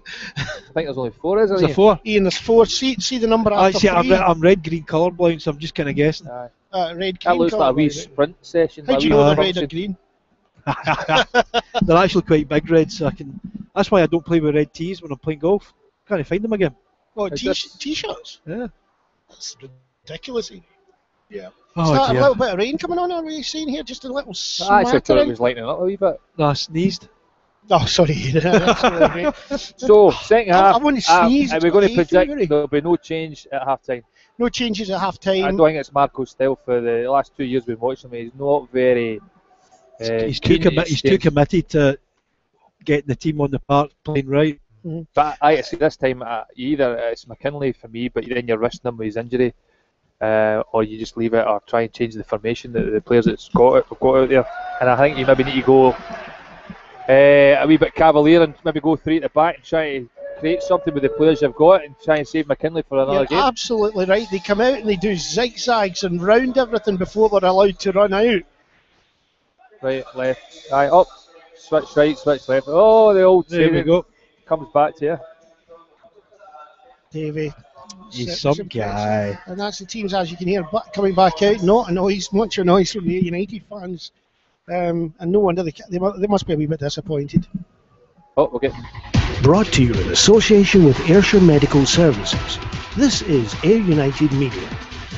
there's only 4, isn't there? There's 4. Ian, there's 4. See the number after 3. I'm red green colourblind, so I'm just kind of guessing. Red green. That looks like a wee sprint session. How do you know they're red or green? They're actually quite big reds, so that's why I don't play with red tees when I'm playing golf. Can't find them again. Oh, t-shirts? Yeah. That's ridiculous. Yeah. Oh, Is that dear. a little bit of rain coming on? Are we seeing here just a little I actually thought it smattering? was lightening up a wee bit. No, I sneezed. Oh, sorry. That's really great. So, second half, I want to sneeze. and we're going to predict there'll be no change at half time. No changes at half time. I don't think it's Marco's style. For the last 2 years we've been watching him, he's not very. He's too committed to getting the team on the park playing right. Mm-hmm. But I see this time either it's McKinley for me, but then you're risking him with his injury, or you just leave it or try and change the formation that the players that's got out there. And I think you maybe need to go a wee bit cavalier and maybe go 3 at the back and try to create something with the players you've got and try and save McKinley for another game. Absolutely right. They come out and they do zigzags and round everything before they're allowed to run out. Right, left, right, up, switch right, switch left. Oh, the old There we go. comes back to you. Davey. He's some guy. And that's the teams, as you can hear, coming back out. Not a noise, much a noise from the United fans. And no wonder they must be a wee bit disappointed. Oh, okay. Brought to you in association with Ayrshire Medical Services. This is Ayr United Media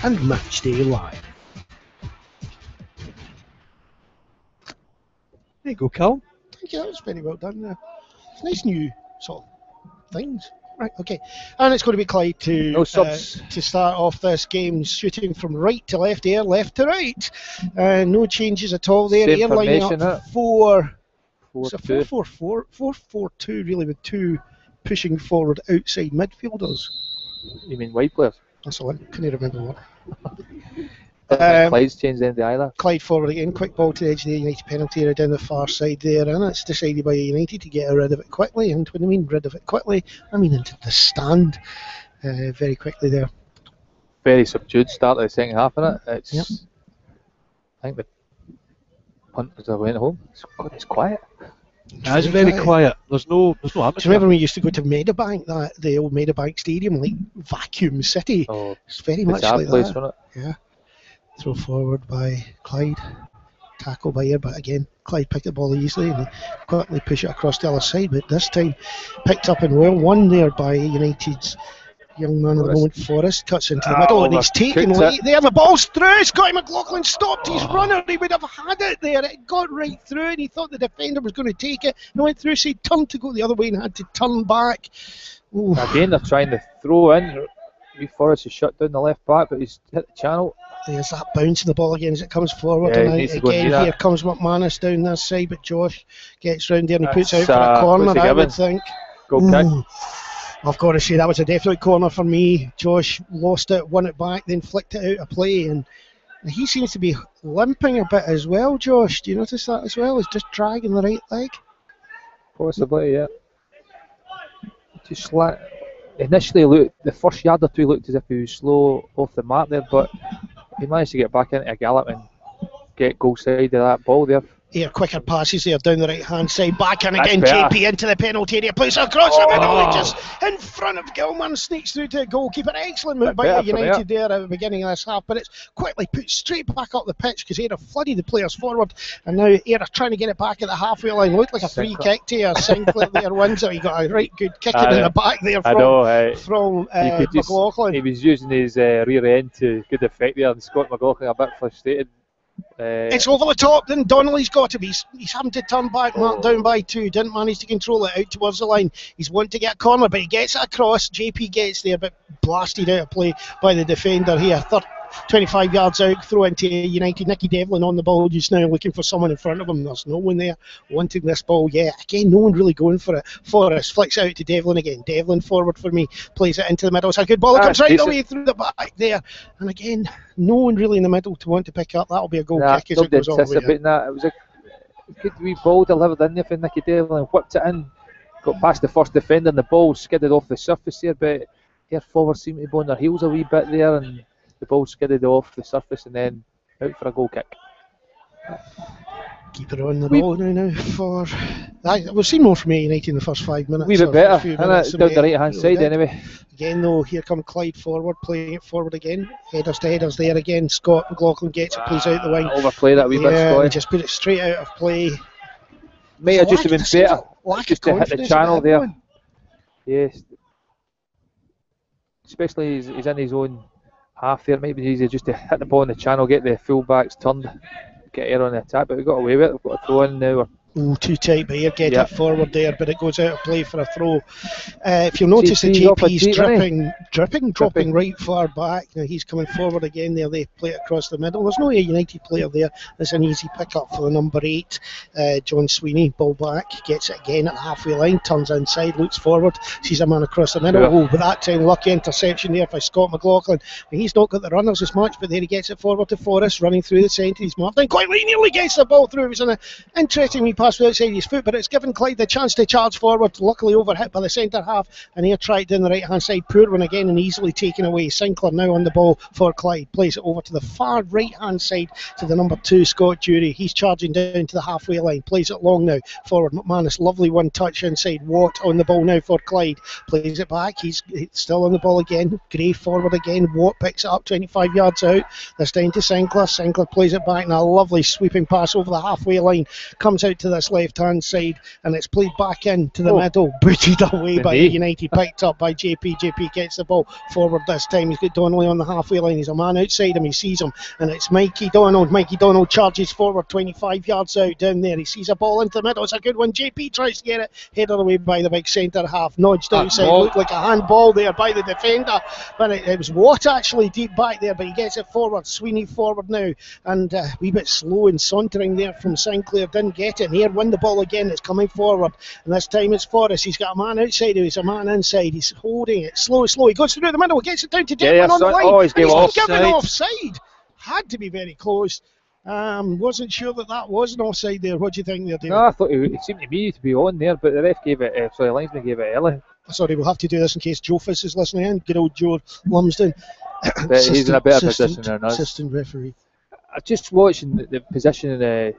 and Matchday Live. There you go, Cal. Thank you, that was very well done there. It's nice new sort of things. Right, okay. And it's going to be Clyde to start off this game, shooting from right to left, Ayr left to right. No changes at all there. Ayr lining up 4-4-2 really, with two pushing forward outside midfielders. You mean wide players? That's the one. Couldn't remember what. Clyde's changed the end of either. Clyde forward again, quick ball to the edge of the United penalty area down the far side there, and it's decided by United to get rid of it quickly. And when I mean rid of it quickly, I mean into the stand very quickly there. Very subdued start of the second half in it. It's, I think the punters went home. It's quiet. It's very quiet. There's no atmosphere. Do you remember when we used to go to Meadowbank, the old Meadowbank Stadium, like Vacuum City? Oh, it's very much like place, that. Wasn't it? Yeah. Throw forward by Clyde. Tackle by Ayr, but again, Clyde picked the ball easily and they quickly push it across the other side. But this time, picked up and well, won there by United's young man at the moment. Forrest cuts into the middle and he's taken late there. The ball's through. Scotty McLaughlin stopped his runner. He would have had it there. It got right through and he thought the defender was going to take it. And went through, so he turned to go the other way and had to turn back. Ooh. Again, they're trying to throw in. Forrest has shut down the left back, but he's hit the channel. There's that bouncing the ball again as it comes forward. Yeah, and again, here comes McManus down this side, but Josh gets round there and he puts out for a corner, I would think. Goal kick. I've got to say, that was a definite corner for me. Josh lost it, won it back, then flicked it out of play, and he seems to be limping a bit as well, Josh. Do you notice that as well? He's just dragging the right leg. Possibly, yeah. Just like initially, the first yard or two looked as if he was slow off the mark there, but he managed to get back into a gallop and get goal side of that ball there. Here, quicker passes there down the right hand side, back in again. JP into the penalty area, plays across the middle, just in front of Gilman, sneaks through to the goalkeeper. Excellent move by United there at the beginning of this half, but it's quickly put straight back up the pitch because Ayr have flooded the players forward, and now Ayr are trying to get it back at the halfway line. Looked like a free kick to Ayr. Sinclair there wins it. He got a right good kick in the back there from McLaughlin. He was using his rear end to good effect there, and Scott McLaughlin a bit frustrated. It's over the top, then Donnelly's got to be. He's having to turn back, marked down by two. Didn't manage to control it out towards the line. He's wanting to get a corner, but he gets it across. JP gets there, but blasted out of play by the defender here. 25 yards out, throw into United. Nicky Devlin on the ball just now, looking for someone in front of him. There's no one there wanting this ball yet. Again, no one really going for it. Forrest flicks out to Devlin again. Devlin forward for me, plays it into the middle. It's a good ball. It comes right away through the back there. And again, no one really in the middle to want to pick up. That'll be a goal kick as it goes all the way out. That. It was a good wee ball delivered in there for Nicky Devlin. Whipped it in, got past the first defender, and the ball skidded off the surface there. But Ayr forward seemed to be on their heels a wee bit there, and the ball skidded off the surface and then out for a goal kick. Keeper on the ball now for that. We've seen more from United in the first 5 minutes. A wee bit better, down the right hand side anyway. Again though, here come Clyde forward, playing it forward again. Headers to headers there again. Scott McLaughlin gets it, plays out the wing. Overplayed that a wee bit, Scott. Just put it straight out of play. May have just have been better. Just to hit the channel there. Yes. Especially he's in his own half there. It might be easier just to hit the ball in the channel, get the full-backs turned, get Ayr on the attack, but we got away with it. We've got a throw in now. Too tight by Ayr, get it forward there, but it goes out of play for a throw. If you'll notice that JP's dropping right far back. Now he's coming forward again there. They play it across the middle. There's no United player there. There's an easy pick up for the number 8, John Sweeney. Ball back, gets it again at the halfway line, turns inside, looks forward, sees a man across the middle. But that time, lucky interception there by Scott McLaughlin. He's not got the runners as much, but then he gets it forward to Forrest, running through the centre. He's marked in quite nearly gets the ball through. It was an interesting wee pass outside his foot, but it's given Clyde the chance to charge forward. Luckily overhit by the centre half, and Ayr tried down the right hand side. Poor one again, and easily taken away. Sinclair now on the ball for Clyde. Plays it over to the far right hand side to the number 2 Scott Jury. He's charging down to the halfway line. Plays it long now forward. McManus, lovely one touch inside. Watt on the ball now for Clyde. Plays it back. He's still on the ball again. Gray forward again. Watt picks it up 25 yards out. This time to Sinclair. Sinclair plays it back, and a lovely sweeping pass over the halfway line. Comes out to this left hand side, and it's played back into the middle. Booted away by United. Picked up by JP. JP gets the ball forward this time. He's got Donnelly on the halfway line. He's a man outside him. He sees him, and it's Mikey Donald. Mikey Donald charges forward 25 yards out down there. He sees a ball into the middle. It's a good one. JP tries to get it. Headed away by the big centre half. Nudged outside. Looked like a handball there by the defender, but it was Watt actually deep back there, but he gets it forward. Sweeney forward now, and a wee bit slow and sauntering there from Sinclair. Didn't get it, and here win the ball again. It's coming forward, and this time it's Forrest. He's got a man outside him. He's a man inside. He's holding it slow. He goes through the middle. Gets it down to Devlin on the line. Oh, he's given offside. Had to be very close. Wasn't sure that was an offside there. What do you think there, David? No, I thought it seemed to me to be on there, but the ref gave it. The linesman gave it early. Sorry, we'll have to do this in case Joe Fiss is listening in. Good old Joe Lumsden. He's in a better position than us. Assistant referee. I just watching the position of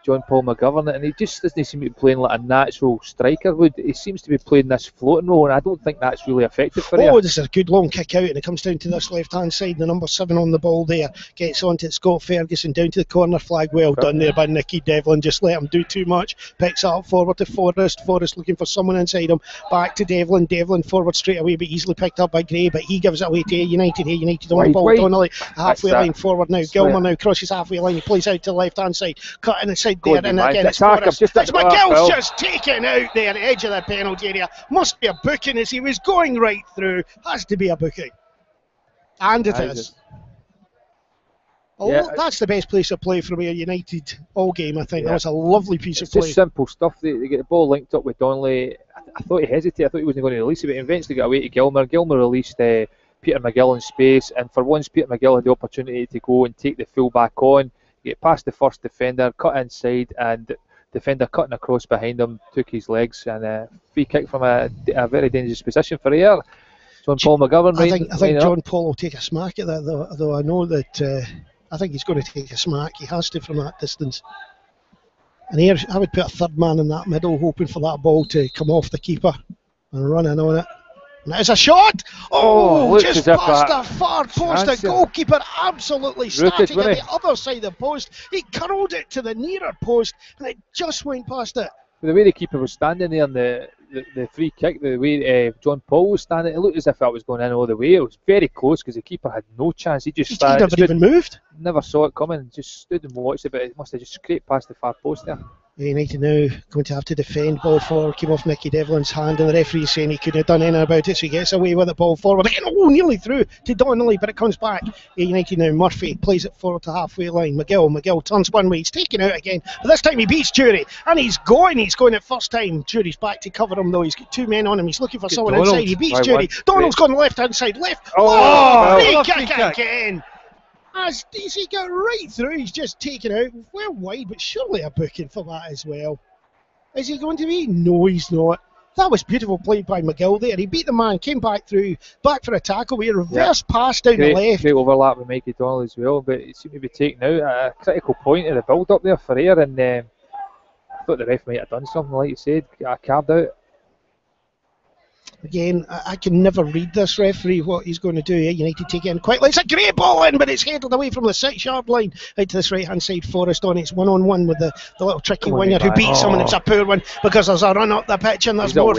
John Paul McGovern, and he just doesn't seem to be playing like a natural striker would. He seems to be playing this floating role, and I don't think that's really effective for him. This is a good long kick out, and it comes down to this left hand side. The number 7 on the ball there gets on to Scott Ferguson, down to the corner flag. Well done there by Nicky Devlin. Just let him do too much. Picks it up forward to Forrest. Forrest looking for someone inside him. Back to Devlin. Devlin forward straight away, but easily picked up by Gray. But he gives it away to Ayr United. Ayr United on the ball. Donnelly halfway line forward now. Gilmer now crosses halfway line. He plays out to the left hand side. Cut inside there, and again it's Forrest. It's McGill's just taken out there, the edge of the penalty area. Must be a booking as he was going right through. Has to be a booking. And it is. That's the best place to play from Ayr United all game, I think. That was a lovely piece of play. It's just simple stuff. They get the ball linked up with Donnelly. I thought he hesitated. I thought he wasn't going to release it, but he eventually got away to Gilmer. Gilmer released Peter McGill in space, and for once Peter McGill had the opportunity to go and take the full back on, get past the first defender, cut inside, and defender cutting across behind him, took his legs, and a free kick from a very dangerous position for Ayr. John Paul McGovern. I think John Paul will take a smack at that, though I know that I think he's going to take a smack. He has to from that distance. And here I would put a third man in that middle, hoping for that ball to come off the keeper and run in on it. And it's a shot! Just past the far post. The goalkeeper absolutely static at the other side of the post. He curled it to the nearer post, and it just went past it. The way the keeper was standing there, and the free kick, the way John Paul was standing, it looked as if that was going in all the way. It was very close because the keeper had no chance. He never even moved. Never saw it coming. Just stood and watched it, but it must have just scraped past the far post there. United now going to have to defend. Ball forward, came off Nicky Devlin's hand, and the referee saying he couldn't have done anything about it, so he gets away with it. Ball forward again, nearly through to Donnelly, but it comes back. United now, Murphy plays it forward to halfway line. McGill turns one way, he's taken out again, but this time he beats Jury, and he's going at first time. Jury's back to cover him though. He's got 2 men on him, he's looking for someone inside. He beats Jury. Donald's gone left hand side, left. Free kick again. As he got right through, he's just taken out well wide, but surely a booking for that as well. Is he going to be? No, he's not. That was beautiful play by McGill there. He beat the man, came back through, back for a tackle. We reverse pass down the left. Great overlap with Mikey Donnelly as well, but it seemed to be taken out at a critical point in the build up there for Ayr, and I thought the ref might have done something, like you said, got a card out. Again, I can never read this referee, what he's going to do. United take it in quickly. It's a great ball in, but it's headed away from the 6-yard line out to this right-hand side. Forrest on it's one-on-one with the little tricky winger who beats someone. It's a poor one because there's a run up the pitch and there's more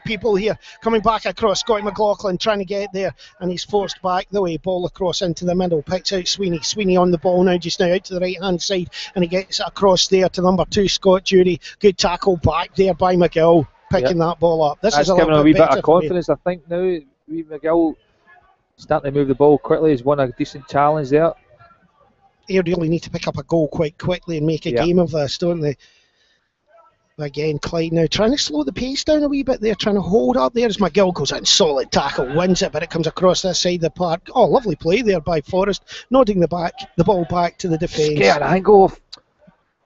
people here coming back across. Scotty McLaughlin trying to get there, and he's forced back the way. Ball across into the middle. Picks out Sweeney. Sweeney on the ball now, just now out to the right-hand side, and he gets it across there to number 2, Scott Jury. Good tackle back there by McGill. Picking that ball up. This is giving a wee bit of confidence, I think, now. Wee McGill starting to move the ball quickly. He's won a decent challenge there. They really need to pick up a goal quite quickly and make a game of this, don't they? Again, Clyde now trying to slow the pace down a wee bit there, trying to hold up there as McGill goes in. Solid tackle, wins it, but it comes across this side of the park. Lovely play there by Forrest, nodding the ball back to the defence. Scared angle.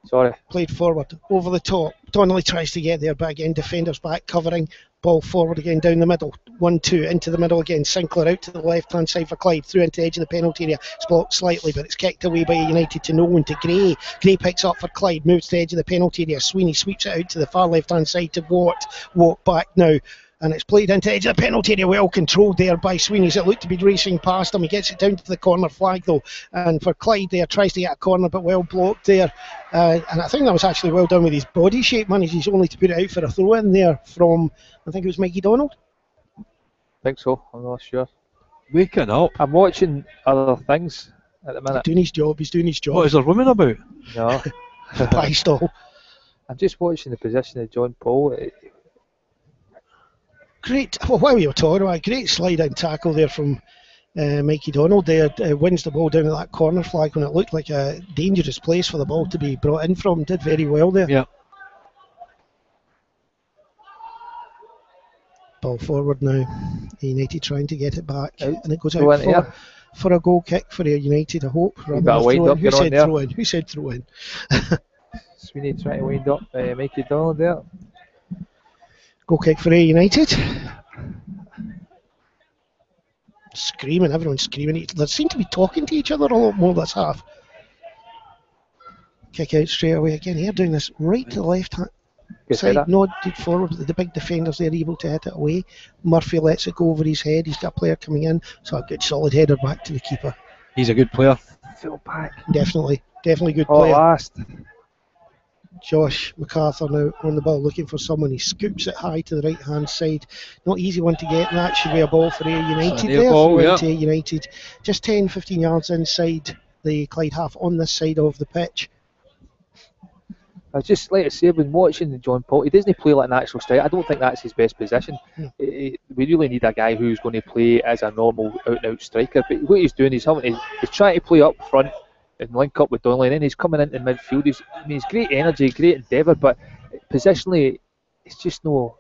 Sorry. Played forward, over the top. Donnelly tries to get there, but again, defenders back covering. Ball forward again, down the middle. 1-2, into the middle again. Sinclair out to the left-hand side for Clyde. Through into the edge of the penalty area. It's blocked slightly, but it's kicked away by United to no one, to Gray. Gray picks up for Clyde, moves to the edge of the penalty area. Sweeney sweeps it out to the far left-hand side to Watt. Watt back now. And it's played into the edge of the penalty area, well controlled there by Sweeney. It looked to be racing past him. He gets it down to the corner flag though. And for Clyde there, tries to get a corner but well blocked there. And I think that was actually well done with his body shape. Manages only to put it out for a throw in there from, I think it was Mikey Donald. I think so, I'm not sure. Waking up. I'm watching other things at the minute. He's doing his job. What is there women about? No. Pie stall. I'm just watching the position of John Paul. Great, well, while we were talking about, great slide and tackle there from Mikey Donald there. Wins the ball down at that corner flag when it looked like a dangerous place for the ball to be brought in from. Did very well there. Yeah. Ball forward now. United trying to get it back. Out. And it goes Throw out in for a goal kick for Ayr United, I hope. You've got a wind up, Who said there. throw in? Who said throw in? Sweeney trying to wind up Mikey Donald there. Goal kick for Ayr United. Screaming, everyone's screaming. They seem to be talking to each other a lot more this half. Kick out straight away again. Here doing this right to the left hand side. Nodded forward. The big defenders there able to hit it away. Murphy lets it go over his head. He's got a player coming in. So a good solid header back to the keeper. He's a good player. Full back. Definitely good player. Last. Josh MacArthur now on the ball looking for someone. He scoops it high to the right hand side. Not easy one to get, and that should be a ball for Ayr United there. Ball, yeah. Ayr United just 10-15 yards inside the Clyde half on this side of the pitch. I just like to say, when watching John Paul, he doesn't play like an actual striker. I don't think that's his best position. We really need a guy who's going to play as a normal out-and-out striker. But what he's doing is he's trying to play up front and link up with Donnelly, and then he's coming into midfield. He's great energy, great endeavour, but positionally, it's just no.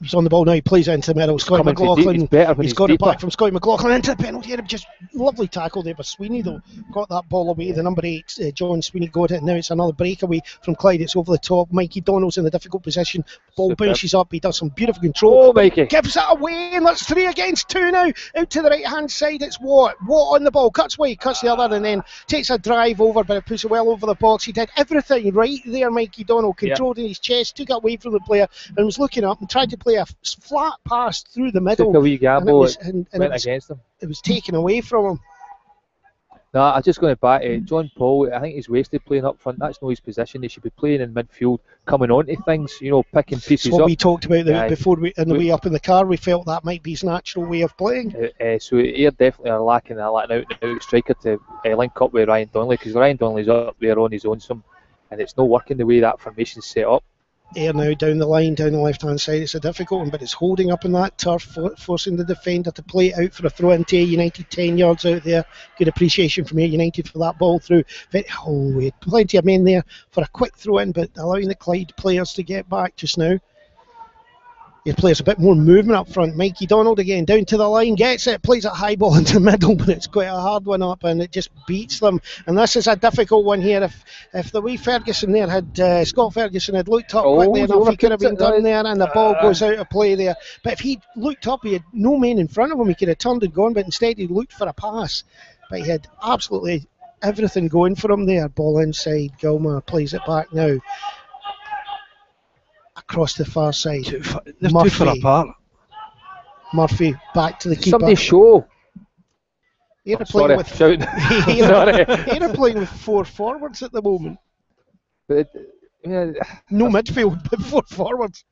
He's on the ball now, he plays into the middle. Scotty McLaughlin, he's got it back from Scotty McLaughlin into the penalty area. Just lovely tackle there by Sweeney though. Got that ball away. The number 8, John Sweeney, got it. Now it's another breakaway from Clyde. It's over the top. Mikey Donald's in a difficult position. Ball bounces up. He does some beautiful control. Oh, Mikey. Gives it away, and that's 3 against 2 now. Out to the right hand side, it's Watt. Watt on the ball. Cuts away, cuts the other, and then takes a drive over, but it puts it well over the box. He did everything right there, Mikey Donald. Controlled in his chest, took it away from the player, and was looking up and tried to play a flat pass through the middle. Took a wee gamble, and went against him. It was taken away from him. No, I'm just going to back it. John Paul, I think he's wasted playing up front. That's not his position. He should be playing in midfield, coming on to things, picking pieces It's what up. we talked about before on the way up in the car. We felt that might be his natural way of playing. So Ayr definitely are lacking an out striker to link up with Ryan Donnelly, because Ryan Donnelly's up there on his own, and it's not working the way that formation's set up. Ayr now down the line, down the left hand side. It's a difficult one, but it's holding up in that turf, forcing the defender to play it out for a throw into Ayr United, 10 yards out there. Good appreciation from Ayr United for that ball through. We had plenty of men there for a quick throw in, but allowing the Clyde players to get back just now. Your players a bit more movement up front. Mikey Donald again down to the line, gets it, plays a high ball into the middle, but it's quite a hard one up and it just beats them. And this is a difficult one here. If the wee Ferguson there had Scott Ferguson had looked up quickly enough, he could have been done there, and the ball goes out of play there. But if he looked up, he had no man in front of him. He could have turned and gone, but instead he looked for a pass. But he had absolutely everything going for him there. Ball inside. Gilmore plays it back now. Across the far side. They're too far apart. Murphy back to the keeper. Somebody show. Ayr playing with 4 forwards at the moment. But, no midfield, but 4 forwards.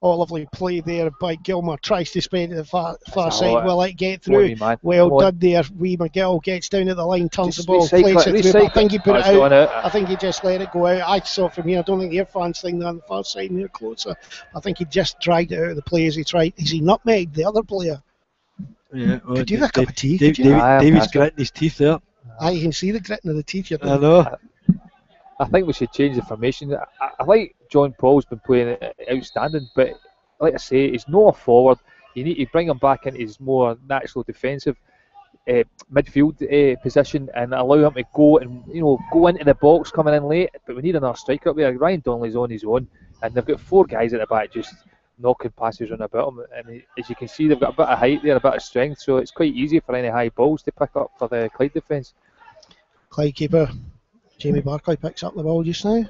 Oh, lovely play there by Gilmore. Tries to spread to the far side. Will it get through? Well done there. Wee McGill gets down at the line, turns the ball, plays it through. I think he put it out. I think he just let it go out. I saw from here. I don't think the Ayr fans think that on the far side near closer. I think he just dragged it out of the play as he tried. Is he nutmegged the other player? Yeah. Well, could you have a cup of tea? David's gritting his teeth there. You can see the gritting of the teeth. I know. I think we should change the formation. I like John Paul's been playing outstanding, but like I say, he's not a forward. You need to bring him back into his more natural defensive. midfield position and allow him to go and go into the box coming in late. But we need another striker up there. Ryan Donnelly's on his own, and they've got 4 guys at the back just knocking passes around about him. And as you can see, they've got a bit of height there, a bit of strength, so it's quite easy for any high balls to pick up for the Clyde defence. Clyde keeper Jamie Barclay picks up the ball just now.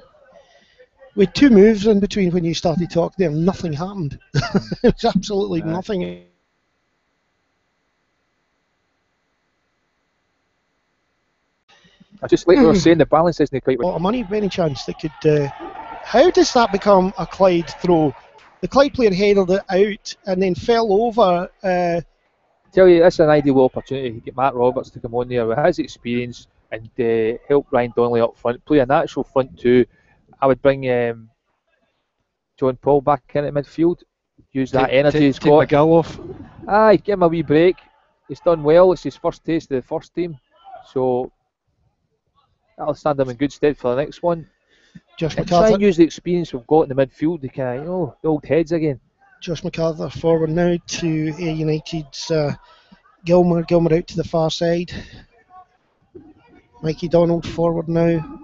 With 2 moves in between when you started talking there, nothing happened. It was absolutely nothing. Just like we were saying, the balance isn't quite right. A lot of money, by any chance, that could. How does that become a Clyde throw? The Clyde player headed it out and then fell over. Tell you, this is an ideal opportunity to get Matt Roberts to come on there with his experience and help Ryan Donnelly up front, play a natural front 2. I would bring John Paul back into midfield, use that energy he's got. Take McGill off. Aye, give him a wee break. He's done well. It's his first taste of the first team, so that'll stand him in good stead for the next one. Josh McArthur. Try and use the experience we've got in the midfield. They can, the old heads again. Josh McArthur forward now to Ayr United's Gilmer. Gilmer out to the far side. Mikey Donald forward now.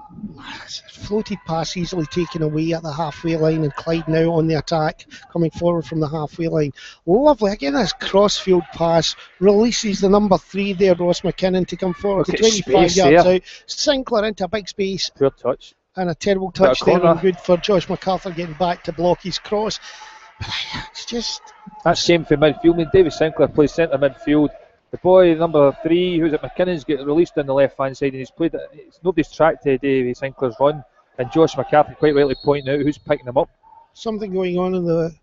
Floated pass easily taken away at the halfway line, and Clyde now on the attack, coming forward from the halfway line. Lovely, again this crossfield pass, releases the number 3 there, Ross McKinnon, to come forward to 25 yards out. Sinclair into a big space. Poor touch. And a terrible touch there, and good for Josh McArthur getting back to block his cross. It's just... That's shame for midfield. I mean, David Sinclair plays centre midfield. The boy, number 3, who's at McKinnon's, getting released on the left-hand side, and he's played. Nobody's tracked David Sinclair's run, and Josh McCarthy quite rightly pointing out who's picking him up. Something going on in the.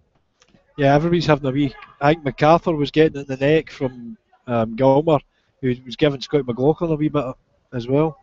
Yeah, everybody's having a wee. I think MacArthur was getting it in the neck from Gilmer, who was giving Scott McLaughlin a wee bit as well.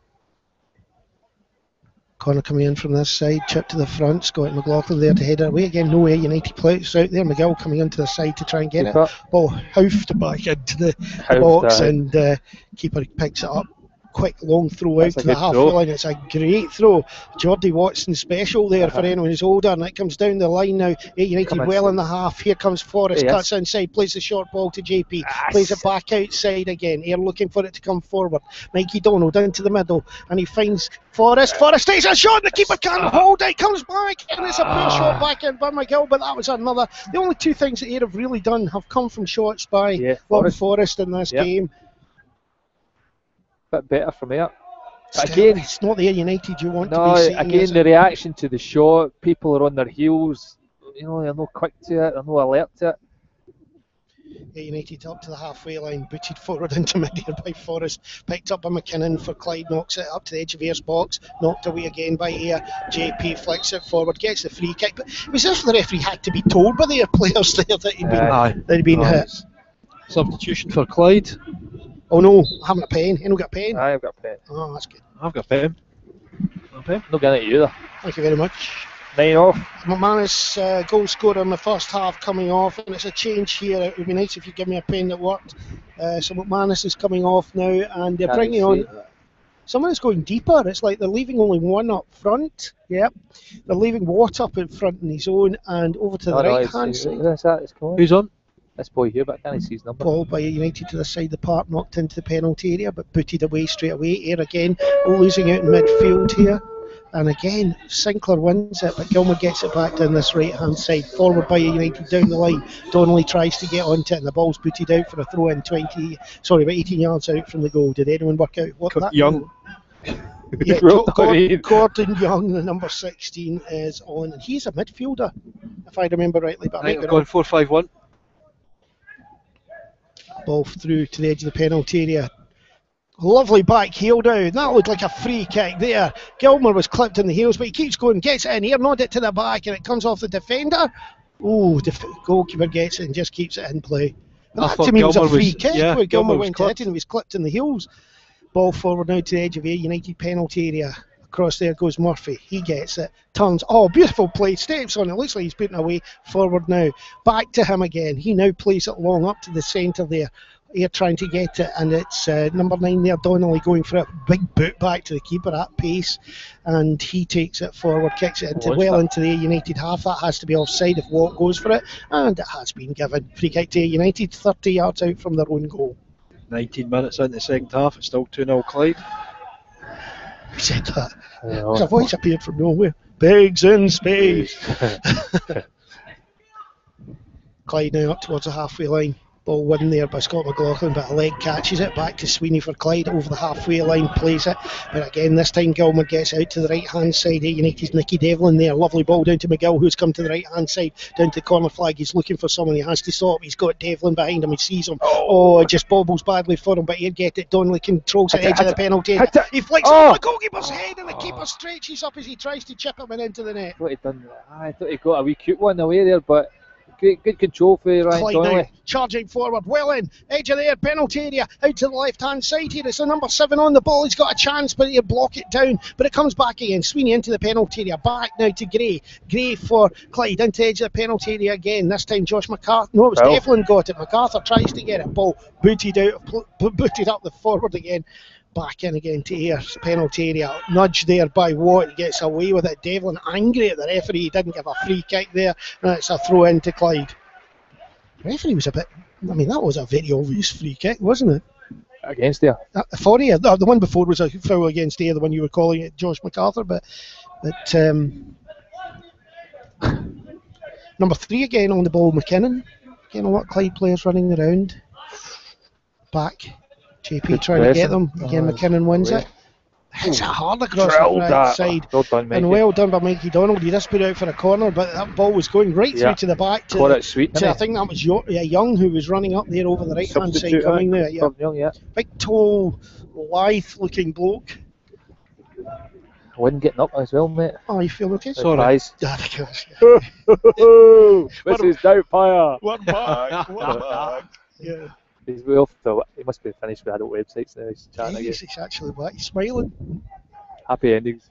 Corner coming in from this side, chip to the front. Scott McLaughlin there to head it away again. No Ayr United players out there. McGill coming into the side to try and get it. Ball hoofed back into the box, and keeper picks it up. Quick long throw out to the halfway line. It's a great throw. Geordie Watson special there for anyone who's older, and it comes down the line now. Ayr United well in the half. Here comes Forrest, cuts inside, plays the short ball to JP, plays it back outside again. Ayr looking for it to come forward. Mikey Donald into the middle, and he finds Forrest. Forrest takes a shot, and the keeper can't hold it. Comes back, and it's a poor shot back in by McGill, but that was another. The only 2 things that Ayr have really done have come from shots by Forrest in this game. Bit better from here. But again, it's not the Ayr United you want to be seeing. Again, the reaction to the shot, people are on their heels. They're not quick to it, they're not alert to it. Ayr United up to the halfway line, booted forward into mid-air by Forrest, picked up by McKinnon for Clyde, knocks it up to the edge of Ayr's box, knocked away again by Ayr. JP flicks it forward, gets the free kick, but it was as if the referee had to be told by the Ayr players there that he'd been hit. Substitution for Clyde. Oh no, I haven't got a pen. You not got a pen? I've got a pen. Oh, that's good. I've got a pen. Not getting it either. Thank you very much. 9 off. McManus, goal scorer in the first half, coming off, and it's a change here. It would be nice if you give me a pen that worked. So McManus is coming off now, and they're bringing on someone that's going deeper. It's like they're leaving only one up front. Yep. They're leaving Watt up in front in his own, and over to the right-hand side. Who's on? This boy here, but I can't see his number. Ball by United to the side of the park, knocked into the penalty area, but booted away straight away. Ayr again, losing out in midfield here. And again, Sinclair wins it, but Gilmer gets it back down this right-hand side. Forward by United down the line. Donnelly tries to get onto it, and the ball's booted out for a throw-in about 18 yards out from the goal. Did anyone work out what that Young. Yeah, Gordon Young, the number 16, is on. And he's a midfielder, if I remember rightly. But I think going 4-5-1. Ball through to the edge of the penalty area. Lovely back heel down. That looked like a free kick there. Gilmer was clipped in the heels, but he keeps going, gets it in here, nod it to the back, and it comes off the defender. Oh, goalkeeper gets it and just keeps it in play. That to me was a free kick where Gilmer went to it and he was clipped in the heels. Ball forward now to the edge of Ayr United penalty area. Across there goes Murphy. He gets it. Turns. Oh, beautiful play. Steps on it. Looks like he's putting away. Forward now. Back to him again. He now plays it long up to the centre there. Ayr trying to get it, and it's number 9 there, Donnelly, going for a big boot back to the keeper at pace, and he takes it forward, kicks it into the Ayr United half. That has to be offside if Watt goes for it, and it has been given. Free kick to Ayr United, 30 yards out from their own goal. 19 minutes into the second half, it's still 2-0 Clyde. Who said that? There's a voice appeared from nowhere. Pigs in space. Clyde now up towards the halfway line. Ball won there by Scott McLaughlin, but a leg catches it back to Sweeney for Clyde over the halfway line, plays it. But again, this time Gilmer gets out to the right hand side. United's Nicky Devlin there. Lovely ball down to McGill, who's come to the right hand side, down to the corner flag. He's looking for someone. He has to stop. He's got Devlin behind him. He sees him. Oh, it just bobbles badly for him, but he'll get it. Donnelly controls the edge of the penalty. He flicks it off the goalkeeper's head, and the keeper stretches up as he tries to chip him in into the net. I thought he got a wee cute one away there, but good control for Ryan Clyde Donnelly. now charging forward, well in, edge of the air, penalty area, out to the left hand side here. It's the number 7 on the ball. He's got a chance, but he'll block it down. But it comes back again. Sweeney into the penalty area, back now to Gray. Gray for Clyde into the edge of the penalty area again. This time Josh MacArthur. No, it was Devlin got it. MacArthur tries to get it. Ball booted up the forward again. Back in again to Ayer's penalty area. Nudge there by Watt. He gets away with it. Devlin angry at the referee. He didn't give a free kick there. And it's a throw in to Clyde. The referee was that was a very obvious free kick, wasn't it? Against Ayr. For Ayr. The one before was a foul against Ayr, the one you were calling it, Josh MacArthur. But number 3 again on the ball, McKinnon. Again, a lot of Clyde players running around. Back. JP trying to get them. Again, McKinnon wins it. Hits it hard across the right side. Well done, and well done by Mikey Donald. He just put it out for a corner, but that ball was going right through to the back. To I think that was Young who was running up there over the right hand side coming there. Yeah. Young, Big, tall, lithe looking bloke. I wasn't getting up as well, mate. Oh, you feel okay? Sorry. This is Doubtfire. We're back. Yeah. He must be finished with adult websites now. He's chatting again. He's actually back. He's smiling. Happy endings.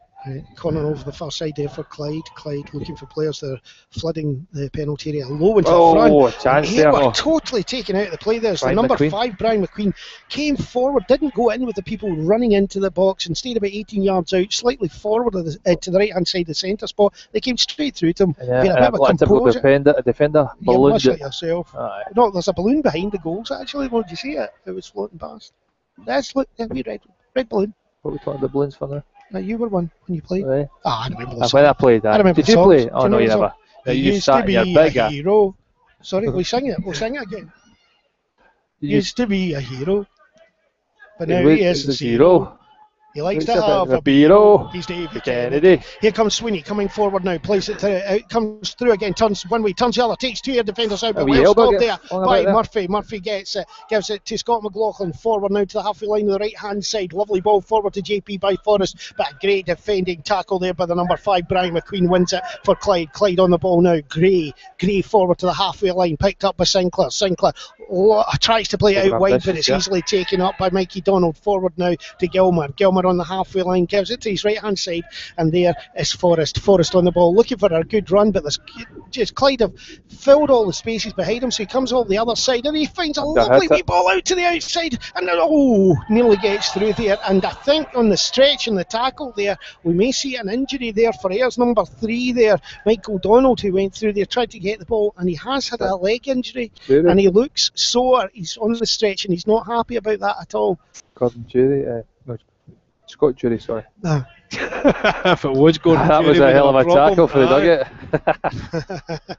Corner over the far side there for Clyde. Clyde looking for players that are flooding the penalty area low into the front. Chance they there. were totally taken out of the play there. So the number 5, Brian McQueen, came forward, didn't go in with the people running into the box and stayed about 18 yards out, slightly forward to the right hand side of the centre spot. They came straight through to him. A bit of a defender ballooned it yourself. No, there's a balloon behind the goals actually. Did you see it? It was floating past. That's red balloon. What are we talking about balloons for now? You were one when you played. Right. I remember when I played that. Did you play? Oh, no, you never. You used to be a hero. Sorry, we'll sing it again. Used to be a hero, but now he is a zero. He likes to have a hero. He's David Kennedy. Here comes Sweeney coming forward now. Plays it out, comes through again. Turns one way, turns the other. Takes 2 Ayr defenders out, but well stopped there by Murphy. Murphy gets it, gives it to Scott McLaughlin. Forward now to the halfway line on the right hand side. Lovely ball forward to JP by Forrest, but a great defending tackle there by the number 5 Brian McQueen. Wins it for Clyde. Clyde on the ball now. Gray forward to the halfway line, picked up by Sinclair. Tries to play it out wide, but it's easily taken up by Mikey Donald. Forward now to Gilmer on the halfway line, gives it to his right hand side, and there is Forrest on the ball, looking for a good run, but there's just Clyde have filled all the spaces behind him, so he comes on the other side and he finds a lovely wee ball out to the outside, and nearly gets through there. And I think on the stretch and the tackle there, we may see an injury there for Ayer's number 3 there, Michael Donald, who went through there, tried to get the ball, and he has had a leg injury, and he looks sore. He's on the stretch and he's not happy about that at all. Scott Jury, sorry. If it was going that was a hell of a tackle for the Dugget.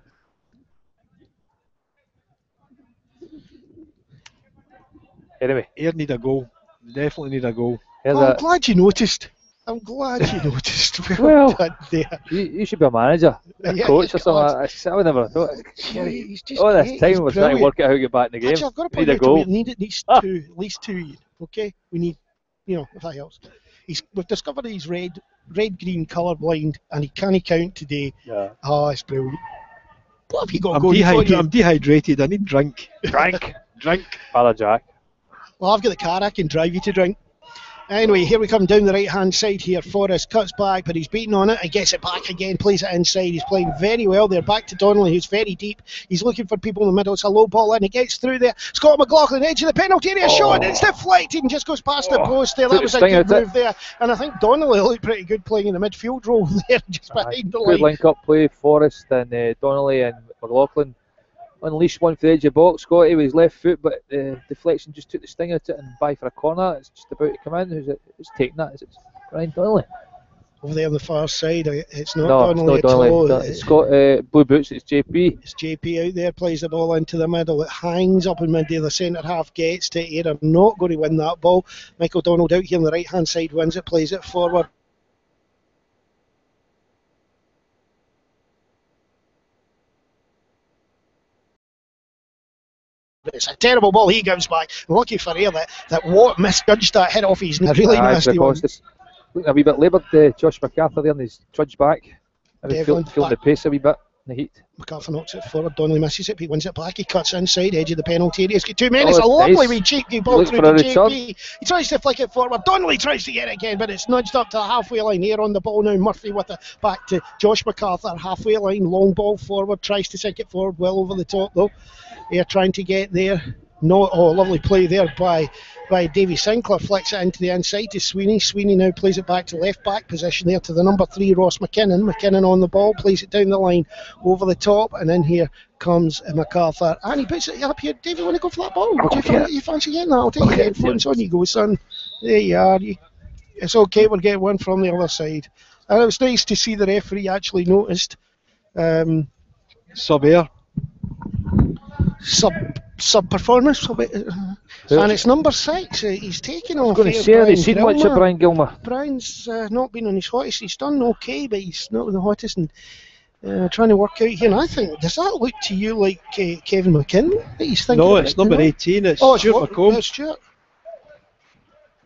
Anyway, Ayr need a goal. Definitely need a goal. I'm glad you noticed. Well, done there. You should be a manager, a coach or something. I would never thought. All this time was trying to work out how to get back in the game. Actually, I've got to point out we need at least two. Okay, we need, if that helps. We've discovered he's red-green colour blind, and he can't count today. Yeah. Oh, it's brilliant. What have you got I'm dehydrated. I need drink. Drink. Father Jack. Well, I've got the car. I can drive you to drink. Anyway, here we come down the right-hand side here. Forrest cuts back, but he's beaten on it and gets it back again, plays it inside. He's playing very well there. Back to Donnelly, who's very deep. He's looking for people in the middle. It's a low ball in. He gets through there. Scott McLaughlin, edge of the penalty area shot. It's deflected and just goes past the post there. That was a good move there. And I think Donnelly looked pretty good playing in the midfield role there, just behind the line. Good link-up play, Forrest and Donnelly and McLaughlin. unleash one for the edge of the box, Scotty, with his left foot, but the deflection just took the sting out of it and by for a corner. It's just about to come in. Who's taking that? Is it Brian Donnelly? Over there on the far side, it's not No, Donnelly it's not at all. Donnelly. It's got blue boots, it's JP. It's JP out there, plays the ball into the middle. It hangs up in midday. The centre half gets to Ayr. Not going to win that ball. Michael Donald out here on the right hand side wins it, plays it forward. It's a terrible ball he gives back. Lucky for Ayr that Watt misjudged that hit off his knee. A really nasty one. Looking a wee bit laboured, Josh MacArthur there, and he's trudged back. Maybe feeling the pace a wee bit in the heat. MacArthur knocks it forward. Donnelly misses it, he wins it back. He cuts inside, edge of the penalty area. He's got 2 men. It's a lovely wee cheeky ball through to JP. He tries to flick it forward. Donnelly tries to get it again, but it's nudged up to the halfway line. Here on the ball now. Murphy with it back to Josh MacArthur. Halfway line, long ball forward. Tries to sink it forward, well over the top though. They're trying to get there. No, lovely play there by Davy Sinclair. Flicks it into the inside to Sweeney. Sweeney now plays it back to left back position there to the number 3 Ross McKinnon. McKinnon on the ball, plays it down the line over the top, and in here comes MacArthur, and he puts it up here. Davy, want to go for that ball? Do you fancy getting that? I'll take your headphones on you go, son. There you are. It's okay, we'll get one from the other side. And it was nice to see the referee actually noticed. Sub-air. Sub performance, and it's number 6. He's taken off. I was going to say, have you seen much of Brian Gilmer? Brian's not been on his hottest. He's done okay, but he's not on the hottest, and trying to work out here. And I think, does that look to you like Kevin McKinley? No, it's number 18. It's Stuart McComb. Stuart.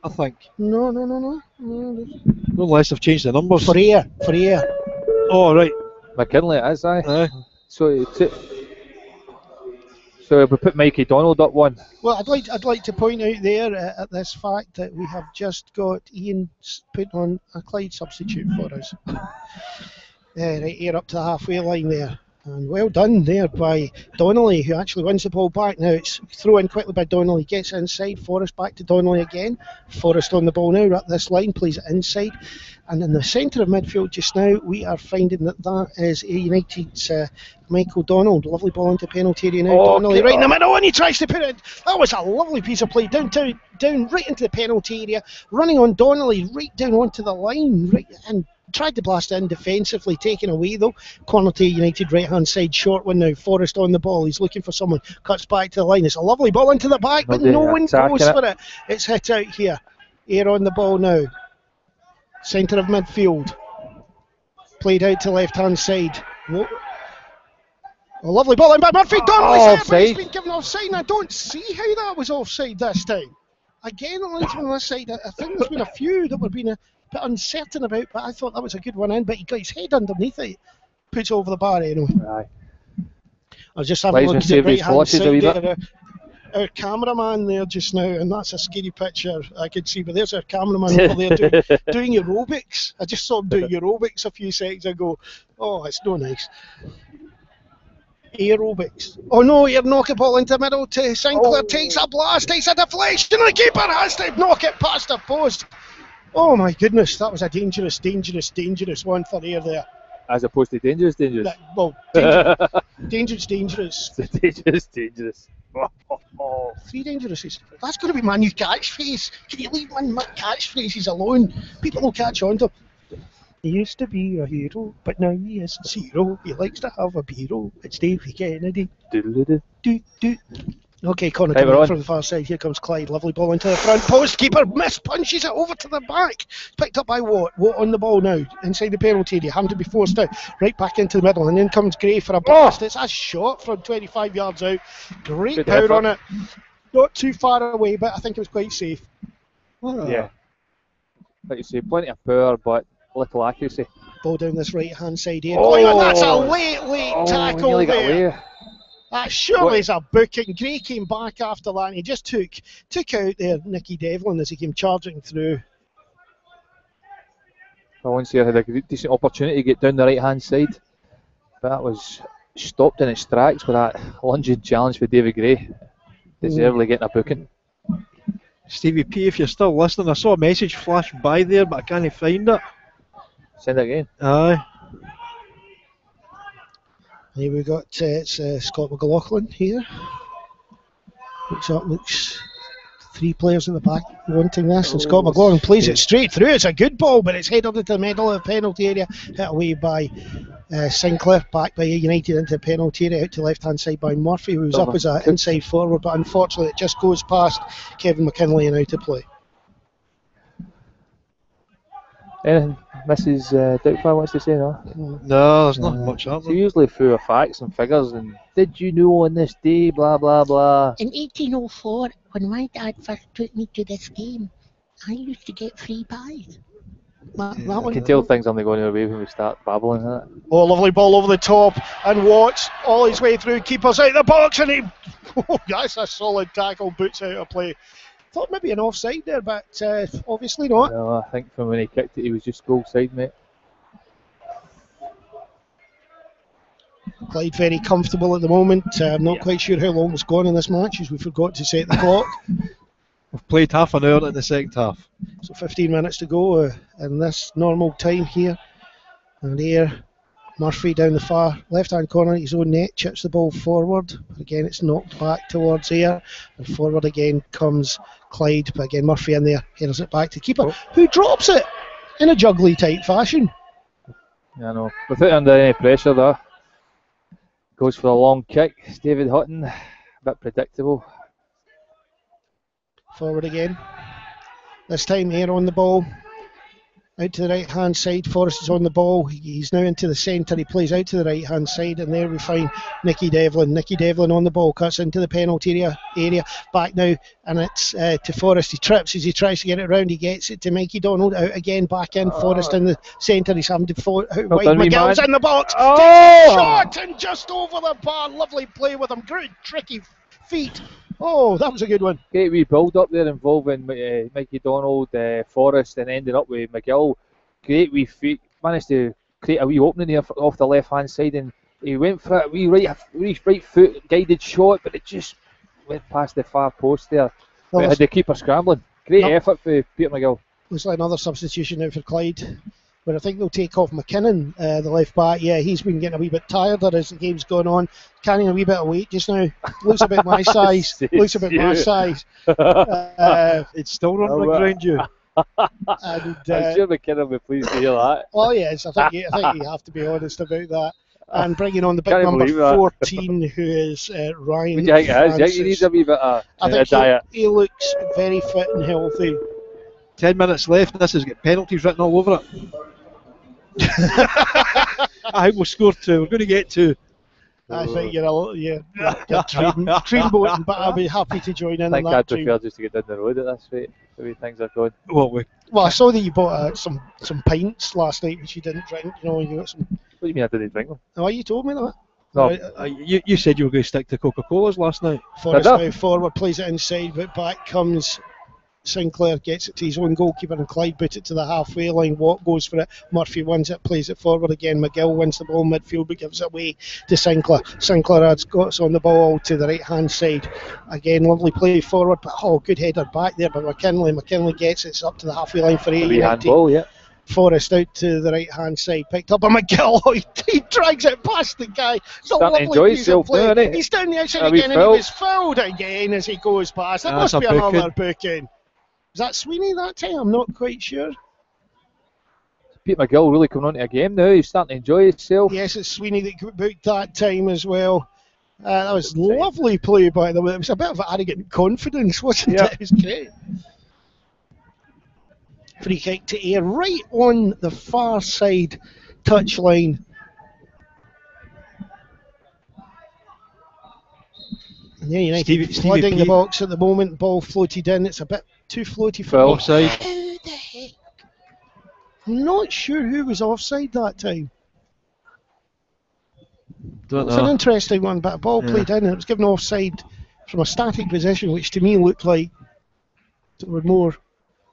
I think. No. Unless they've changed the numbers. For Ayr. Oh, right. McKinley, it is, aye. So we put Mikey Donald up one. Well, I'd like to point out there at this fact that we have just got Ian put on a Clyde substitute for us. Right here up to the halfway line there. And well done there by Donnelly, who actually wins the ball back. Now it's thrown in quickly by Donnelly, gets inside. Forrest back to Donnelly again. Forrest on the ball now, at this line, plays it inside. And in the centre of midfield just now, we are finding that is Ayr United's Michael Donald. Lovely ball into penalty area now. Donnelly right in the middle, and he tries to put it. That was a lovely piece of play. Down right into the penalty area. Running on Donnelly, right down onto the line. And tried to blast in defensively, taken away though. Corner to United, right hand side, short one now. Forrest on the ball, he's looking for someone, cuts back to the line. It's a lovely ball into the back, but no one goes for it. It's hit out here. Ayr on the ball now. Centre of midfield. Played out to left hand side. A lovely ball in by Murphy. Donnelly's there, but he's been given offside, and I don't see how that was offside this time. Again, on this side, I think there's been a few that were being a bit uncertain about, but I thought that was a good one in, but he got his head underneath it, puts over the bar anyway. Aye. I was just having a look at the right hand side there. Our cameraman there just now, and that's a scary picture I could see, but there's our cameraman over there doing aerobics. I just saw him doing aerobics a few seconds ago. Oh, it's no nice. Aerobics. Oh no, Ayr knock a ball into the middle to Sinclair, takes a blast, takes a deflection, and the keeper has to knock it past the post. Oh my goodness, that was a dangerous one for Ayr there. As opposed to dangerous. Dangerous. Oh, 3 dangerouses. That's going to be my new catchphrase. Can you leave my catchphrases alone? People will catch on to them. He used to be a hero, but now he is 0. He likes to have a hero. It's Davy Kennedy. Okay, corner coming from the far side. Here comes Clyde. Lovely ball into the front post. Keeper punches it over to the back. Picked up by Watt. Watt on the ball now. Inside the penalty area. Having to be forced out. Right back into the middle. And then comes Gray for a blast. It's a shot from 25 yards out. Great power on it. Not too far away, but I think it was quite safe. Yeah. Like you say, plenty of power, but little accuracy. Ball down this right hand side here. And that's a late tackle there. That surely is a booking. Gray came back after that and he just took out there Nicky Devlin as he came charging through. I once had a decent opportunity to get down the right hand side, but that was stopped in its tracks with that lunging challenge for David Gray. Deservedly getting a booking. Stevie P, if you're still listening, I saw a message flash by there, but I can't find it. Send it again. Aye. Here we've got it's Scott McLaughlin here. Looks 3 players at the back wanting this, and Scott McLaughlin plays it straight through. It's a good ball, but it's headed into the middle of the penalty area, hit away by Sinclair, back by United into the penalty area, out to the left hand side by Murphy, who was up as an inside forward, but unfortunately it just goes past Kevin McKinley and out of play. Anything Mrs. Doubtfire wants to say? No, there's not much up there. Usually full of facts and figures and did you know on this day, blah blah blah. In 1804, when my dad first took me to this game, I used to get free pies. I can tell things aren't going away when we start babbling that. Oh, lovely ball over the top, and Watts all his way through, keeper's out the box, and that's a solid tackle, boots out of play. Thought maybe an offside there, but obviously not. No, I think from when he kicked it, he was just goal side, mate. Clyde very comfortable at the moment. I'm not quite sure how long it's gone in this match, as we forgot to set the clock. We've played half an hour in the second half. So 15 minutes to go in this normal time here. And here, Murphy down the far left-hand corner, his own net, chips the ball forward. But again, it's knocked back towards Ayr. And forward again comes Clyde. But again, Murphy in there, headers it back to keeper, who drops it in a juggly type fashion. I know. Without under any pressure there. Goes for a long kick. It's David Hutton. A bit predictable. Forward again. This time Ayr on the ball. Out to the right hand side. Forrest is on the ball. He's now into the centre. He plays out to the right hand side, and there we find Nicky Devlin. Nicky Devlin on the ball, cuts into the penalty area. Back now, and it's to Forrest. He trips as he tries to get it round. He gets it to Mikey Donald. Out again, back in. Forrest in the centre. He's having to out wide. McGill's in the box. Shot and just over the bar. Lovely play with him. Good tricky feet. Oh, that was a good one. Great wee build up there involving Mikey Donald, Forrest, and ending up with McGill. Great wee feet. Managed to create a wee opening there off the left hand side, and he went for a wee right foot guided shot, but it just went past the far post there. It had the keeper scrambling. Great effort for Peter McGill. Looks like another substitution now for Clyde. But I think they'll take off McKinnon, the left back. Yeah, he's been getting a wee bit tired as the game's gone on. Carrying a wee bit of weight just now. Looks a bit my size. Looks a bit my size. It's still running around you. And, I'm sure McKinnon will be pleased to hear that. Oh yes, I think you have to be honest about that. And bringing on the big number 14, who is Ryan. What do you think it is? Do you think he needs a wee bit of a diet? He looks very fit and healthy. 10 minutes left, and this has got penalties written all over it. I think we'll score 2. We're going to get 2. I think you're dreamboating, but I'll be happy to join in. I think I'd prefer just to get down the road at this rate, the way things are going. Well, I saw that you bought some pints last night, which you didn't drink. You know, you got some. What do you mean I didn't drink them? Oh, you told me that. No, you said you were going to stick to Coca-Colas last night. Forrest now forward, plays it inside, but back comes Sinclair, gets it to his own goalkeeper, and Clyde boot it to the halfway line. Watt goes for it. Murphy wins it, plays it forward again. McGill wins the ball midfield, but gives it away to Sinclair. Sinclair has got on the ball to the right hand side. Again, lovely play forward, but good header back there. But McKinley gets it. It's up to the halfway line for Ayr United. Forrest out to the right hand side, picked up by McGill. He drags it past the guy. It's a lovely piece of play. He's down the outside again, and he was fouled again as he goes past. It must be another booking. Is that Sweeney that time? I'm not quite sure. Peter McGill really coming on to a game now. He's starting to enjoy himself. Yes, it's Sweeney that booked that time as well. That was lovely play by the way. It was a bit of arrogant confidence, wasn't it? It was great. Free kick to Ayr right on the far side touchline. And yeah, United flooding the box at the moment. Ball floated in. It's a bit too floaty for offside. Who the heck? I'm not sure who was offside that time. It's an interesting one, but a ball played in and it was given offside from a static position, which to me looked like there were more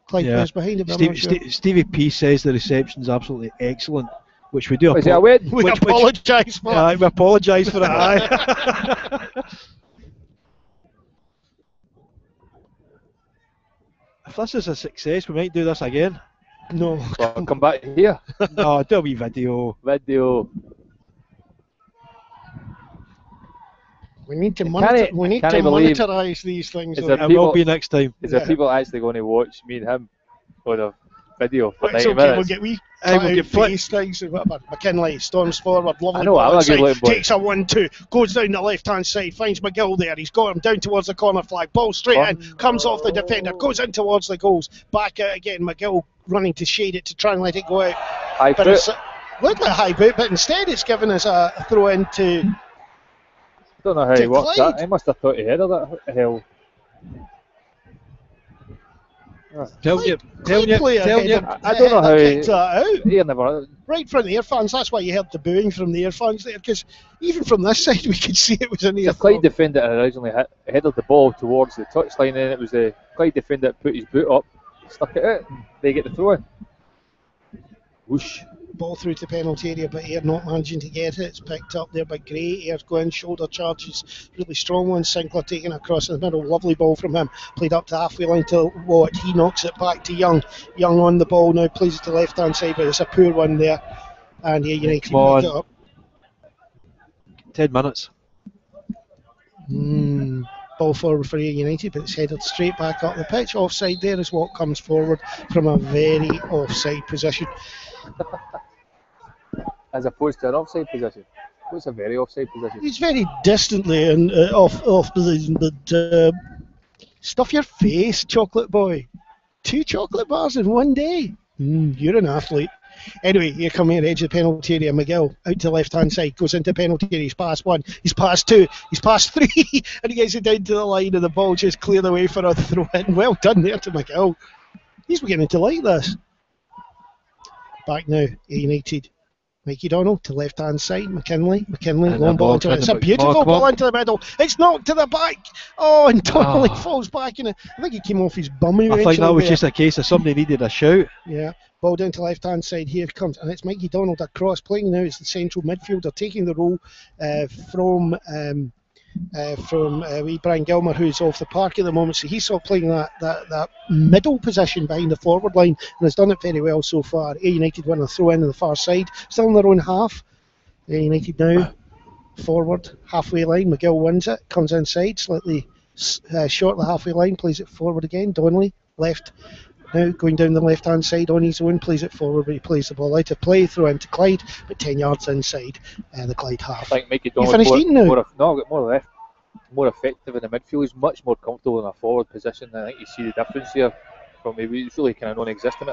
Clyde players behind it. Stevie P says the reception's absolutely excellent, which we do. We apologise for. Yeah, we apologise for it. If this is a success, we might do this again. No. Well, come back here. No, do a wee video. We need to Can monitor. I- We need can to I believe- monetize these things. Is though. there It people- will be next time. Is there Yeah. people actually going to watch me and him on a video for But it's 90 okay, minutes? we'll get We'll cut out get flipped. face things and whatever. McKinley storms forward, lovely I know, ball I'm a good inside, looking boy. takes a 1-2, goes down the left-hand side, finds McGill there, he's got him down towards the corner flag, ball straight in, comes off the defender, goes in towards the goals, back out again, McGill running to shade it to try and let it go out. High But foot. it's looked like a high boot, but instead it's given us a throw into. Don't know how he to worked Clyde. that. He must have thought he headed that hell. Tell you. Clyde player headed- I don't know how kicked that out. he never. Right in front of the Ayr fans, that's why you heard the booing from the Ayr fans there, because even from this side we could see it was an Ayr The Clyde throw. defender had originally headed the ball towards the touchline, and it was the Clyde defender that put his boot up, stuck it out, and they get the throw in. Whoosh. Ball through to penalty area, but Ayr not managing to get it. It's picked up there by Gray. Ayr going shoulder charges, really strong one. Sinclair taking across in the middle, lovely ball from him. Played up to halfway line to Watt. He knocks it back to Young. Young on the ball now, plays it to left hand side, but it's a poor one there. And Ayr United Come on. pick it up. 10 minutes. Ball forward for Ayr United, but it's headed straight back up the pitch. Offside there as Watt comes forward from a very offside position. As opposed to an offside position. What's a very offside position? He's very distantly and off position, but stuff your face, chocolate boy. 2 chocolate bars in one day. You're an athlete. Anyway, here come here, edge of the penalty area. McGill out to the left hand side, goes into penalty area. He's past 1, he's past 2, he's past 3, and he gets it down to the line, and the ball just cleared away for a throw in. Well done there to McGill. He's beginning to like this. Back now, A United. Mikey Donald to left hand side. McKinley, And long that ball ball into it. It's a come beautiful on. ball into the middle. It's knocked to the back. Oh, and Donnelly falls back in it. I think he came off his bum. I think that was just a case of somebody needed a shout. Yeah, ball down to left hand side. Here comes, and it's Mikey Donald across, playing now as the central midfielder, taking the role from wee Brian Gilmer, who's off the park at the moment. So he's sort of playing that middle position behind the forward line, and has done it very well so far. A United win a throw in on the far side, still in their own half. A United now forward, halfway line. McGill wins it, comes inside, slightly short the halfway line, plays it forward again. Donnelly, left. Now going down the left hand side on his own, plays it forward, but he plays the ball out of play, throw into Clyde, but 10 yards inside the Clyde half. I think Mikey You Donald finished eating now? more effective in the midfield. He's much more comfortable in a forward position. I think you see the difference here from maybe he's really kind of non-existent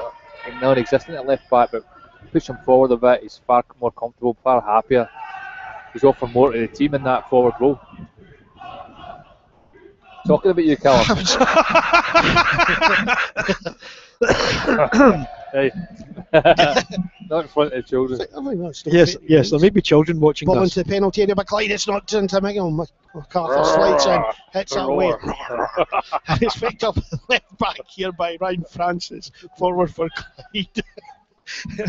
at left back, but push him forward a bit. He's far more comfortable, far happier. He's offering more to the team in that forward role. Talking about you, Callum. Hey. Not in front of the children. I think that's still Yes, fair. yes, there may be children watching Ball this. into the penalty area, but Clyde, it's not into McGill. MacArthur slides in, hits that away. And it's picked up left back here by Ryan Francis, forward for Clyde.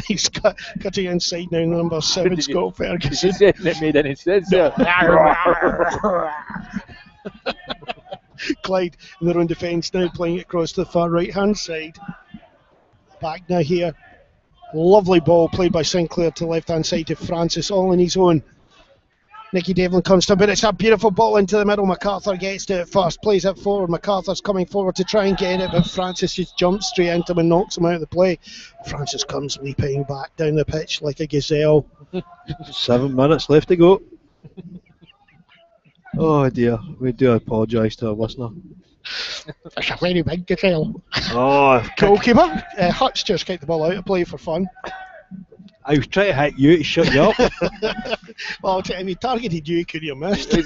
He's cutting inside now, number 7, Scott Ferguson. Did you say it made any sense there? Clyde in their own defence now, playing it across to the far right hand side. Back now here. Lovely ball played by Sinclair to the left hand side to Francis, all on his own. Nicky Devlin comes to, but it's a beautiful ball into the middle. MacArthur gets to it first, plays it forward. MacArthur's coming forward to try and get it, but Francis just jumps straight into him and knocks him out of the play. Francis comes leaping back down the pitch like a gazelle. 7 minutes left to go. Oh dear, we do apologise to our listener. It's a very big gazelle. Oh, Goalkeeper, Hutch just kicked the ball out of play for fun. I was trying to hit you to shut you up. Well, if he targeted you, could you have missed? He's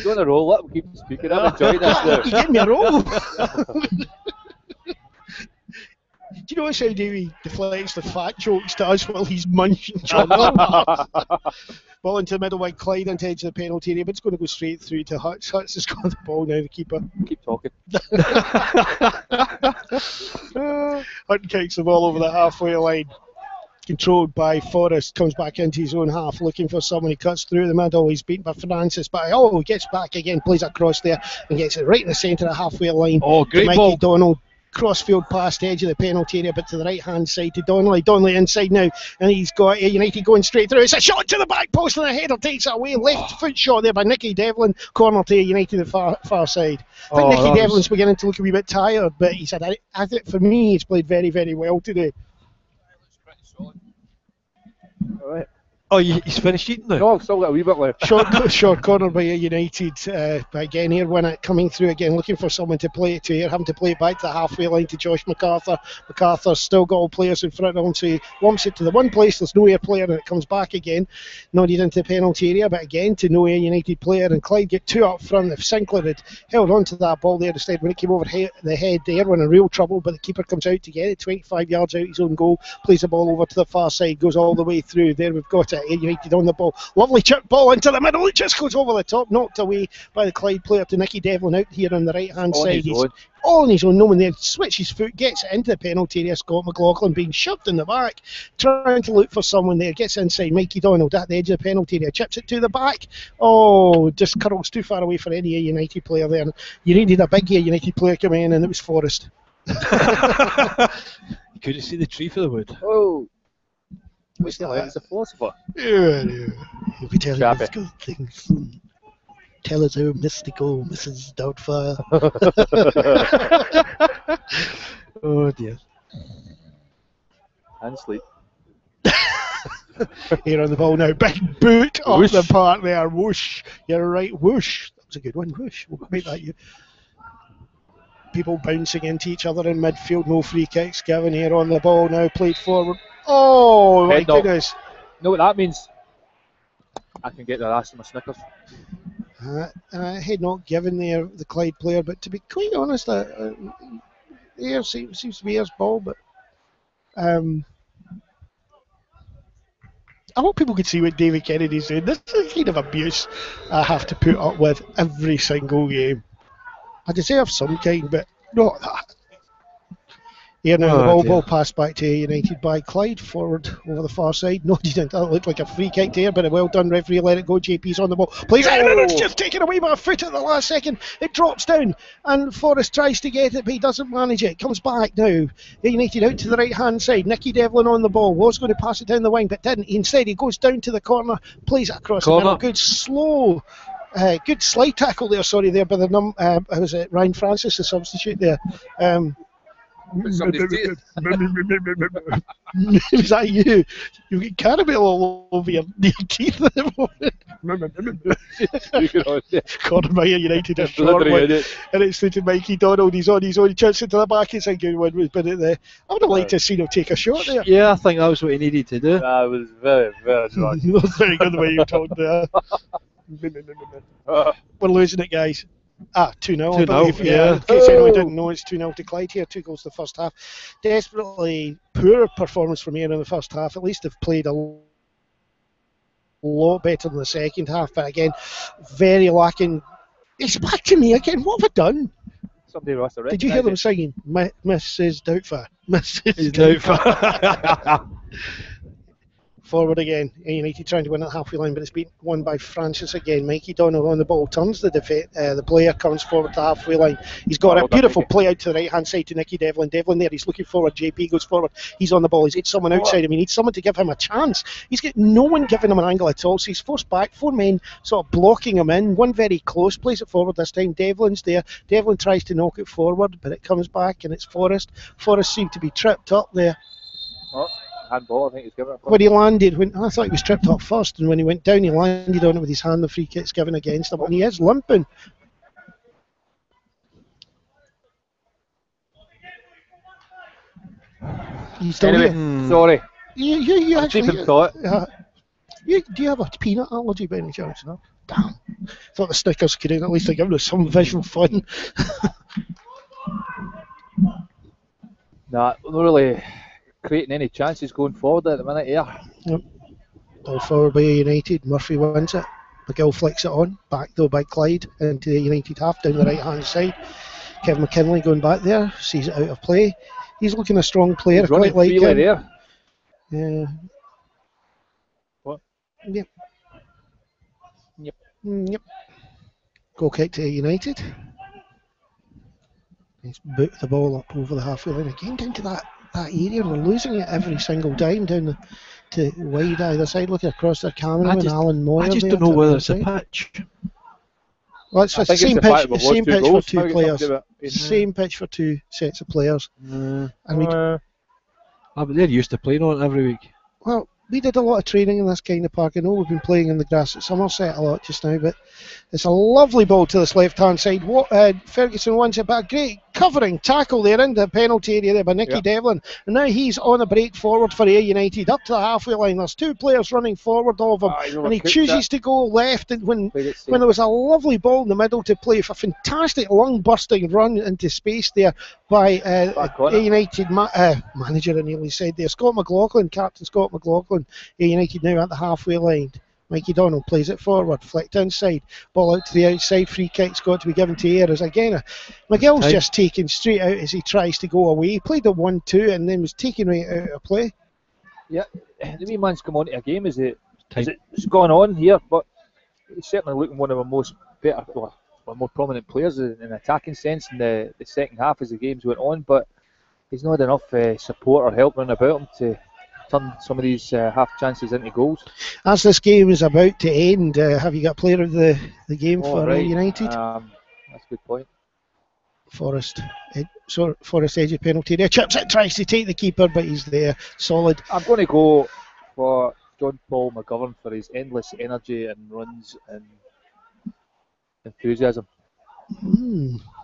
on a roll up, keep speaking. I'm enjoying this You now. gave me a roll. Do you notice how Davey deflects the fat jokes to us while he's munching chocolate? Ball into the middle by Clyde into edge of the penalty area, but it's going to go straight through to Hutch. Hutch has got the ball now, the keeper. Keep talking. Hutton kicks the ball over the halfway line. Controlled by Forrest, comes back into his own half, looking for someone. He cuts through the middle. He's beaten by Francis, but he gets back again, plays across there, and gets it right in the centre of the halfway line. Oh, great Mikey ball. Donald crossfield past the edge of the penalty area, but to the right-hand side to Donnelly. Donnelly inside now, and he's got Ayr United going straight through. It's a shot to the back post, and the header takes it away. Left foot shot there by Nicky Devlin. Corner to Ayr United the far side. I think Nicky Devlin's beginning to look a wee bit tired, but he said, I think for me, he's played very, very well today. All right. Oh, he's finished eating now? No, I've still got a wee bit left. Short corner by United. But again, here when it coming through again, looking for someone to play it to. Here having to play it back to the halfway line to Josh MacArthur. MacArthur's still got all players in front of him, so he lumps it to the one place. There's no Ayr player, and it comes back again. Nodded into the penalty area, but again to no Ayr United player. And Clyde get two up front. If Sinclair had held on to that ball there instead, when it came over the head, Ayr were in real trouble. But the keeper comes out to get it, 25 yards out his own goal, plays the ball over to the far side, goes all the way through. There we've got it. Ayr United on the ball. Lovely chip ball into the middle. It just goes over the top, knocked away by the Clyde player to Nicky Devlin out here on the right hand side. He's all on his own, no one there. Switches foot, gets it into the penalty area. Scott McLaughlin being shoved in the back, trying to look for someone there. Gets inside Mikey Donald at the edge of the penalty area, chips it to the back. Oh, just curls too far away for any Ayr United player there. You needed a big Ayr United player coming in, and it was Forrest. You couldn't see the tree for the wood. Oh. What's that? It's a philosopher. Yeah. He'll be telling us good things. Tell us how mystical Mrs. Doubtfire. Oh dear. And sleep. Here on the ball now. Big boot up the park there. Whoosh. You're right. Whoosh. That was a good one. Whoosh. We'll make that you. People bouncing into each other in midfield. No free kicks given here on the ball now. Played forward. Oh, my goodness. Know what that means? I can get the last of my Snickers. Head not given there, the Clyde player, but to be quite honest, Ayr seems to be Ayer's ball, but I hope people could see what David Kennedy's doing. This is the kind of abuse I have to put up with every single game. I deserve some kind, but not that. Here now, the ball passed back to United by Clyde, forward over the far side. No, that looked like a free kick there, but a well done referee, let it go. JP's on the ball, plays it in, and it's just taken away by a foot at the last second. It drops down, and Forrest tries to get it, but he doesn't manage it. Comes back now. United out to the right hand side. Nicky Devlin on the ball, was going to pass it down the wing, but didn't. Instead, he goes down to the corner, plays it across the middle. Good slow. Good slide tackle there, by the was it Ryan Francis, the substitute there. Was that you? You get caramel all over your teeth at the moment. Corner by United a short one, and it's to Mikey Donald. He's on his own. He chucks it to the back. It's a good one. But I would have liked to have seen him take a shot there. Yeah, I think that was what he needed to do. That was very, very drunk. Very good the way you talked there. We're losing it, guys. 2-0, I believe. Yeah. In case anyone didn't know, it's 2-0 to Clyde here. 2 goals the first half. Desperately poor performance from here in the first half. At least they've played a lot better than the second half. But again, very lacking. It's back to me again. What have I done? Somebody must have. Did you hear them singing? Mrs. Doubtfire. Mrs. Doubtfire. Forward again. United trying to win at the halfway line, but it's been won by Francis again. Mikey Donald on the ball, turns the player, comes forward to the halfway line. He's got a beautiful play out to the right hand side to Nicky Devlin. Devlin there, he's looking forward. JP goes forward. He's on the ball. He's got someone outside him. He needs someone to give him a chance. He's got no one giving him an angle at all. So he's forced back. 4 men sort of blocking him in. One very close, plays it forward this time. Devlin's there. Devlin tries to knock it forward, but it comes back and it's Forrest. Forrest seemed to be tripped up there. Handball, I think he's given it. When he landed, I thought he was tripped up first, and when he went down, he landed on it with his hand. The free kick's given against him, and he is limping. Sorry. You actually. Deep in thought. Do you have a peanut allergy by any chance? No? Damn. Thought the Snickers could at least have given us some visual fun. Not really creating any chances going forward at the minute here. Yep. Ball forward by United. Murphy wins it. McGill flicks it on. Back though by Clyde into the United half down the right hand side. Kevin McKinley going back there. Sees it out of play. He's looking a strong player. He's running quite like him. there. Yeah. What? Yep. Goal kick to United. He's booted the ball up over the halfway line again down to that area. We're losing it every single time down to wide either side. Looking across their camera and Alan Moyer. I just don't know whether it's a pitch. Well, it's the same pitch for two players. Same pitch for two sets of players. But they're used to playing on it every week. Well, we did a lot of training in this kind of park. I know we've been playing in the grass at Somerset a lot just now, but it's a lovely ball to this left-hand side. Ferguson wants it, but a great covering tackle there in the penalty area there by Nicky Devlin. And now he's on a break forward for Ayr United up to the halfway line. There's two players running forward of him, and he chooses to go left. And when there was a lovely ball in the middle to play for a fantastic lung-busting run into space there by Ayr United manager, I nearly said there, Scott McLaughlin, Captain Scott McLaughlin. Ayr United now at the halfway line. Mikey Donald plays it forward, flicked inside, ball out to the outside, free kick's got to be given to Ayr as again McGill's just taken straight out as he tries to go away. He played a 1-2 and then was taken right out of play. Yeah, the wee man's come on to a game, it's gone on here, but he's certainly looking one of the more prominent players in an attacking sense in the second half as the games went on, but he's not had enough support or help running about him to turn some of these half chances into goals. As this game is about to end, have you got player of the game for United? That's a good point. Forrest edge penalty there. Chips it, tries to take the keeper, but he's there. Solid. I'm going to go for John Paul McGovern for his endless energy and runs and enthusiasm.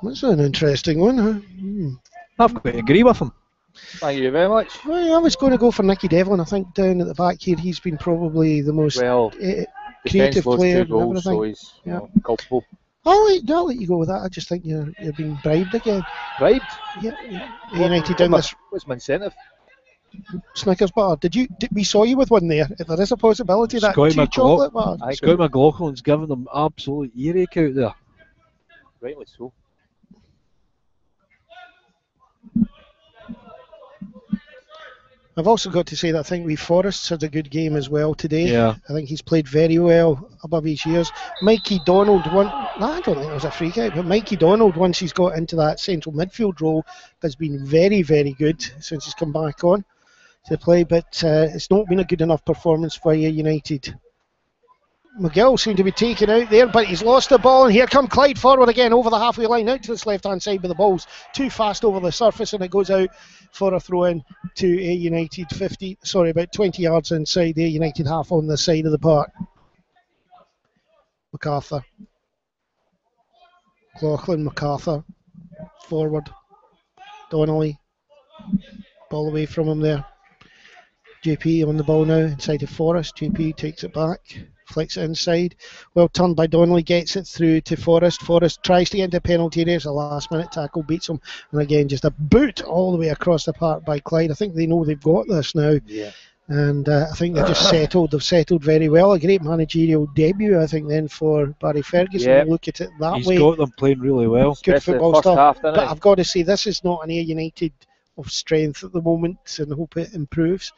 That's an interesting one, huh? I've got to agree with him. Thank you very much. Well, I was going to go for Nicky Devlin. I think down at the back here, he's been probably the most creative player. Goals, so he's culpable. I'll let you go with that. I just think you're being bribed again. Bribed? Yeah. United down this. What's my incentive? Snickers bar. We saw you with one there. There is a possibility that chocolate bar. Scott McLaughlin's given them absolute earache out there. Rightly so. I've also got to say that I think Forrest's had a good game as well today. Yeah. I think he's played very well above his years. Mikey Donald, I don't think it was a free kick, but Mikey Donald, once he's got into that central midfield role, has been very, very good since he's come back on to play, but it's not been a good enough performance for Ayr United. McGill seemed to be taken out there, but he's lost the ball, and here come Clyde forward again over the halfway line, out to this left-hand side, but the ball's too fast over the surface, and it goes out for a throw-in to Ayr United, about 20 yards inside Ayr United half on the side of the park. MacArthur. MacArthur. Forward. Donnelly. Ball away from him there. JP on the ball now, inside of Forrest. JP takes it back. Flicks it inside. Well turned by Donnelly, gets it through to Forrest. Forrest tries to get into penalty area. It's a last minute tackle, beats him. And again, just a boot all the way across the park by Clyde. I think they know they've got this now. Yeah. And I think they've just settled. They've settled very well. A great managerial debut, I think, then for Barry Ferguson. Yeah. Look at it that He's way. He's got them playing really well. Good football stuff. Half, but I've got to say, this is not an Ayr United of strength at the moment, and I hope it improves.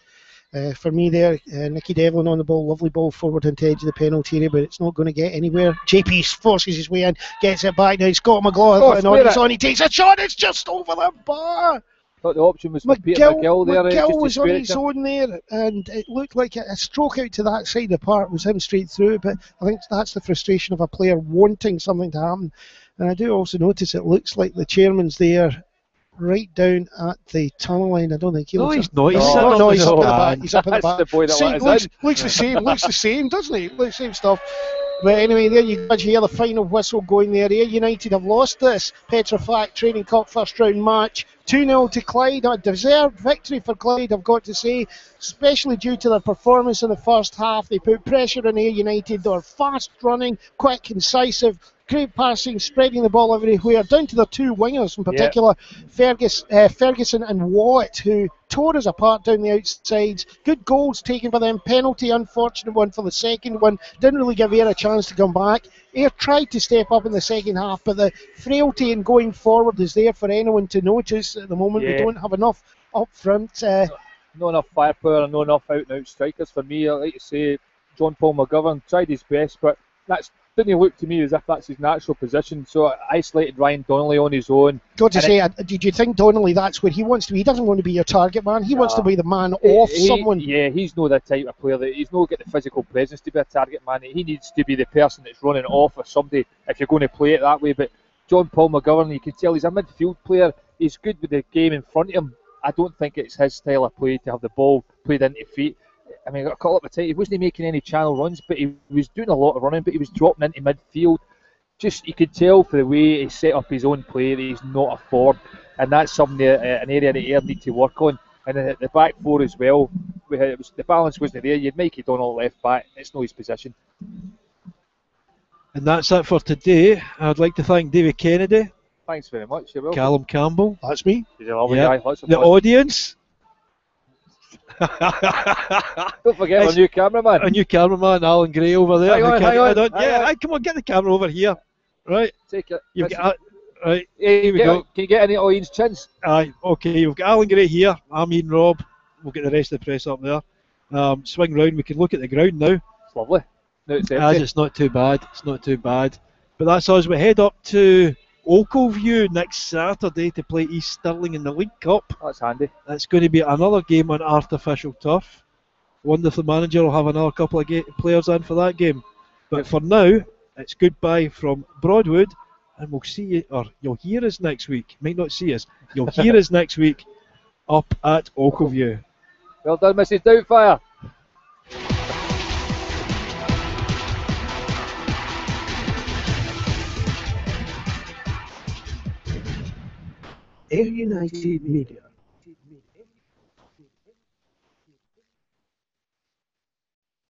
For me there, Nicky Devlin on the ball, lovely ball forward into edge of the penalty area, but it's not going to get anywhere. JP forces his way in, gets it back now. Scott McLaughlin on, he takes a shot, it's just over the bar. Thought the option was McGill there. McGill was on his own there, and it looked like a stroke out to that side of the park was him straight through, but I think that's the frustration of a player wanting something to happen. And I do also notice it looks like the chairman's there right down at the tunnel line. I don't think he's not. He's up at the back. He's up at the back. The boy that looks the same, doesn't he? Looks the same stuff. But anyway, there you hear the final whistle going there. Ayr United have lost this Petrofac Training Cup first round match 2-0 to Clyde. A deserved victory for Clyde, I've got to say, especially due to their performance in the first half. They put pressure on Ayr United. They're fast running, quick, incisive, great passing, spreading the ball everywhere, down to their two wingers in particular, Ferguson and Watt, who tore us apart down the outsides. Good goals taken by them. Penalty, unfortunate one for the second one. Didn't really give Ayr a chance to come back. Ayr tried to step up in the second half, but the frailty in going forward is there for anyone to notice at the moment. We don't have enough up front. Not enough firepower and not enough out-and-out strikers for me. I like to say John Paul McGovern tried his best, but that's didn't look to me as if that's his natural position. So I isolated Ryan Donnelly on his own. Got to say, did you think Donnelly that's where he wants to be? He doesn't want to be your target man. He wants to be the man off someone. Yeah, he's not that type of player. He's not got the physical presence to be a target man. He needs to be the person that's running off or somebody if you're going to play it that way. But John Paul McGovern, you can tell he's a midfield player. He's good with the game in front of him. I don't think it's his style of play to have the ball played into feet. I mean, I got caught up with it. He wasn't making any channel runs, but he was doing a lot of running, but he was dropping into midfield. Just, you could tell for the way he set up his own play that he's not a forward, and that's something, an area that Ayr need to work on. And at the back four as well, the balance wasn't there. You'd Mikey Donald left back, it's not his position. And that's it for today. I'd like to thank David Kennedy. Thanks very much. You're welcome. Callum Campbell. That's me. He's a lovely guy. Lots of the fun. Audience. Don't forget our new cameraman. Our new cameraman, Alan Gray, over there. Hang on. Come on, get the camera over here. Right. Take it. You've got, right. Here we go. Can you get any of Ian's chins? Aye. Okay. You've got Alan Gray here. I'm Ian Robb. We'll get the rest of the press up there. Swing round. We can look at the ground now. It's lovely. No, it's empty. It's not too bad. It's not too bad. But that's us. We head up to Oakleview next Saturday to play East Stirling in the League Cup. That's handy. It's going to be another game on artificial turf. Wonder if the manager will have another couple of players in for that game. But for now, it's goodbye from Broadwood, and we'll see you, or you'll hear us next week. Might not see us. You'll hear us next week up at Oakleview. Well done, Mrs. Doubtfire. Ayr United Media.